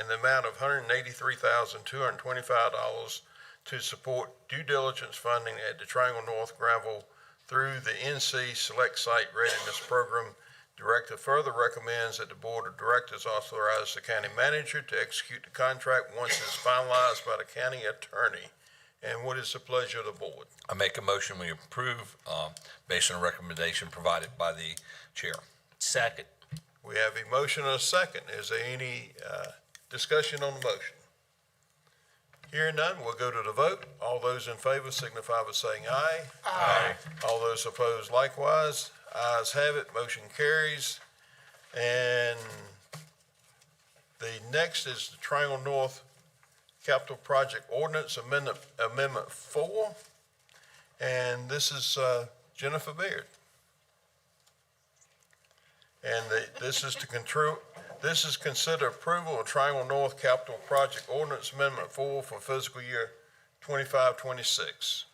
in the amount of $183,225 to support due diligence funding at the Triangle North Granville through the NC Selectsite Readiness Program. Director further recommends that the Board of Directors authorize the county manager to execute the contract once it's finalized by the county attorney. And what is the pleasure of the board? I make a motion we approve based on a recommendation provided by the chair. Second. We have a motion and a second. Is there any discussion on the motion? Hearing none, we'll go to the vote. All those in favor signify by saying aye. Aye. All those opposed likewise. Ayes have it. Motion carries. And the next is the Triangle North Capital Project Ordinance Amendment 4. And this is Jennifer Baird. And this is consider approval of Triangle North Capital Project Ordinance Amendment 4 for fiscal year 25-26.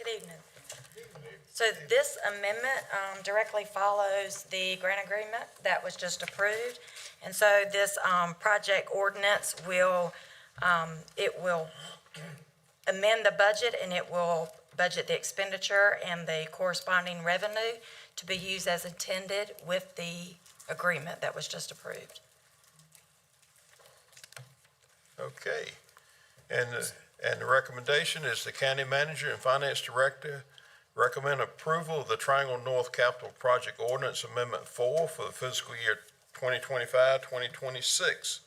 Good evening. So this amendment directly follows the grant agreement that was just approved. And so this project ordinance will, it will amend the budget, and it will budget the expenditure and the corresponding revenue to be used as intended with the agreement that was just approved. Okay. And the recommendation is the county manager and finance director recommend approval of the Triangle North Capital Project Ordinance Amendment 4 for the fiscal year 2025-2026.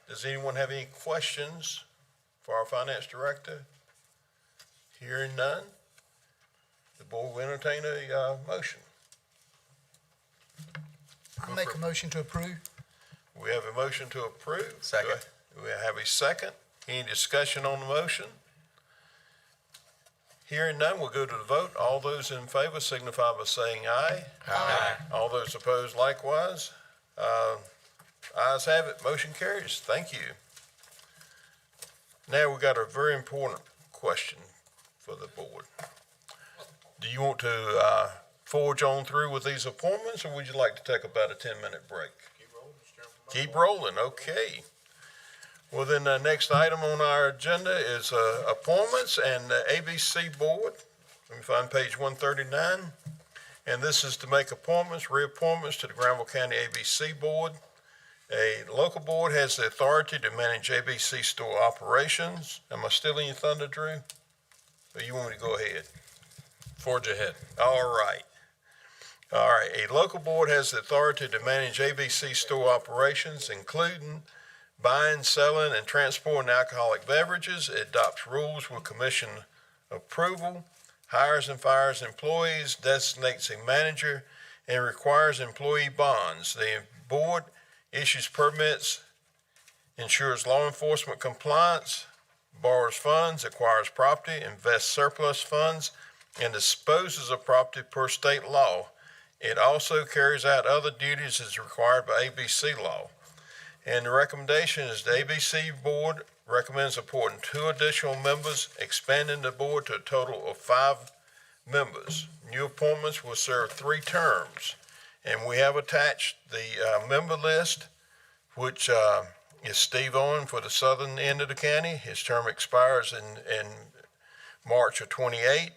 Does anyone have any questions for our finance director? Hearing none, the board will entertain a motion. I make a motion to approve. We have a motion to approve. Second. Do we have a second? Any discussion on the motion? Hearing none, we'll go to the vote. All those in favor signify by saying aye. Aye. All those opposed likewise. Ayes have it, motion carries. Thank you. Now we've got a very important question for the board. Do you want to forge on through with these appointments, or would you like to take about a 10-minute break? Keep rolling, okay. Well, then the next item on our agenda is appointments and the ABC Board. Let me find page 139. And this is to make appointments, reappointments to the Granville County ABC Board. A local board has the authority to manage ABC store operations. Am I stealing your thunder, Drew? Or you want me to go ahead? Forge ahead. All right. All right. A local board has the authority to manage ABC store operations, including buying, selling, and transporting alcoholic beverages. It adopts rules with commission approval, hires and fires employees, designates a manager, and requires employee bonds. The board issues permits, ensures law enforcement compliance, borrows funds, acquires property, invests surplus funds, and disposes of property per state law. It also carries out other duties as required by ABC law. And the recommendation is the ABC Board recommends appointing 2 additional members, expanding the board to a total of 5 members. New appointments will serve 3 terms. And we have attached the member list, which is Steve Owen for the southern end of the county. His term expires in March of 28.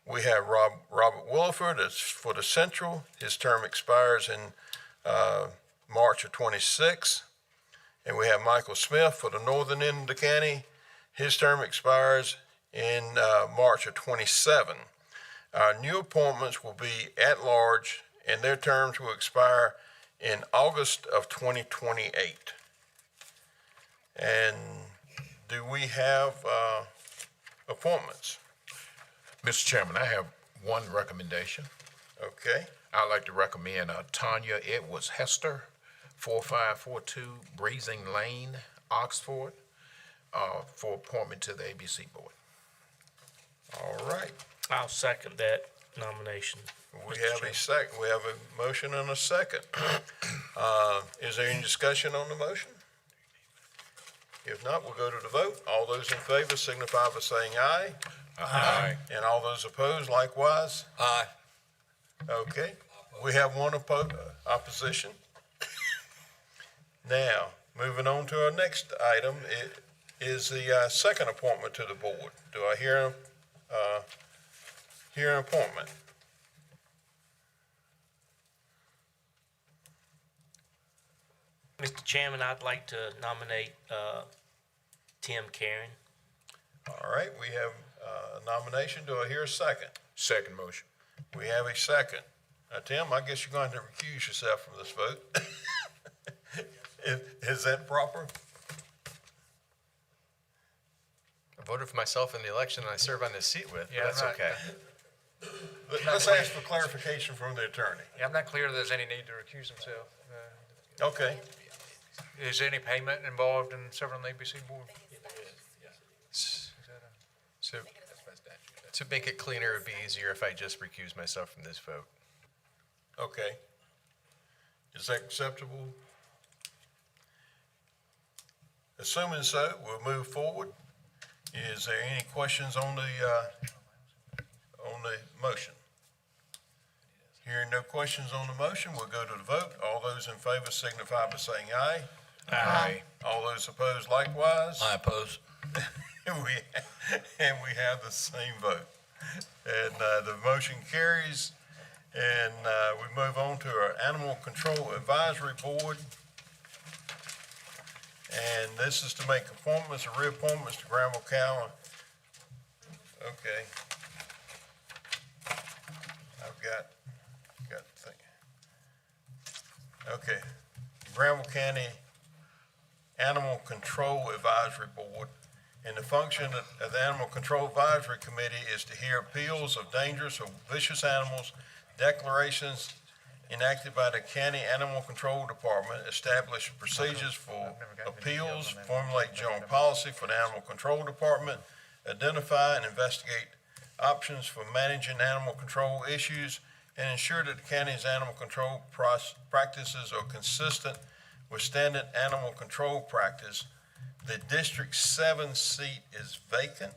We have Robert Williford for the central. His term expires in March of 26. And we have Michael Smith for the northern end of the county. His term expires in March of 27. Our new appointments will be at large, and their terms will expire in August of 2028. And do we have appointments? Mr. Chairman, I have one recommendation. Okay. I'd like to recommend Tanya Edwards Hester, 4542 Breezing Lane, Oxford, for appointment to the ABC Board. All right. I'll second that nomination. We have a second. We have a motion and a second. Is there any discussion on the motion? If not, we'll go to the vote. All those in favor signify by saying aye. Aye. And all those opposed likewise? Aye. Okay. We have one opposition. Now, moving on to our next item, it is the second appointment to the board. Do I hear an appointment? Mr. Chairman, I'd like to nominate Tim Karan. All right, we have a nomination. Do I hear a second? Second motion. We have a second. Now, Tim, I guess you're going to have to recuse yourself from this vote. Is that proper? I voted for myself in the election and I serve on this seat with, but Yeah, that's right. okay. Let's ask for clarification from the attorney. Yeah, I'm not clear there's any need to recuse himself. Okay. Is there any payment involved in serving on the ABC board? So, to make it cleaner, it'd be easier if I just recuse myself from this vote. Okay. Is that acceptable? Assuming so, we'll move forward. Is there any questions on the motion? Hearing no questions on the motion, we'll go to the vote. All those in favor signify by saying aye. Aye. All those opposed likewise. I oppose. And we have the same vote. And the motion carries. And we move on to our Animal Control Advisory Board. And this is to make appointments or reappointments to Granville County. Okay. I've got the thing. Okay. Granville County Animal Control Advisory Board. And the function of the Animal Control Advisory Committee is to hear appeals of dangerous or vicious animals, declarations enacted by the County Animal Control Department, establish procedures for appeals, formulate general policy for the Animal Control Department, identify and investigate options for managing animal control issues, and ensure that the county's animal control practices are consistent with standard animal control practice. The District 7 seat is vacant,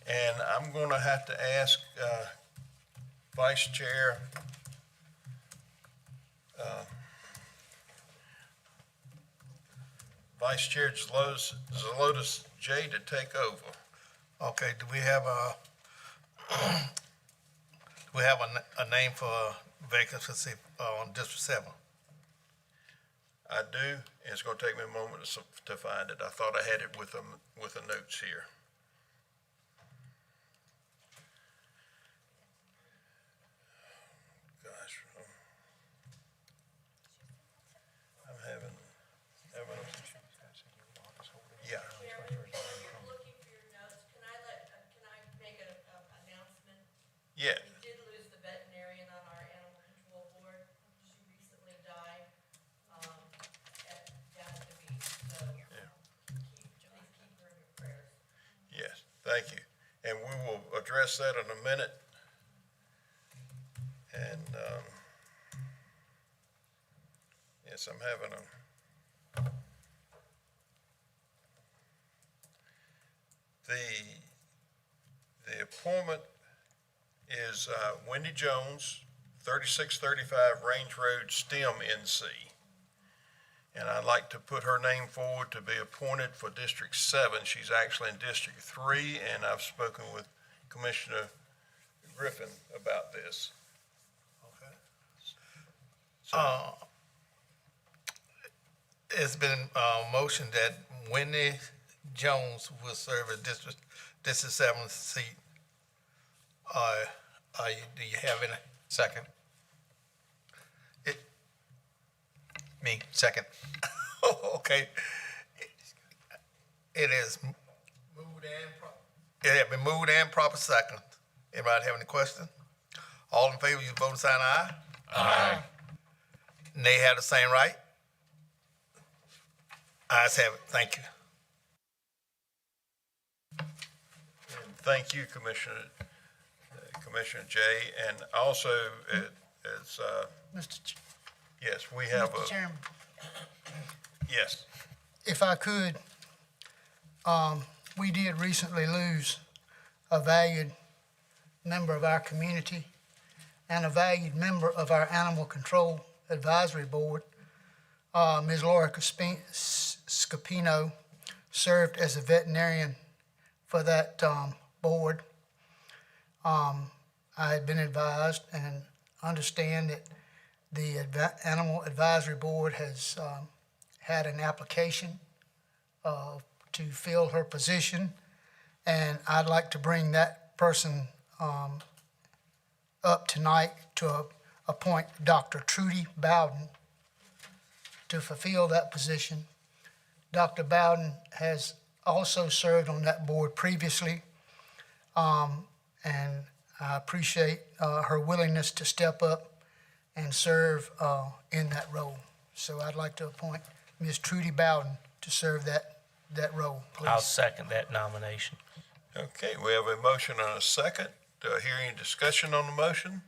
and I'm going to have to ask Vice Chair Zelotes J to take over. Okay, do we have a name for vacancy on District 7? I do, and it's going to take me a moment to find it. I thought I had it with the notes here. Gosh, I'm having yeah. Looking for your notes, can I make an announcement? Yeah. We did lose the veterinarian on our animal control board. She recently died down at the beach, so please keep her in your prayers. Yes, thank you. And we will address that in a minute. And, yes, I'm having the appointment is Wendy Jones, 3635 Range Road, STEM NC. And I'd like to put her name forward to be appointed for District 7. She's actually in District 3, and I've spoken with Commissioner Griffin about this. Okay. It's been motioned that Wendy Jones will serve as District 7 seat. Do you have any? Second. Me, second. Okay. It is moved and proper. It has been moved and proper second. Anybody have any question? All in favor, use voting sign aye. Aye. Nay have the same right. Ayes have it. Thank you. And thank you, Commissioner Jay. And also, it's, yes, we have Mr. Chairman, yes. if I could, we did recently lose a valued member of our community and a valued member of our Animal Control Advisory Board. Ms. Laura Scapino served as a veterinarian for that board. I had been advised and understand that the Animal Advisory Board has had an application to fill her position, and I'd like to bring that person up tonight to appoint Dr. Trudy Bowden to fulfill that position. Dr. Bowden has also served on that board previously, and I appreciate her willingness to step up and serve in that role. So I'd like to appoint Ms. Trudy Bowden to serve that role, please. I'll second that nomination. Okay, we have a motion and a second. Do I hear any discussion on the motion?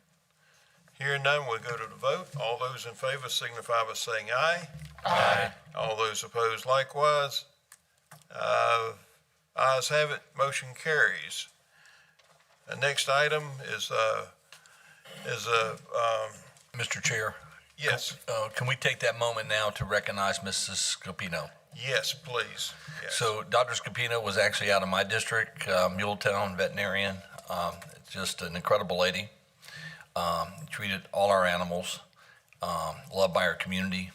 Hearing none, we'll go to the vote. All those in favor signify by saying aye. Aye. All those opposed likewise. Ayes have it, motion carries. The next item is Mr. Chair? Yes. Can we take that moment now to recognize Mrs. Scapino? Yes, please. Yes. So Dr. Scapino was actually out of my district, Muletown veterinarian. Just an incredible lady. Treated all our animals, loved by our community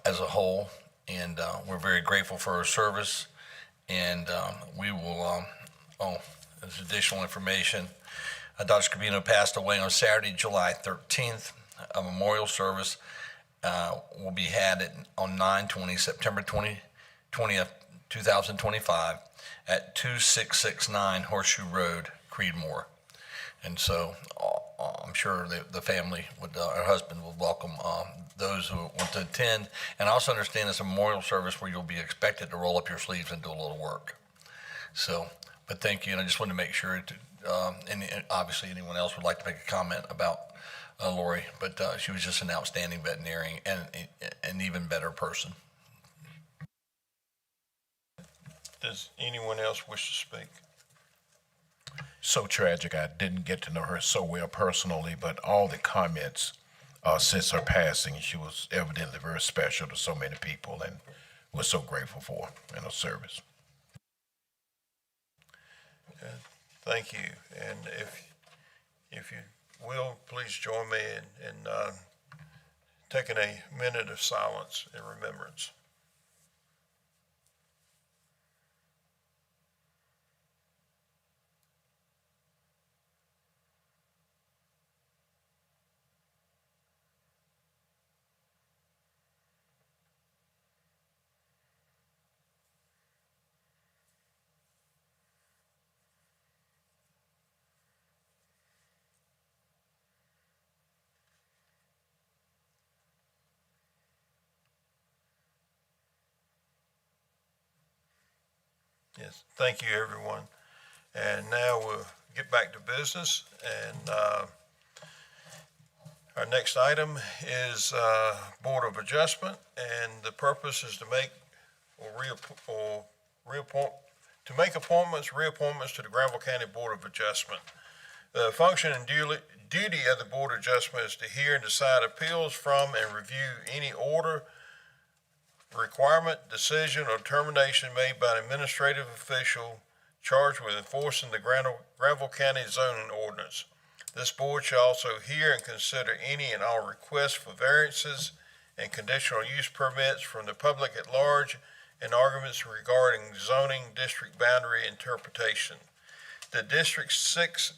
as a whole. And we're very grateful for her service. And we will, there's additional information. Dr. Scapino passed away on Saturday, July 13th. A memorial service will be had on 9/20, September 20th, 2025 at 2669 Horseshoe Road, Creedmoor. And so I'm sure the family would, her husband would welcome those who want to attend. And I also understand it's a memorial service where you'll be expected to roll up your sleeves and do a little work. So, but thank you. And I just wanted to make sure to, and obviously anyone else would like to make a comment about Lori, but she was just an outstanding veterinarian and an even better person. Does anyone else wish to speak? So tragic. I didn't get to know her so well personally, but all the comments since her passing, she was evidently very special to so many people, and we're so grateful for her and her service. Thank you. And if you will, please join me in taking a minute of silence in remembrance. Yes, thank you, everyone. And now we'll get back to business. And our next item is Board of Adjustment, and the purpose is to make reappointments to the Granville County Board of Adjustment. The function and duty of the Board of Adjustment is to hear and decide appeals from and review any order, requirement, decision, or determination made by an administrative official charged with enforcing the Granville County zoning ordinance. This board shall also hear and consider any and all requests for variances and conditional use permits from the public at large and arguments regarding zoning district boundary interpretation. The District 6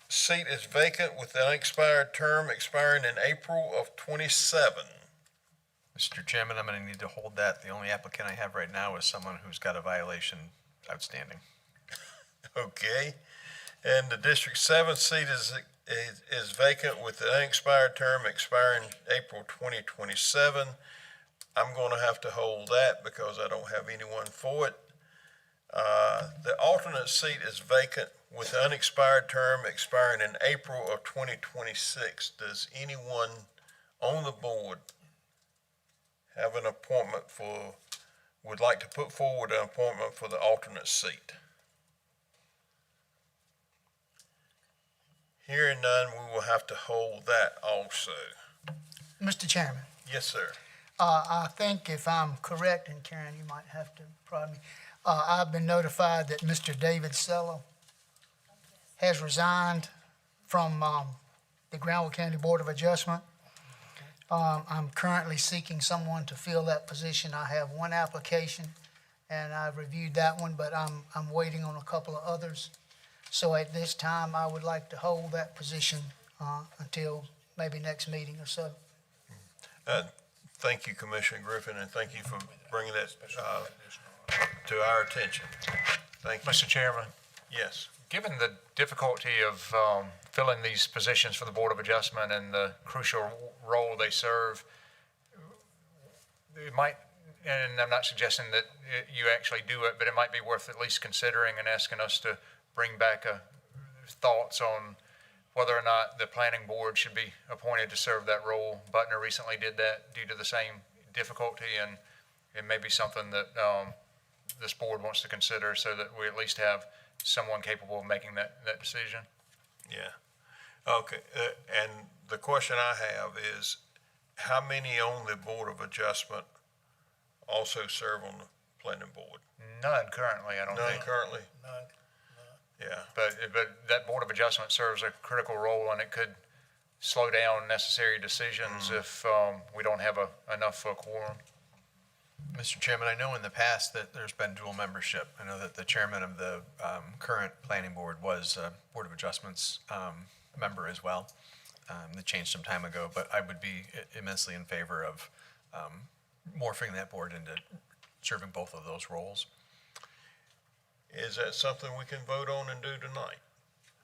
seat is vacant with an unexpired term expiring in April of 27. Mr. Chairman, I'm going to need to hold that. The only applicant I have right now is someone who's got a violation outstanding. Okay. And the District 7 seat is vacant with the unexpired term expiring April 2027. I'm going to have to hold that because I don't have anyone for it. The alternate seat is vacant with the unexpired term expiring in April of 2026. Does anyone on the board have an appointment would like to put forward an appointment for the alternate seat? Hearing none, we will have to hold that also. Mr. Chairman, Yes, sir. I think if I'm correct, and Karen, you might have to prod me, I've been notified that Mr. David Sella has resigned from the Granville County Board of Adjustment. I'm currently seeking someone to fill that position. I have one application, and I've reviewed that one, but I'm waiting on a couple of others. So at this time, I would like to hold that position until maybe next meeting or so. Thank you, Commissioner Griffin, and thank you for bringing that to our attention. Thank you. Mr. Chairman, Yes. given the difficulty of filling these positions for the Board of Adjustment and the crucial role they serve, it might, and I'm not suggesting that you actually do it, but it might be worth at least considering and asking us to bring back thoughts on whether or not the planning board should be appointed to serve that role. Butner recently did that due to the same difficulty, and it may be something that this board wants to consider so that we at least have someone capable of making that decision. Yeah. Okay, and the question I have is, how many on the Board of Adjustment also serve on the planning board? None currently, I don't None think. currently? None. Yeah. But that Board of Adjustment serves a critical role, and it could slow down necessary decisions if we don't have enough for a quorum. Mr. Chairman, I know in the past that there's been dual membership. I know that the chairman of the current planning board was a Board of Adjustments member as well. That changed some time ago, but I would be immensely in favor of morphing that board into serving both of those roles. Is that something we can vote on and do tonight?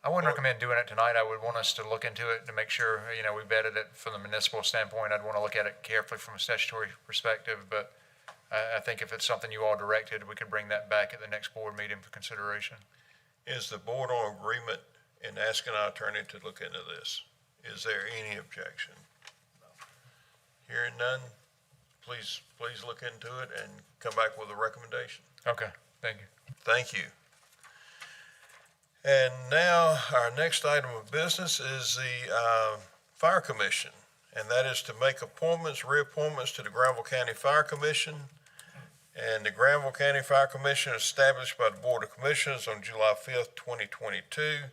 I wouldn't recommend doing it tonight. I would want us to look into it to make sure, we vetted it from the municipal standpoint. I'd want to look at it carefully from a statutory perspective, but I think if it's something you all directed, we could bring that back at the next board meeting for consideration. Is the board on agreement in asking our attorney to look into this? Is there any objection? Hearing none, please look into it and come back with a recommendation. Okay, thank you. Thank you. And now our next item of business is the Fire Commission, and that is to make appointments, reappointments to the Granville County Fire Commission. And the Granville County Fire Commission established by the Board of Commissioners on July 5th, 2022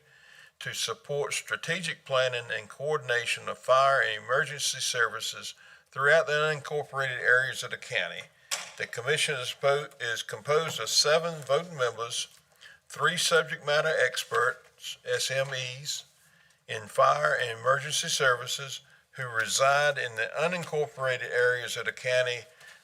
to support strategic planning and coordination of fire and emergency services throughout the unincorporated areas of the county. The commission is composed of 7 voting members, 3 subject matter experts, SMEs, in fire and emergency services who reside in the unincorporated areas of the county,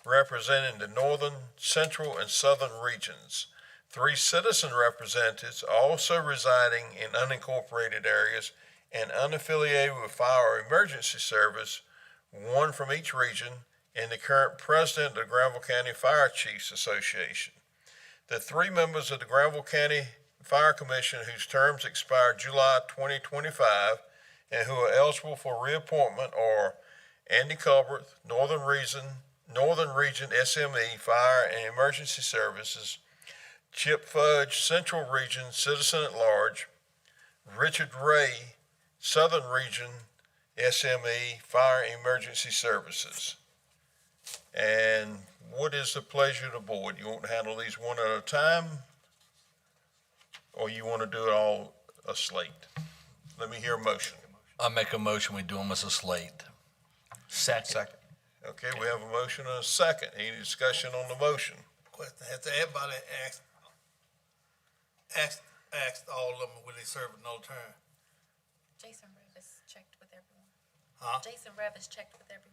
representing the northern, central, and southern regions. 3 citizen representatives also residing in unincorporated areas and unaffiliated with fire or emergency service, 1 from each region, and the current president of the Granville County Fire Chiefs Association. The 3 members of the Granville County Fire Commission whose terms expire July 2025 and who are eligible for reappointment are Andy Culberth, Northern Region SME Fire and Emergency Services, Chip Fudge, Central Region Citizen at Large, Richard Ray, Southern Region SME Fire and Emergency Services. And what is the pleasure of the board? You want to handle these one at a time, or you want to do it all a slate? Let me hear a motion. I make a motion, we do them as a slate. Second. Okay, we have a motion and a second. Any discussion on the motion? Question, has everybody asked all of them, will they serve no term? Jason Revis checked with everyone. Huh? Jason Revis checked with everyone.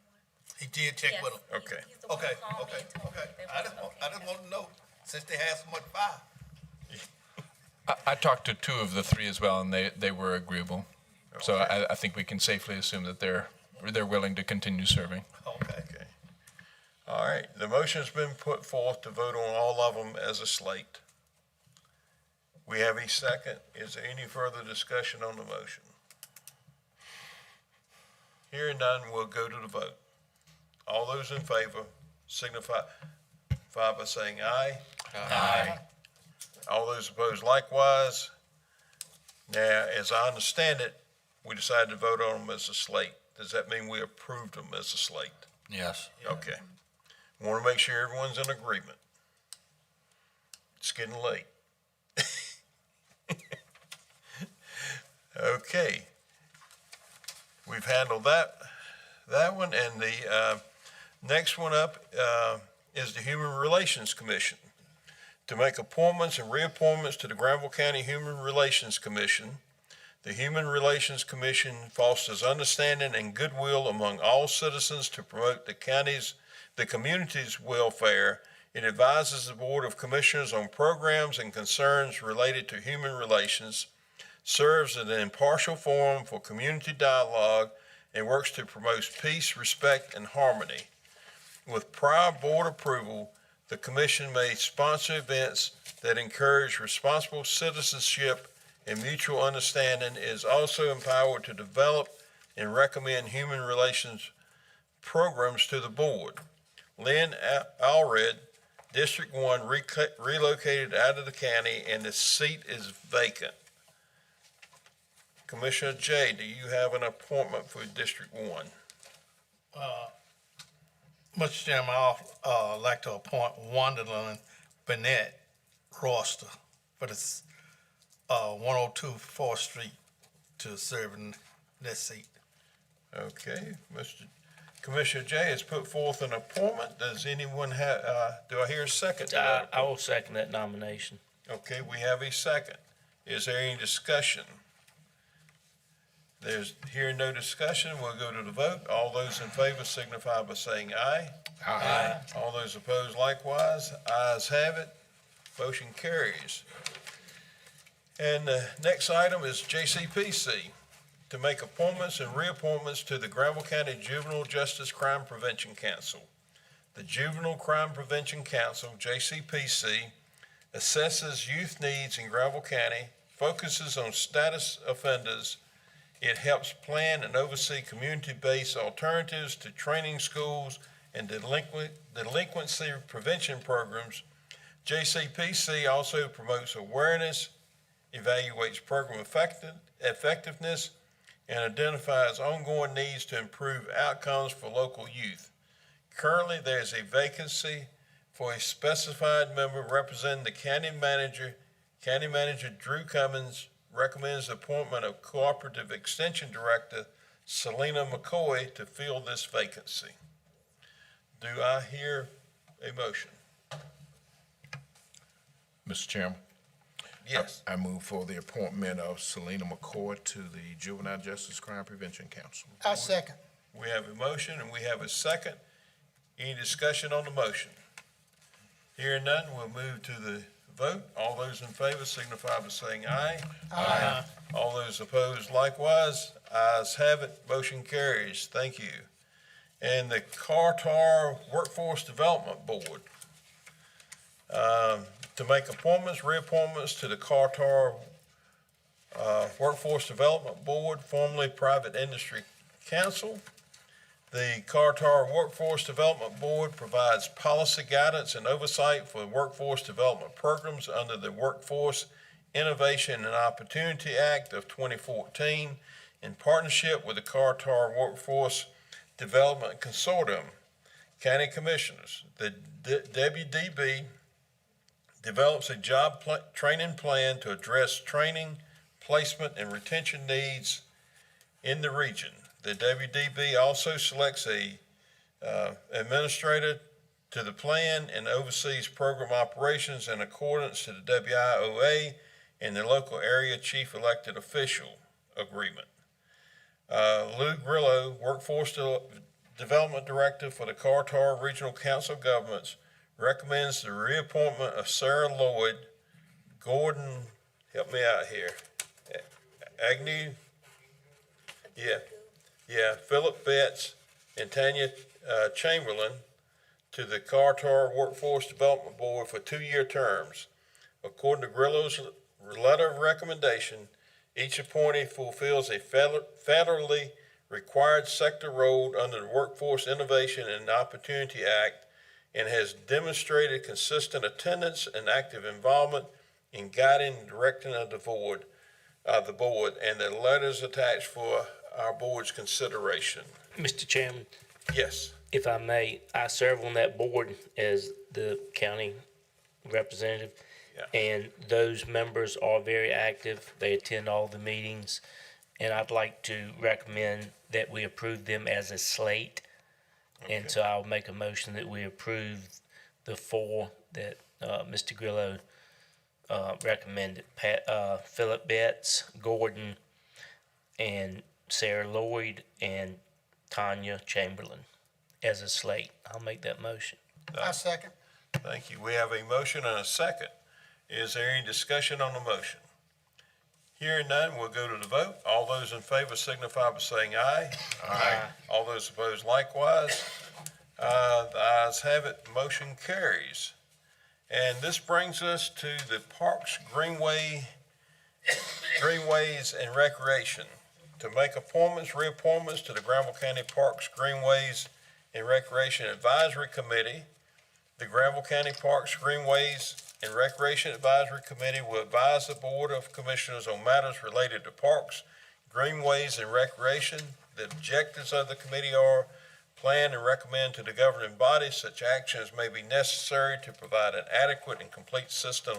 He did check Yes, with them? Okay. He's the one Okay, who called me and told me that they I wasn't okay. just want to know, since they have so much fire. I talked to 2 of the 3 as well, and they were agreeable. So I think we can safely assume that they're willing to continue serving. Okay. All right, the motion's been put forth to vote on all of them as a slate. We have a second. Is there any further discussion on the motion? Hearing none, we'll go to the vote. All those in favor signify by saying aye. Aye. All those opposed likewise. Now, as I understand it, we decided to vote on them as a slate. Does that mean we approved them as a slate? Yes. Okay. Want to make sure everyone's in agreement. It's getting late. Okay. We've handled that one, and the next one up is the Human Relations Commission. To make appointments and reappointments to the Granville County Human Relations Commission. The Human Relations Commission fosters understanding and goodwill among all citizens to promote the community's welfare. It advises the Board of Commissioners on programs and concerns related to human relations, serves as an impartial forum for community dialogue, and works to promote peace, respect, and harmony. With prior board approval, the commission may sponsor events that encourage responsible citizenship and mutual understanding. Is also empowered to develop and recommend human relations programs to the board. Lynn Allred, District 1 relocated out of the county and the seat is vacant. Commissioner J, do you have an appointment for District 1? Mr. Chairman, I'd like to appoint Wonderland Burnett roster for this 102 4th Street to serve in that seat. Okay, Commissioner J has put forth an appointment. Does anyone have, do I hear a second to that? I will second that nomination. Okay, we have a second. Is there any discussion? There's hearing no discussion, we'll go to the vote. All those in favor signify by saying aye. Aye. All those opposed likewise. Ayes have it. Motion carries. And the next item is JCPC, to make appointments and reappointments to the Granville County Juvenile Justice Crime Prevention Council. The Juvenile Crime Prevention Council, JCPC, assesses youth needs in Granville County, focuses on status offenders. It helps plan and oversee community-based alternatives to training schools and delinquency prevention programs. JCPC also promotes awareness, evaluates program effectiveness, and identifies ongoing needs to improve outcomes for local youth. Currently, there is a vacancy for a specified member representing the county manager. County Manager Drew Cummins recommends the appointment of Cooperative Extension Director Selena McCoy to fill this vacancy. Do I hear a motion? Mr. Chairman? Yes. I move for the appointment of Selena McCoy to the Juvenile Justice Crime Prevention Council. I second. We have a motion and we have a second. Any discussion on the motion? Hearing none, we'll move to the vote. All those in favor signify by saying aye. Aye. All those opposed likewise. Ayes have it. Motion carries. Thank you. And the Kerr-Tar Workforce Development Board. To make appointments, reappointments to the Kerr-Tar Workforce Development Board, formerly Private Industry Council. The Kerr-Tar Workforce Development Board provides policy guidance and oversight for workforce development programs under the Workforce Innovation and Opportunity Act of 2014 in partnership with the Kerr-Tar Workforce Development Consortium. County Commissioners, the WDB develops a job training plan to address training, placement, and retention needs in the region. The WDB also selects a administrator to the plan and oversees program operations in accordance to the WIOA and the local area chief elected official agreement. Lou Grillo, Workforce Development Director for the Kerr-Tar Regional Council of Governments, recommends the reappointment of Sarah Lloyd, Gordon, help me out here, Agnew, Philip Betts, and Tanya Chamberlain to the Kerr-Tar Workforce Development Board for 2-year terms. According to Grillo's letter of recommendation, each appointee fulfills a federally required sector role under the Workforce Innovation and Opportunity Act and has demonstrated consistent attendance and active involvement in guiding and directing of the board, and the letters attached for our board's consideration. Mr. Chairman, Yes. if I may, I serve on that board as the county representative. Yeah. And those members are very active. They attend all the meetings. And I'd like to recommend that we approve them as a slate. And so I'll make a motion that we approve the 4 that Mr. Grillo recommended. Philip Betts, Gordon, and Sarah Lloyd, and Tanya Chamberlain as a slate. I'll make that motion. I second. Thank you. We have a motion and a second. Is there any discussion on the motion? Hearing none, we'll go to the vote. All those in favor signify by saying aye. Aye. All those opposed likewise. The ayes have it. Motion carries. And this brings us to the Parks, Greenways, and Recreation. To make appointments, reappointments to the Granville County Parks, Greenways, and Recreation Advisory Committee. The Granville County Parks, Greenways, and Recreation Advisory Committee will advise the Board of Commissioners on matters related to parks, greenways, and recreation. The objectives of the committee are plan and recommend to the governing body such actions may be necessary to provide an adequate and complete system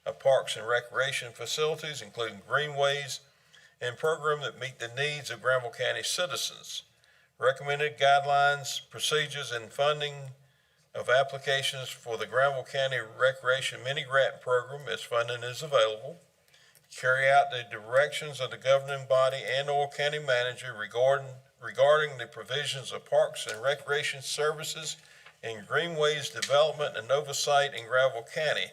of parks and recreation facilities, including greenways, and program that meet the needs of Granville County citizens. Recommended guidelines, procedures, and funding of applications for the Granville County Recreation Mini Grant Program as funding is available. Carry out the directions of the governing body and/or county manager regarding the provisions of parks and recreation services and greenways development and oversight in Granville County.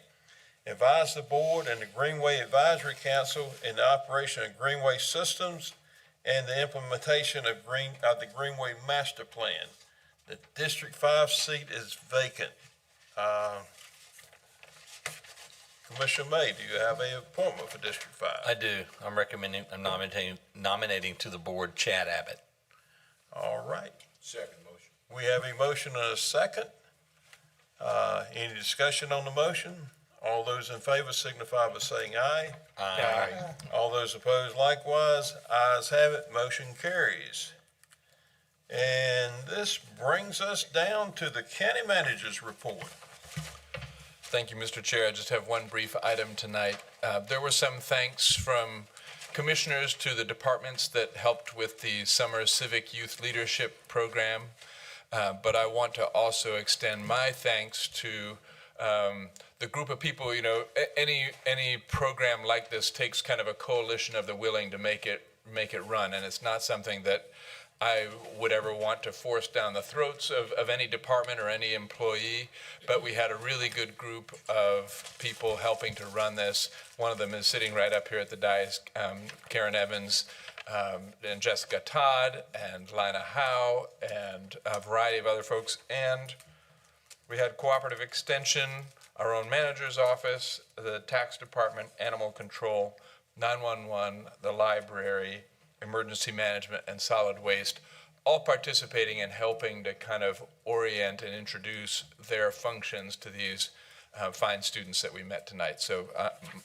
Advise the board and the Greenway Advisory Council in the operation of greenway systems and the implementation of the Greenway Master Plan. The District 5 seat is vacant. Commissioner May, do you have an appointment for District 5? I do. I'm nominating to the board Chad Abbott. All right. Second motion. We have a motion and a second. Any discussion on the motion? All those in favor signify by saying aye. Aye. All those opposed likewise. Ayes have it. Motion carries. And this brings us down to the county manager's report. Thank you, Mr. Chair. I just have one brief item tonight. There were some thanks from commissioners to the departments that helped with the Summer Civic Youth Leadership Program. But I want to also extend my thanks to the group of people. You know, any program like this takes kind of a coalition of the willing to make it run, and it's not something that I would ever want to force down the throats of any department or any employee, but we had a really good group of people helping to run this. One of them is sitting right up here at the dais, Karen Evans, and Jessica Todd, and Lina Howe, and a variety of other folks. And we had Cooperative Extension, our own manager's office, the tax department, animal control, 911, the library, emergency management, and solid waste, all participating and helping to kind of orient and introduce their functions to these fine students that we met tonight. So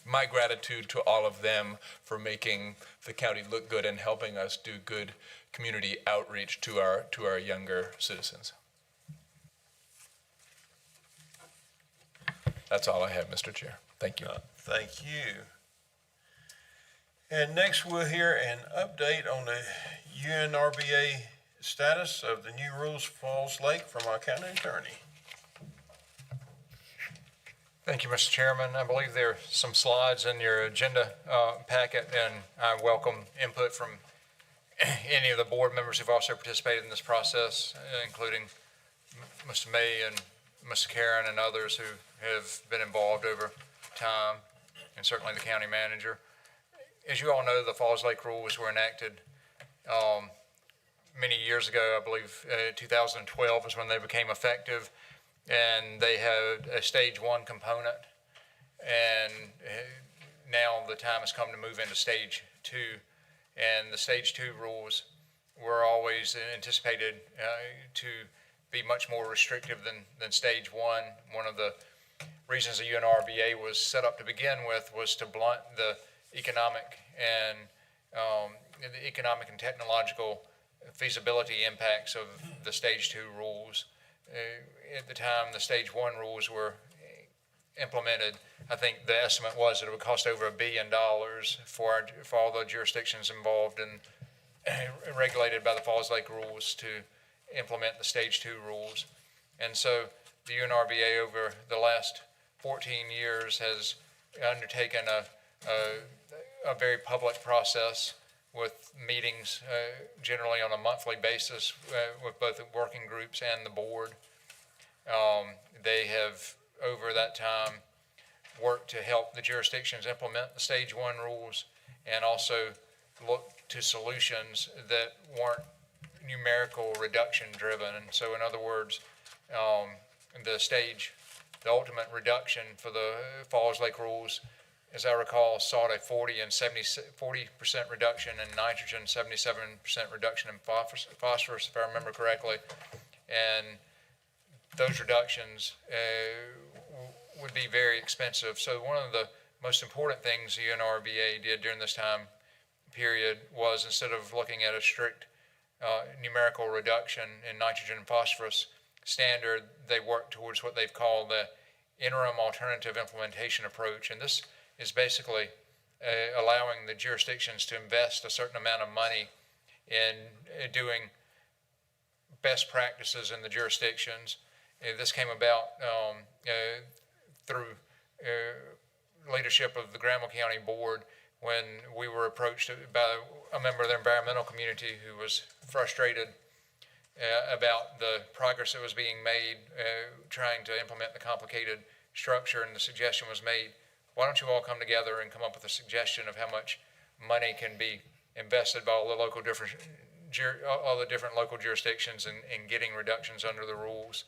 my gratitude to all of them for making the county look good and helping us do good community outreach to our younger citizens. That's all I have, Mr. Chair. Thank you. Thank you. And next we'll hear an update on the UNRBA status of the new rules for Falls Lake from our county attorney. Thank you, Mr. Chairman. I believe there are some slides in your agenda packet, and I welcome input from any of the board members who've also participated in this process, including Mr. May and Mr. Karan and others who have been involved over time, and certainly the county manager. As you all know, the Falls Lake rules were enacted many years ago. I believe 2012 is when they became effective, and they had a stage 1 component, and now the time has come to move into stage 2, and the stage 2 rules were always anticipated to be much more restrictive than stage 1. One of the reasons the UNRBA was set up to begin with was to blunt the economic and technological feasibility impacts of the stage 2 rules. At the time the stage 1 rules were implemented, I think the estimate was that it would cost over $1 billion for all the jurisdictions involved and regulated by the Falls Lake rules to implement the stage 2 rules. And so the UNRBA over the last 14 years has undertaken a very public process with meetings generally on a monthly basis with both the working groups and the board. They have, over that time, worked to help the jurisdictions implement the stage 1 rules and also look to solutions that weren't numerical reduction driven. And so in other words, the ultimate reduction for the Falls Lake rules, as I recall, sought a 40% reduction in nitrogen, 77% reduction in phosphorus, if I remember correctly. And those reductions would be very expensive. So one of the most important things the UNRBA did during this time period was, instead of looking at a strict numerical reduction in nitrogen and phosphorus standard, they worked towards what they've called the interim alternative implementation approach. And this is basically allowing the jurisdictions to invest a certain amount of money in doing best practices in the jurisdictions. This came about through leadership of the Granville County Board, when we were approached by a member of the environmental community who was frustrated about the progress that was being made trying to implement the complicated structure. And the suggestion was made, why don't you all come together and come up with a suggestion of how much money can be invested by all the different local jurisdictions in getting reductions under the rules.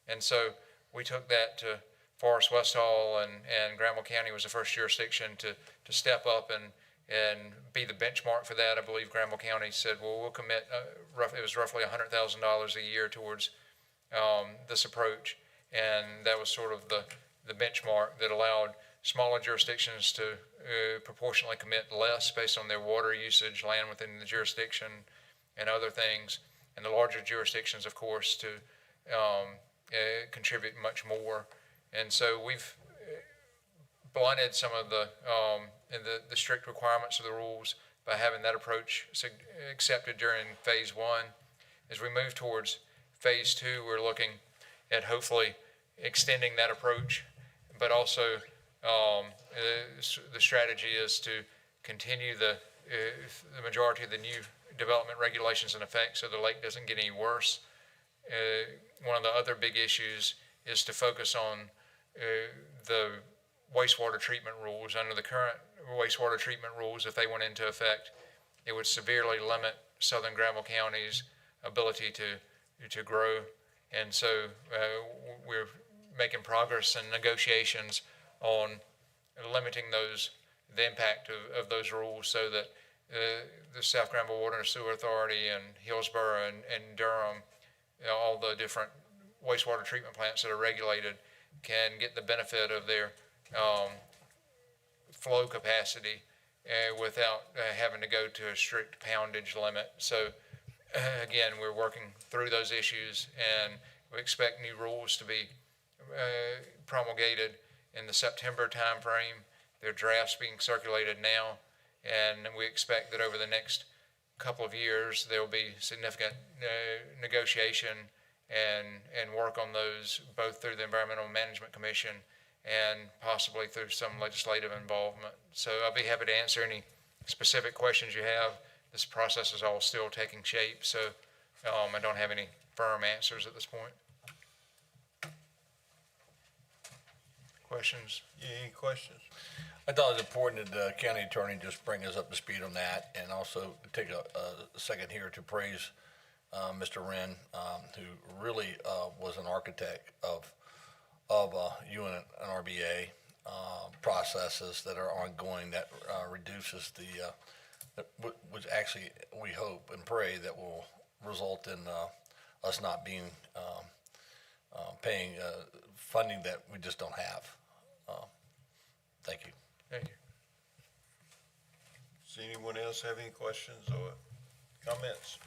And so we took that to Forest West Hall, and Granville County was the first jurisdiction to step up and be the benchmark for that. I believe Granville County said, well, we'll commit, it was roughly $100,000 a year towards this approach. And that was sort of the benchmark that allowed smaller jurisdictions to proportionally commit less based on their water usage, land within the jurisdiction, and other things. And the larger jurisdictions, of course, to contribute much more. And so we've blunted some of the strict requirements of the rules by having that approach accepted during phase one. As we move towards phase two, we're looking at hopefully extending that approach, but also the strategy is to continue the majority of the new development regulations in effect so the lake doesn't get any worse. One of the other big issues is to focus on the wastewater treatment rules. Under the current wastewater treatment rules, if they went into effect, it would severely limit southern Granville County's ability to grow. And so we're making progress in negotiations on limiting the impact of those rules, so that the South Granville Water and Sewer Authority and Hillsborough and Durham, all the different wastewater treatment plants that are regulated, can get the benefit of their flow capacity without having to go to a strict poundage limit. So again, we're working through those issues, and we expect new rules to be promulgated in the September timeframe. There are drafts being circulated now, and we expect that over the next couple of years there will be significant negotiation and work on those, both through the Environmental Management Commission and possibly through some legislative involvement. So I'll be happy to answer any specific questions you have. This process is all still taking shape, so I don't have any firm answers at this point. Questions? Yeah, any questions? I thought it was important that the county attorney just bring us up to speed on that, and also take a second here to praise Mr. Wren, who really was an architect of UNRBA processes that are ongoing that reduces which actually we hope and pray that will result in us not being paying funding that we just don't have. Thank you. Thank you. Does anyone else have any questions or comments?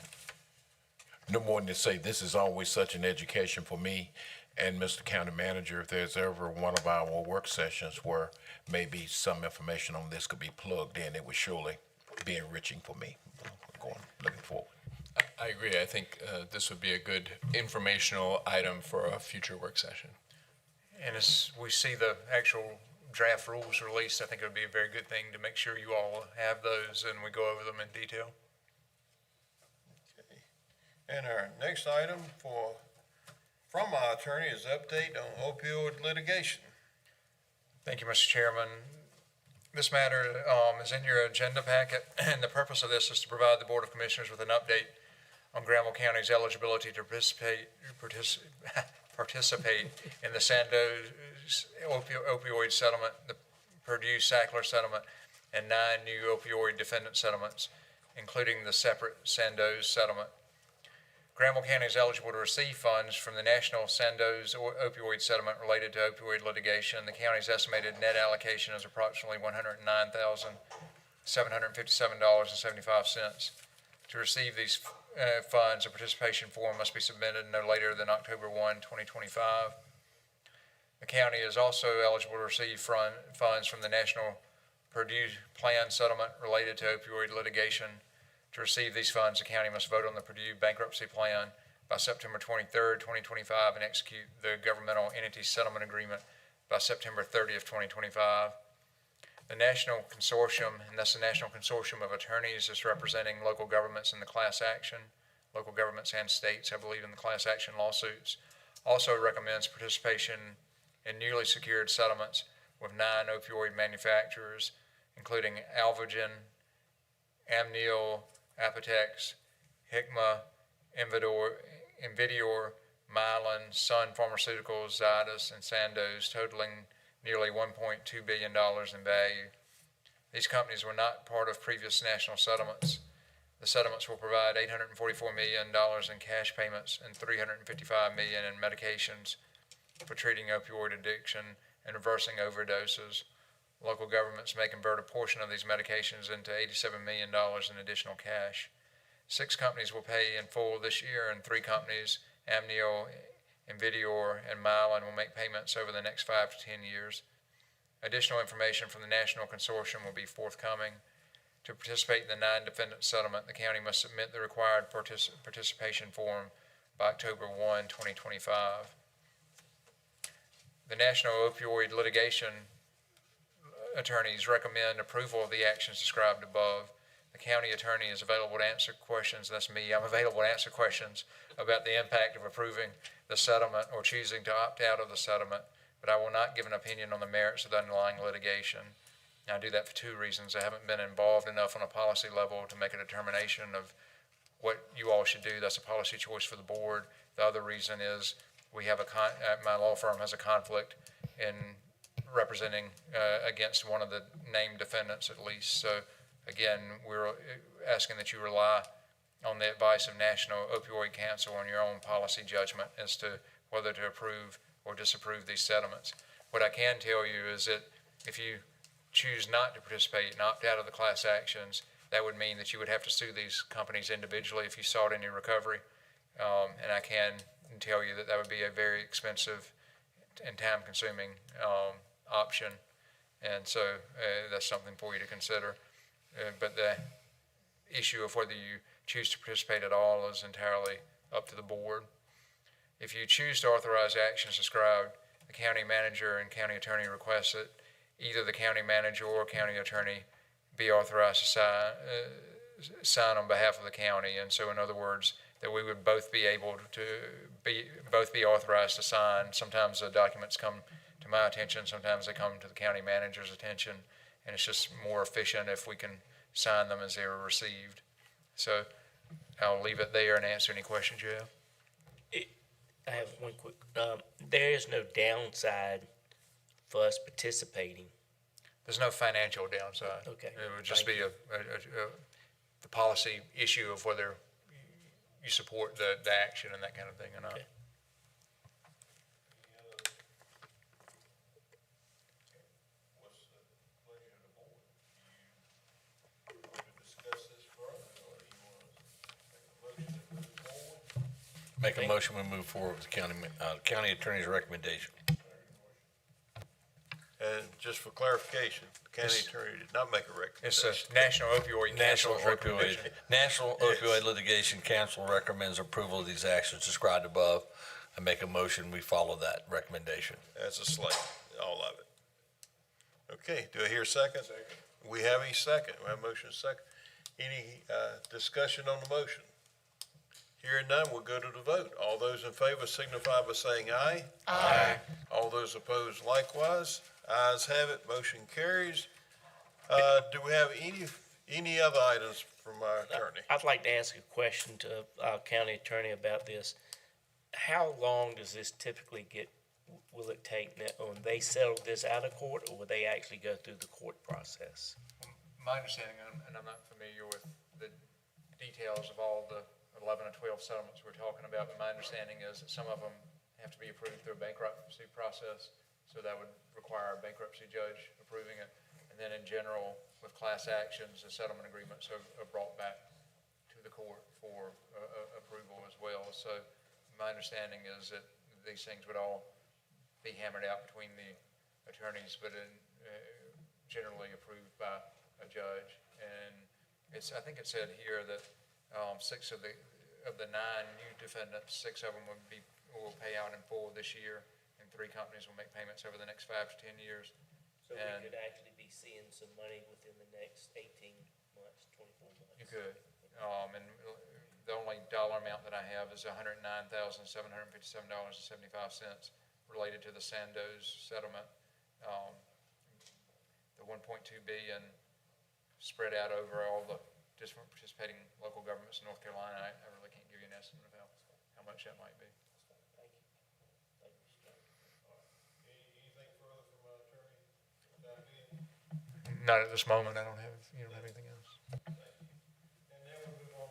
No more than to say, this is always such an education for me and Mr. County Manager. If there's ever one of our work sessions where maybe some information on this could be plugged in, it would surely be enriching for me. Looking forward. I agree. I think this would be a good informational item for a future work session. And as we see the actual draft rules released, I think it would be a very good thing to make sure you all have those and we go over them in detail. Okay. And our next item from our attorney is update on opioid litigation. Thank you, Mr. Chairman. This matter is in your agenda packet, and the purpose of this is to provide the Board of Commissioners with an update on Granville County's eligibility to participate in the Sandoz opioid settlement, the Purdue-Sackler settlement, and 9 new opioid defendant settlements, including the separate Sandoz settlement. Granville County is eligible to receive funds from the National Sandoz opioid settlement related to opioid litigation. The county's estimated net allocation is approximately $109,757.75. To receive these funds, a participation form must be submitted no later than October 1, 2025. The county is also eligible to receive funds from the National Purdue Plan settlement related to opioid litigation. To receive these funds, the county must vote on the Purdue bankruptcy plan by September 23rd, 2025, and execute the governmental entity settlement agreement by September 30th, 2025. The National Consortium, and that's the National Consortium of Attorneys, is representing local governments in the class action, local governments and states, I believe, in the class action lawsuits. Also recommends participation in newly secured settlements with 9 opioid manufacturers, including Alvogen, Amneal, Apotex, Hikma, Invidior, Mylan, Sun Pharmaceuticals, Zydus, and Sandoz, totaling nearly $1.2 billion in value. These companies were not part of previous national settlements. The settlements will provide $844 million in cash payments and $355 million in medications for treating opioid addiction and reversing overdoses. Local governments may convert a portion of these medications into $87 million in additional cash. 6 companies will pay in full this year, and 3 companies, Amneal, Invidior, and Mylan, will make payments over the next 5 to 10 years. Additional information from the National Consortium will be forthcoming. To participate in the 9-defendant settlement, the county must submit the required participation form by October 1, 2025. The National Opioid Litigation attorneys recommend approval of the actions described above. The county attorney is available to answer questions. That's me. I'm available to answer questions about the impact of approving the settlement or choosing to opt out of the settlement, but I will not give an opinion on the merits of the underlying litigation. I do that for 2 reasons. I haven't been involved enough on a policy level to make a determination of what you all should do. That's a policy choice for the board. The other reason is we have my law firm has a conflict in representing against one of the named defendants at least. So again, we're asking that you rely on the advice of National Opioid Council and your own policy judgment as to whether to approve or disapprove these settlements. What I can tell you is that if you choose not to participate and opt out of the class actions, that would mean that you would have to sue these companies individually if you sought any recovery. And I can tell you that that would be a very expensive and time-consuming option. And so that's something for you to consider. But the issue of whether you choose to participate at all is entirely up to the board. If you choose to authorize actions described, the county manager and county attorney request that either the county manager or county attorney be authorized to sign on behalf of the county. And so in other words, that we would both be able to be authorized to sign. Sometimes the documents come to my attention, sometimes they come to the county manager's attention, and it's just more efficient if we can sign them as they are received. So I'll leave it there and answer any questions you have. I have one quick, there is no downside for us participating. There's no financial downside. Okay. It would just be the policy issue of whether you support the action and that kind of thing or not. Okay. Make a motion, we move forward with the county attorney's recommendation. And just for clarification, the county attorney did not make a recommendation. It's a National Opioid National Council Opioid Litigation Council recommends approval of these actions described above. I make a motion, we follow that recommendation. That's a slate, all of it. Okay, do I hear a second? Second. We have a second. We have a motion second. Any discussion on the motion? Hearing none, we'll go to the vote. All those in favor signify by saying aye. Aye. All those opposed likewise. Ayes have it, motion carries. Do we have any other items from our attorney? I'd like to ask a question to our county attorney about this. How long does this typically will it take when they settle this out of court, or will they actually go through the court process? My understanding, and I'm not familiar with the details of all the 11 or 12 settlements we're talking about, but my understanding is that some of them have to be approved through a bankruptcy process, so that would require a bankruptcy judge approving it. And then in general, with class actions, the settlement agreements are brought back to the court for approval as well. So my understanding is that these things would all be hammered out between the attorneys, but generally approved by a judge. And I think it said here that 6 of the 9 new defendants, 6 of them will pay out in full this year, and 3 companies will make payments over the next 5 to 10 years. So we could actually be seeing some money within the next 18 months, 24 months. You could. And the only dollar amount that I have is $109,757.75 related to the Sandoz settlement. The $1.2 billion spread out over all the different participating local governments in North Carolina. I really can't give you an estimate of how much that might be. Thank you. Thank you, Mr. Chairman. Anything further from our attorney? Not at this moment. You don't have anything else? And then we'll move on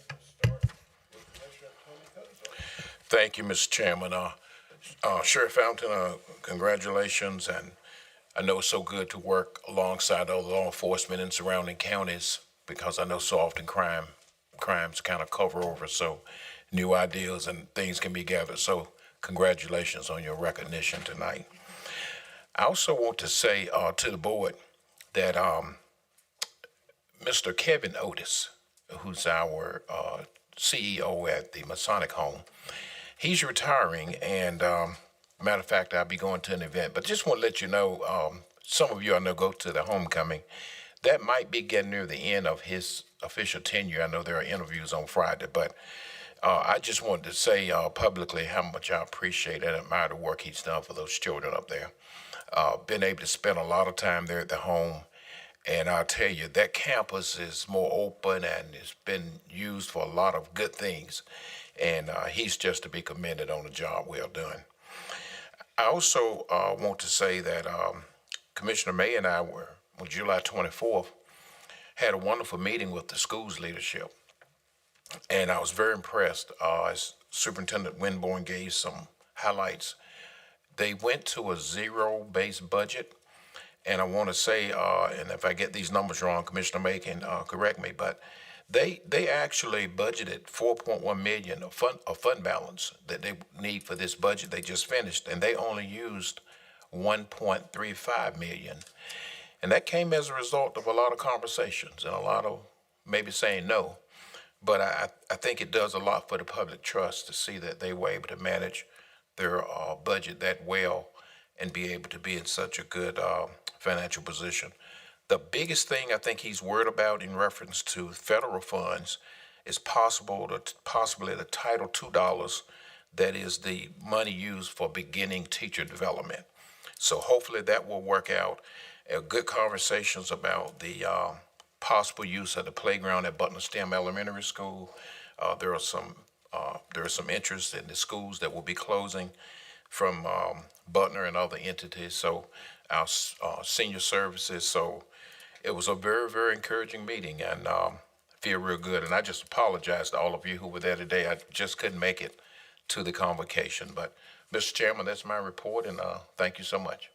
to start with Commissioner Tony Cozart. Thank you, Mr. Chairman. Sheriff Fountain, congratulations, and I know it's so good to work alongside other law enforcement in surrounding counties, because I know so often crimes kind of cover over, so new ideas and things can be gathered. So congratulations on your recognition tonight. I also want to say to the board that Mr. Kevin Otis, who's our CEO at the Masonic Home, he's retiring, and matter of fact, I'll be going to an event, but just want to let you know, some of you I know go to the homecoming. That might be getting near the end of his official tenure. I know there are interviews on Friday, but I just wanted to say publicly how much I appreciate and admire the work he's done for those children up there. Been able to spend a lot of time there at the home, and I'll tell you, that campus is more open and it's been used for a lot of good things. And he's just to be commended on a job well done. I also want to say that Commissioner May and I were, on July 24th, had a wonderful meeting with the school's leadership. And I was very impressed as Superintendent Winborn gave some highlights. They went to a zero-based budget. And I want to say, and if I get these numbers wrong, Commissioner May can correct me, but they actually budgeted $4.1 million of fund balance that they need for this budget they just finished, and they only used $1.35 million. And that came as a result of a lot of conversations and a lot of maybe saying no. But I think it does a lot for the public trust to see that they were able to manage their budget that well and be able to be in such a good financial position. The biggest thing I think he's worried about in reference to federal funds is possibly the Title II dollars, that is the money used for beginning teacher development. So hopefully that will work out. Good conversations about the possible use of the playground at Butler STEM Elementary School. There are some interest in the schools that will be closing from Butler and other entities. So our senior services. So it was a very, very encouraging meeting, and feel real good. And I just apologize to all of you who were there today. I just couldn't make it to the convocation. But, Mr. Chairman, that's my report, and thank you so much.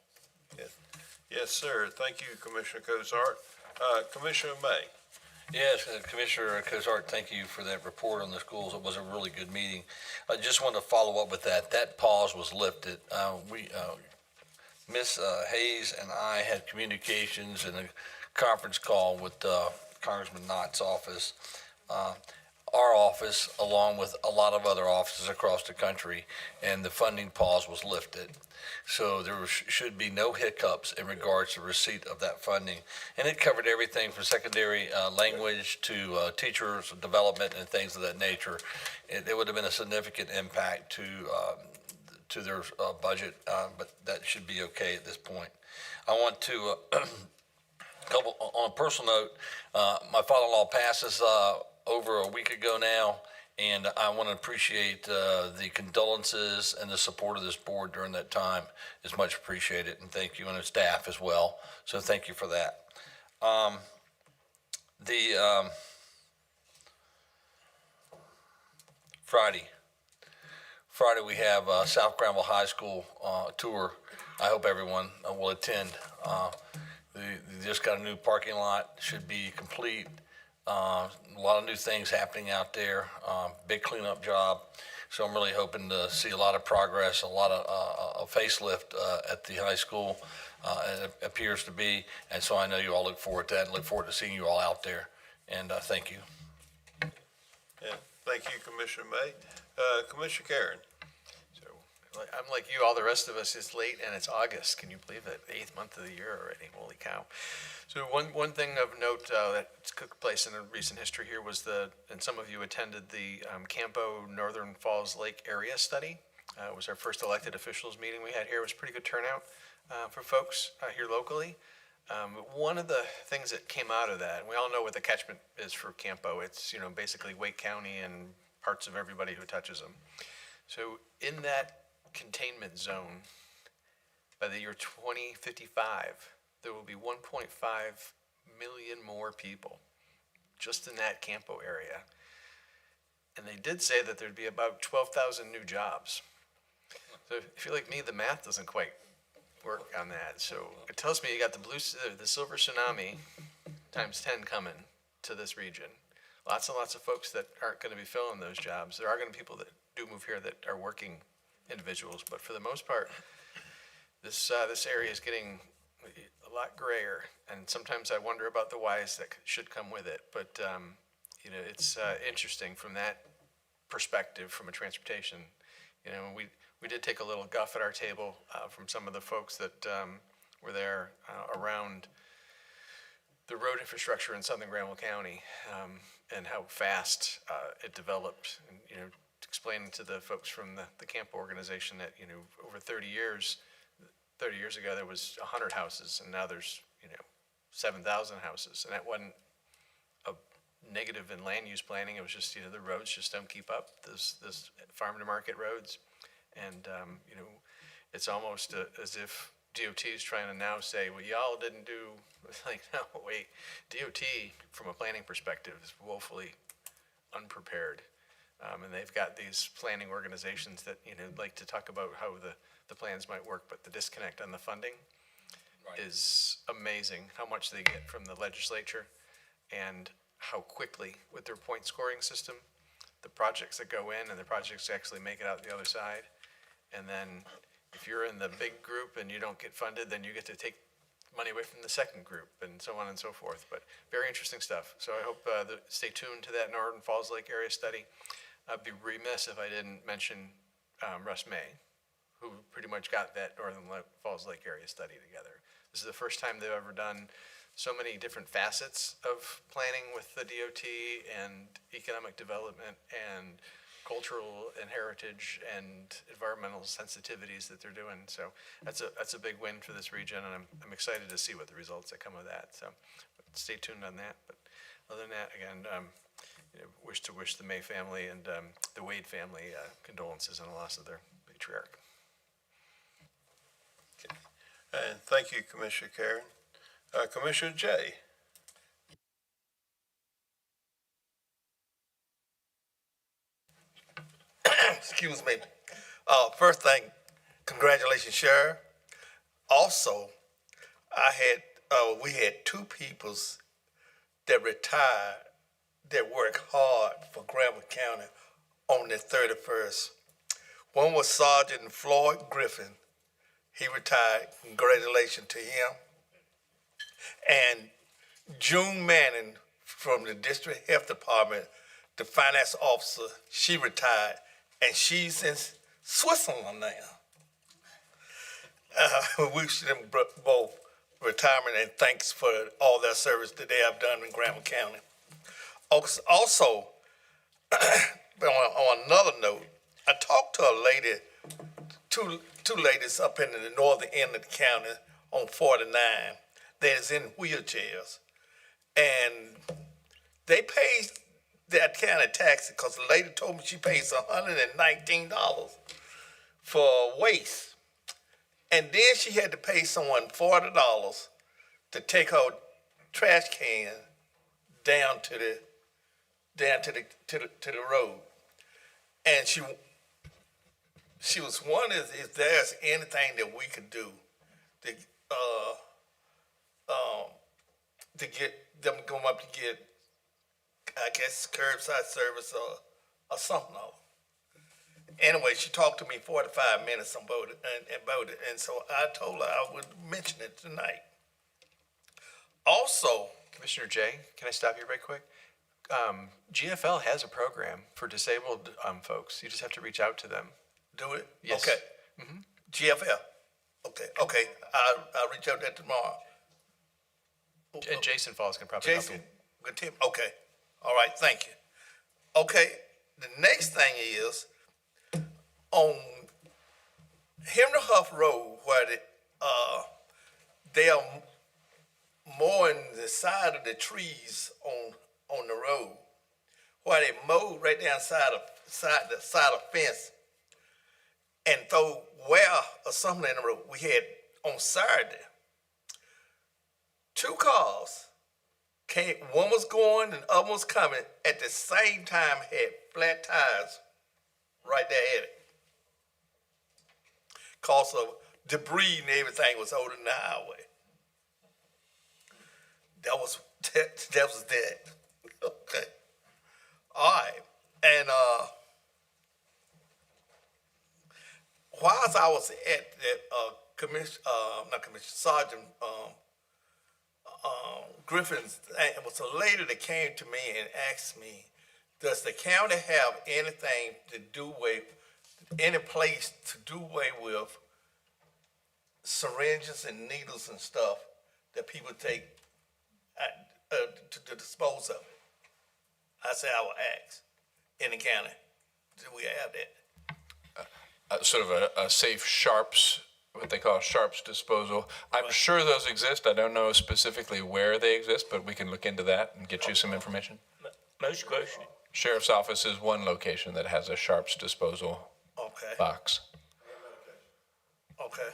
Yes, sir. Thank you, Commissioner Cozart. Commissioner May. Yes, Commissioner Cozart, thank you for that report on the schools. It was a really good meeting. I just want to follow up with that. That pause was lifted. Ms. Hayes and I had communications and a conference call with Congressman Knott's office. Our office, along with a lot of other offices across the country, and the funding pause was lifted. So there should be no hiccups in regards to receipt of that funding. And it covered everything from secondary language to teachers development and things of that nature. It would have been a significant impact to their budget, but that should be okay at this point. I want to, on a personal note, my father-in-law passes over a week ago now, and I want to appreciate the condolences and the support of this board during that time. It's much appreciated, and thank you, and the staff as well. So thank you for that. The Friday we have South Granville High School tour. I hope everyone will attend. They just got a new parking lot, should be complete. A lot of new things happening out there, big cleanup job. So I'm really hoping to see a lot of progress, a lot of a facelift at the high school, and it appears to be. And so I know you all look forward to that and look forward to seeing you all out there. And thank you. Yeah, thank you, Commissioner May. Commissioner Karan. I'm like you, all the rest of us, it's late and it's August. Can you believe it? The 8th month of the year already. Holy cow. So one thing of note that took place in a recent history here was and some of you attended the Campo Northern Falls Lake Area Study. It was our first elected officials meeting we had here. It was a pretty good turnout for folks here locally. One of the things that came out of that, and we all know what the catchment is for Campo. It's, basically Wake County and parts of everybody who touches them. So in that containment zone, by the year 2055, there will be 1.5 million more people just in that Campo area. And they did say that there'd be about 12,000 new jobs. So if you're like me, the math doesn't quite work on that. So it tells me you got the silver tsunami times 10 coming to this region. Lots and lots of folks that aren't going to be filling those jobs. There are going to be people that do move here that are working individuals, but for the most part, this area is getting a lot grayer, and sometimes I wonder about the whys that should come with it. But it's interesting from that perspective, from a transportation. We did take a little guff at our table from some of the folks that were there around the road infrastructure in southern Granville County and how fast it developed. And, explaining to the folks from the camp organization that, over 30 years ago, there was 100 houses, and now there's, 7,000 houses. And that wasn't a negative in land use planning. It was just, the roads just don't keep up, this farm to market roads. And, it's almost as if DOT is trying to now say, well, y'all didn't do, like, no, wait, DOT, from a planning perspective, is woefully unprepared. And they've got these planning organizations that, like to talk about how the plans might work, but the disconnect on the funding is amazing, how much they get from the legislature and how quickly, with their point scoring system, the projects that go in and the projects actually make it out the other side. And then if you're in the big group and you don't get funded, then you get to take money away from the second group, and so on and so forth. But very interesting stuff. So I hope stay tuned to that Northern Falls Lake Area Study. I'd be remiss if I didn't mention Russ May, who pretty much got that Northern Falls Lake Area Study together. This is the first time they've ever done so many different facets of planning with the DOT and economic development and cultural and heritage and environmental sensitivities that they're doing. So that's a big win for this region, and I'm excited to see what the results that come of that. So stay tuned on that. But other than that, again, wish the May family and the Wade family condolences on the loss of their patriarch. Okay. And thank you, Commissioner Karan. Commissioner Jay. Excuse me. First thing, congratulations, Sheriff. Also, we had two peoples that retired that worked hard for Granville County on the 31st. One was Sergeant Floyd Griffin. He retired. Congratulations to him. And June Manning from the District Health Department, the finance officer, she retired, and she's in Switzerland now. We wish them both retirement and thanks for all their service that they have done in Granville County. Also, on another note, I talked to a lady, two ladies up in the northern end of the county on 49 that is in wheelchairs, and they pay that county tax because the lady told me she pays $119 for waste, and then she had to pay someone $40 to take her trash can down to the road. And she was wondering if there's anything that we could do to get them to come up to get, I guess, curbside service or something of it. Anyway, she talked to me 45 minutes about it, and so I told her I would mention it tonight. Also, Commissioner Jay, can I stop you right quick? GFL has a program for disabled folks. You just have to reach out to them. Do it? Yes. Okay. GFL. Okay. I'll reach out there tomorrow. And Jason Falls can probably help you. Good tip. Okay. All right. Thank you. Okay. The next thing is on Henry Huff Road, where they are mowing the side of the trees on the road, where they mowed right down the side of fence and throw well or something in the road. We had on Saturday 2 cars came. One was going and the other was coming at the same time. Had flat tires right there at it. Cause of debris and everything was holding the highway. That was that. Okay. All right. And whilst I was at that Sergeant Griffin's thing, it was a lady that came to me and asked me, does the county have anything to do with, any place to do away with syringes and needles and stuff that people take to dispose of? I said I would ask in the county, do we have that? Sort of a safe sharps, what they call sharps disposal. I'm sure those exist. I don't know specifically where they exist, but we can look into that and get you some information. Most grocery. Sheriff's office is one location that has a sharps disposal box. Okay.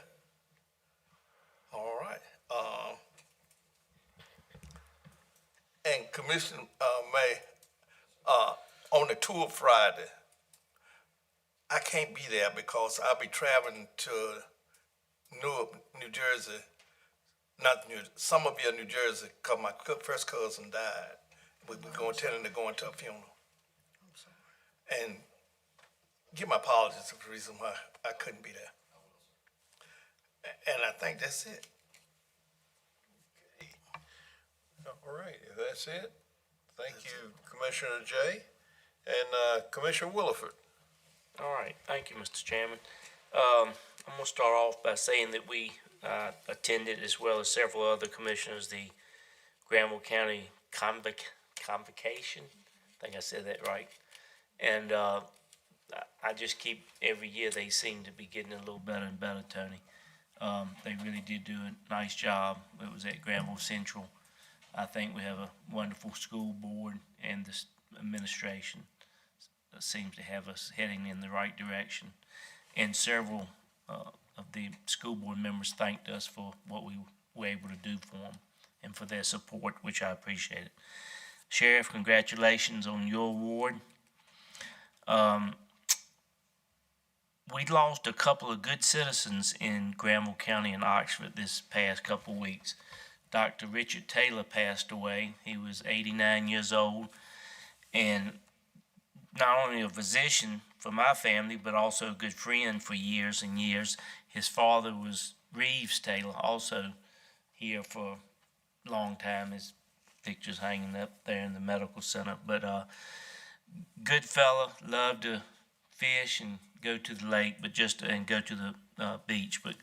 All right. And Commissioner May, on the tour Friday, I can't be there because I'll be traveling to Newark, New Jersey, Somerville, New Jersey, because my first cousin died. We're intending to go into a funeral. And give my apologies for the reason why I couldn't be there. And I think that's it. All right, if that's it, thank you, Commissioner Jay. And Commissioner Williford. All right, thank you, Mr. Chairman. I'm going to start off by saying that we attended, as well as several other commissioners, the Granville County Convocation. I think I said that right. And I just keep, every year they seem to be getting a little better and better, Tony. They really did do a nice job. It was at Granville Central. I think we have a wonderful school board, and this administration seems to have us heading in the right direction. And several of the school board members thanked us for what we were able to do for them and for their support, which I appreciate it. Sheriff, congratulations on your award. We lost a couple of good citizens in Granville County and Oxford this past couple of weeks. Dr. Richard Taylor passed away. He was 89 years old, and not only a physician for my family, but also a good friend for years and years. His father was Reeves Taylor, also here for a long time. His picture's hanging up there in the medical center. But good fella, loved to fish and go to the lake, and go to the beach. But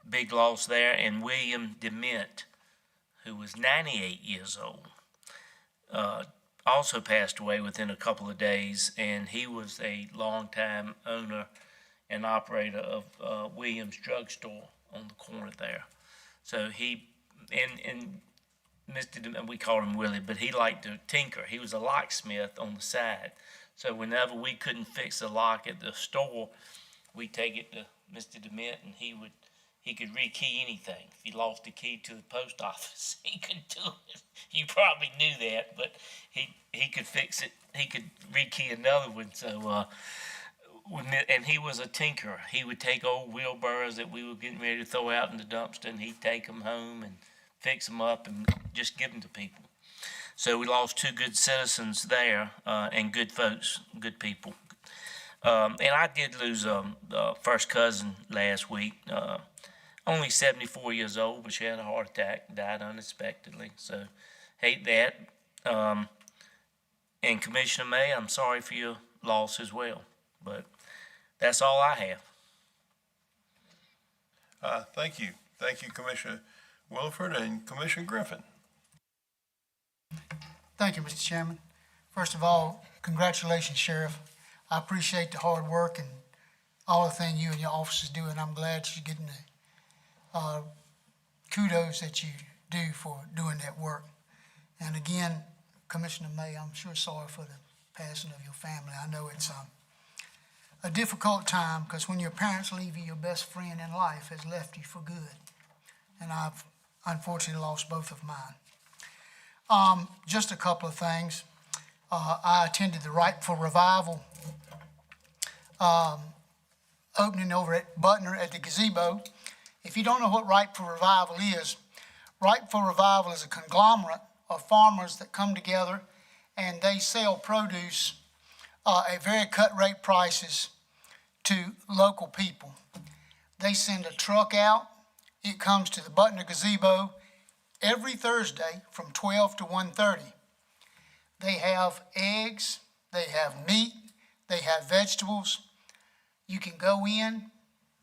big loss there. And William DeMint, who was 98 years old, also passed away within a couple of days, and he was a longtime owner and operator of Williams Drugstore on the corner there. So he, and Mr. we called him Willie, but he liked to tinker. He was a locksmith on the side. So whenever we couldn't fix a lock at the store, we'd take it to Mr. DeMint, and he would he could rekey anything. If he lost the key to the post office, he could do it. You probably knew that, but he could fix it. He could rekey another one. So, and he was a tinkerer. He would take old wheelbarrows that we were getting ready to throw out in the dumpster, and he'd take them home and fix them up and just give them to people. So we lost two good citizens there, and good folks, good people. And I did lose a first cousin last week. Only 74 years old, but she had a heart attack, died unexpectedly. So hate that. And Commissioner May, I'm sorry for your loss as well. But that's all I have. Thank you. Thank you, Commissioner Williford and Commissioner Griffin. Thank you, Mr. Chairman. First of all, congratulations, Sheriff. I appreciate the hard work and all the things you and your officers do, and I'm glad you're getting the kudos that you do for doing that work. And again, Commissioner May, I'm sure sorry for the passing of your family. I know it's a difficult time because when your parents leave you, your best friend in life has left you for good. And I've unfortunately lost both of mine. Just a couple of things. I attended the Ripe for Revival opening over at Butner at the gazebo. If you don't know what Ripe for Revival is a conglomerate of farmers that come together and they sell produce at very cut rate prices to local people. They send a truck out. It comes to the Butner gazebo every Thursday from 12 to 1:30. They have eggs, they have meat, they have vegetables. You can go in.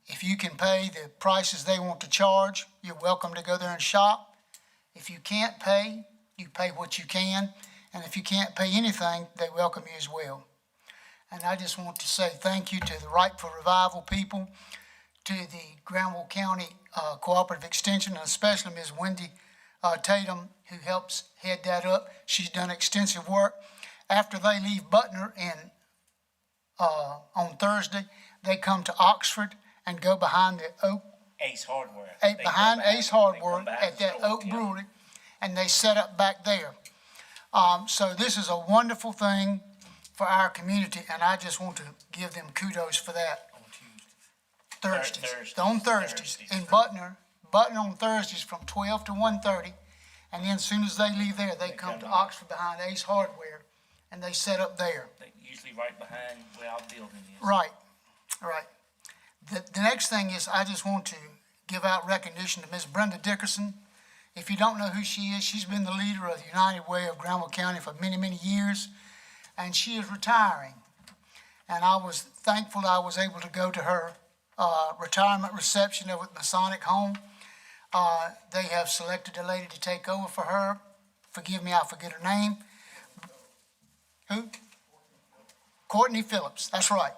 If you can pay the prices they want to charge, you're welcome to go there and shop. If you can't pay, you pay what you can. And if you can't pay anything, they welcome you as well. And I just want to say thank you to the Ripe for Revival people, to the Granville County Cooperative Extension, and especially Ms. Wendy Tatum, who helps head that up. She's done extensive work. After they leave Butner on Thursday, they come to Oxford and go behind the Oak. Ace Hardware. Behind Ace Hardware at that Oak Brewery, and they set up back there. So this is a wonderful thing for our community, and I just want to give them kudos for that. On Thursdays. In Butner on Thursdays from 12 to 1:30, and then as soon as they leave there, they come to Oxford behind Ace Hardware, and they set up there. Usually right behind where our building is. Right. The next thing is I just want to give out recognition to Ms. Brenda Dickerson. If you don't know who she is, she's been the leader of the United Way of Granville County for many, many years, and she is retiring. And I was thankful I was able to go to her retirement reception over at Masonic Home. They have selected a lady to take over for her. Forgive me, I forget her name. Who? Courtney Phillips, that's right.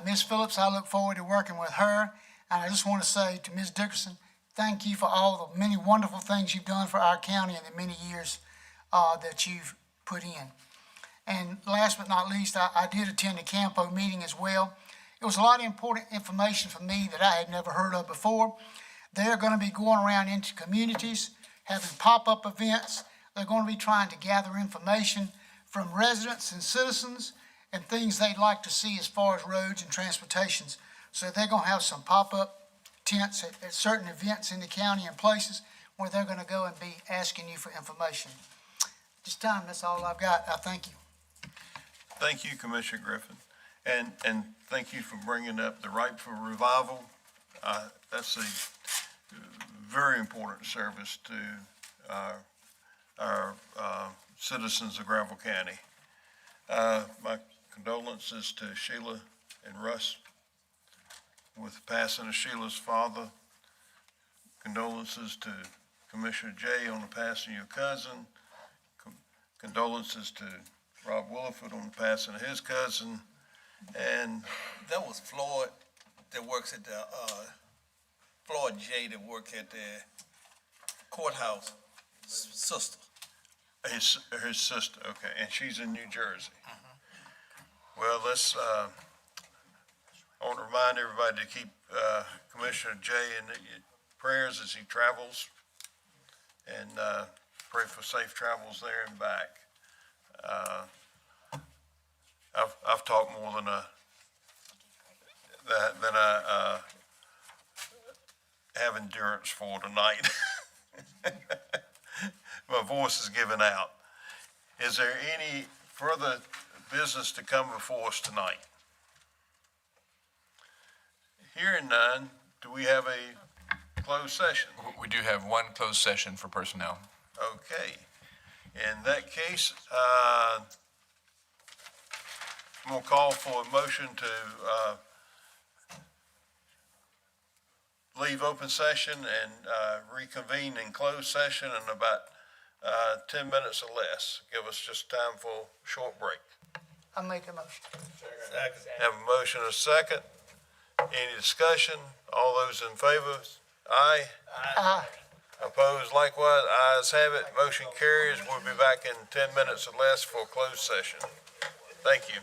Ms. Phillips, I look forward to working with her. And I just want to say to Ms. Dickerson, thank you for all the many wonderful things you've done for our county in the many years that you've put in. And last but not least, I did attend a Campo meeting as well. It was a lot of important information for me that I had never heard of before. They're going to be going around into communities, having pop-up events. They're going to be trying to gather information from residents and citizens and things they'd like to see as far as roads and transportations. So they're going to have some pop-up tents at certain events in the county and places where they're going to go and be asking you for information. This time, that's all I've got. I thank you. Thank you, Commissioner Griffin. And thank you for bringing up the Ripe for Revival. That's a very important service to our citizens of Granville County. My condolences to Sheila and Russ with the passing of Sheila's father. Condolences to Commissioner Jay on the passing of your cousin. Condolences to Rob Williford on the passing of his cousin. And That was Floyd that works at the, Floyd J that works at the courthouse, sister. his sister, okay, and she's in New Jersey. Well, let's I want to remind everybody to keep Commissioner Jay in prayers as he travels, and pray for safe travels there and back. I've talked more than I have endurance for tonight. My voice is giving out. Is there any further business to come before us tonight? Hearing none, do we have a closed session? We do have one closed session for personnel. Okay. In that case, I'm going to call for a motion to leave open session and reconvene in closed session in about 10 minutes or less. Give us just time for a short break. I make a motion. Have a motion and a second. Any discussion? All those in favor? Aye. Aye. Opposed likewise? Ayes have it. Motion carries. We'll be back in 10 minutes or less for a closed session. Thank you.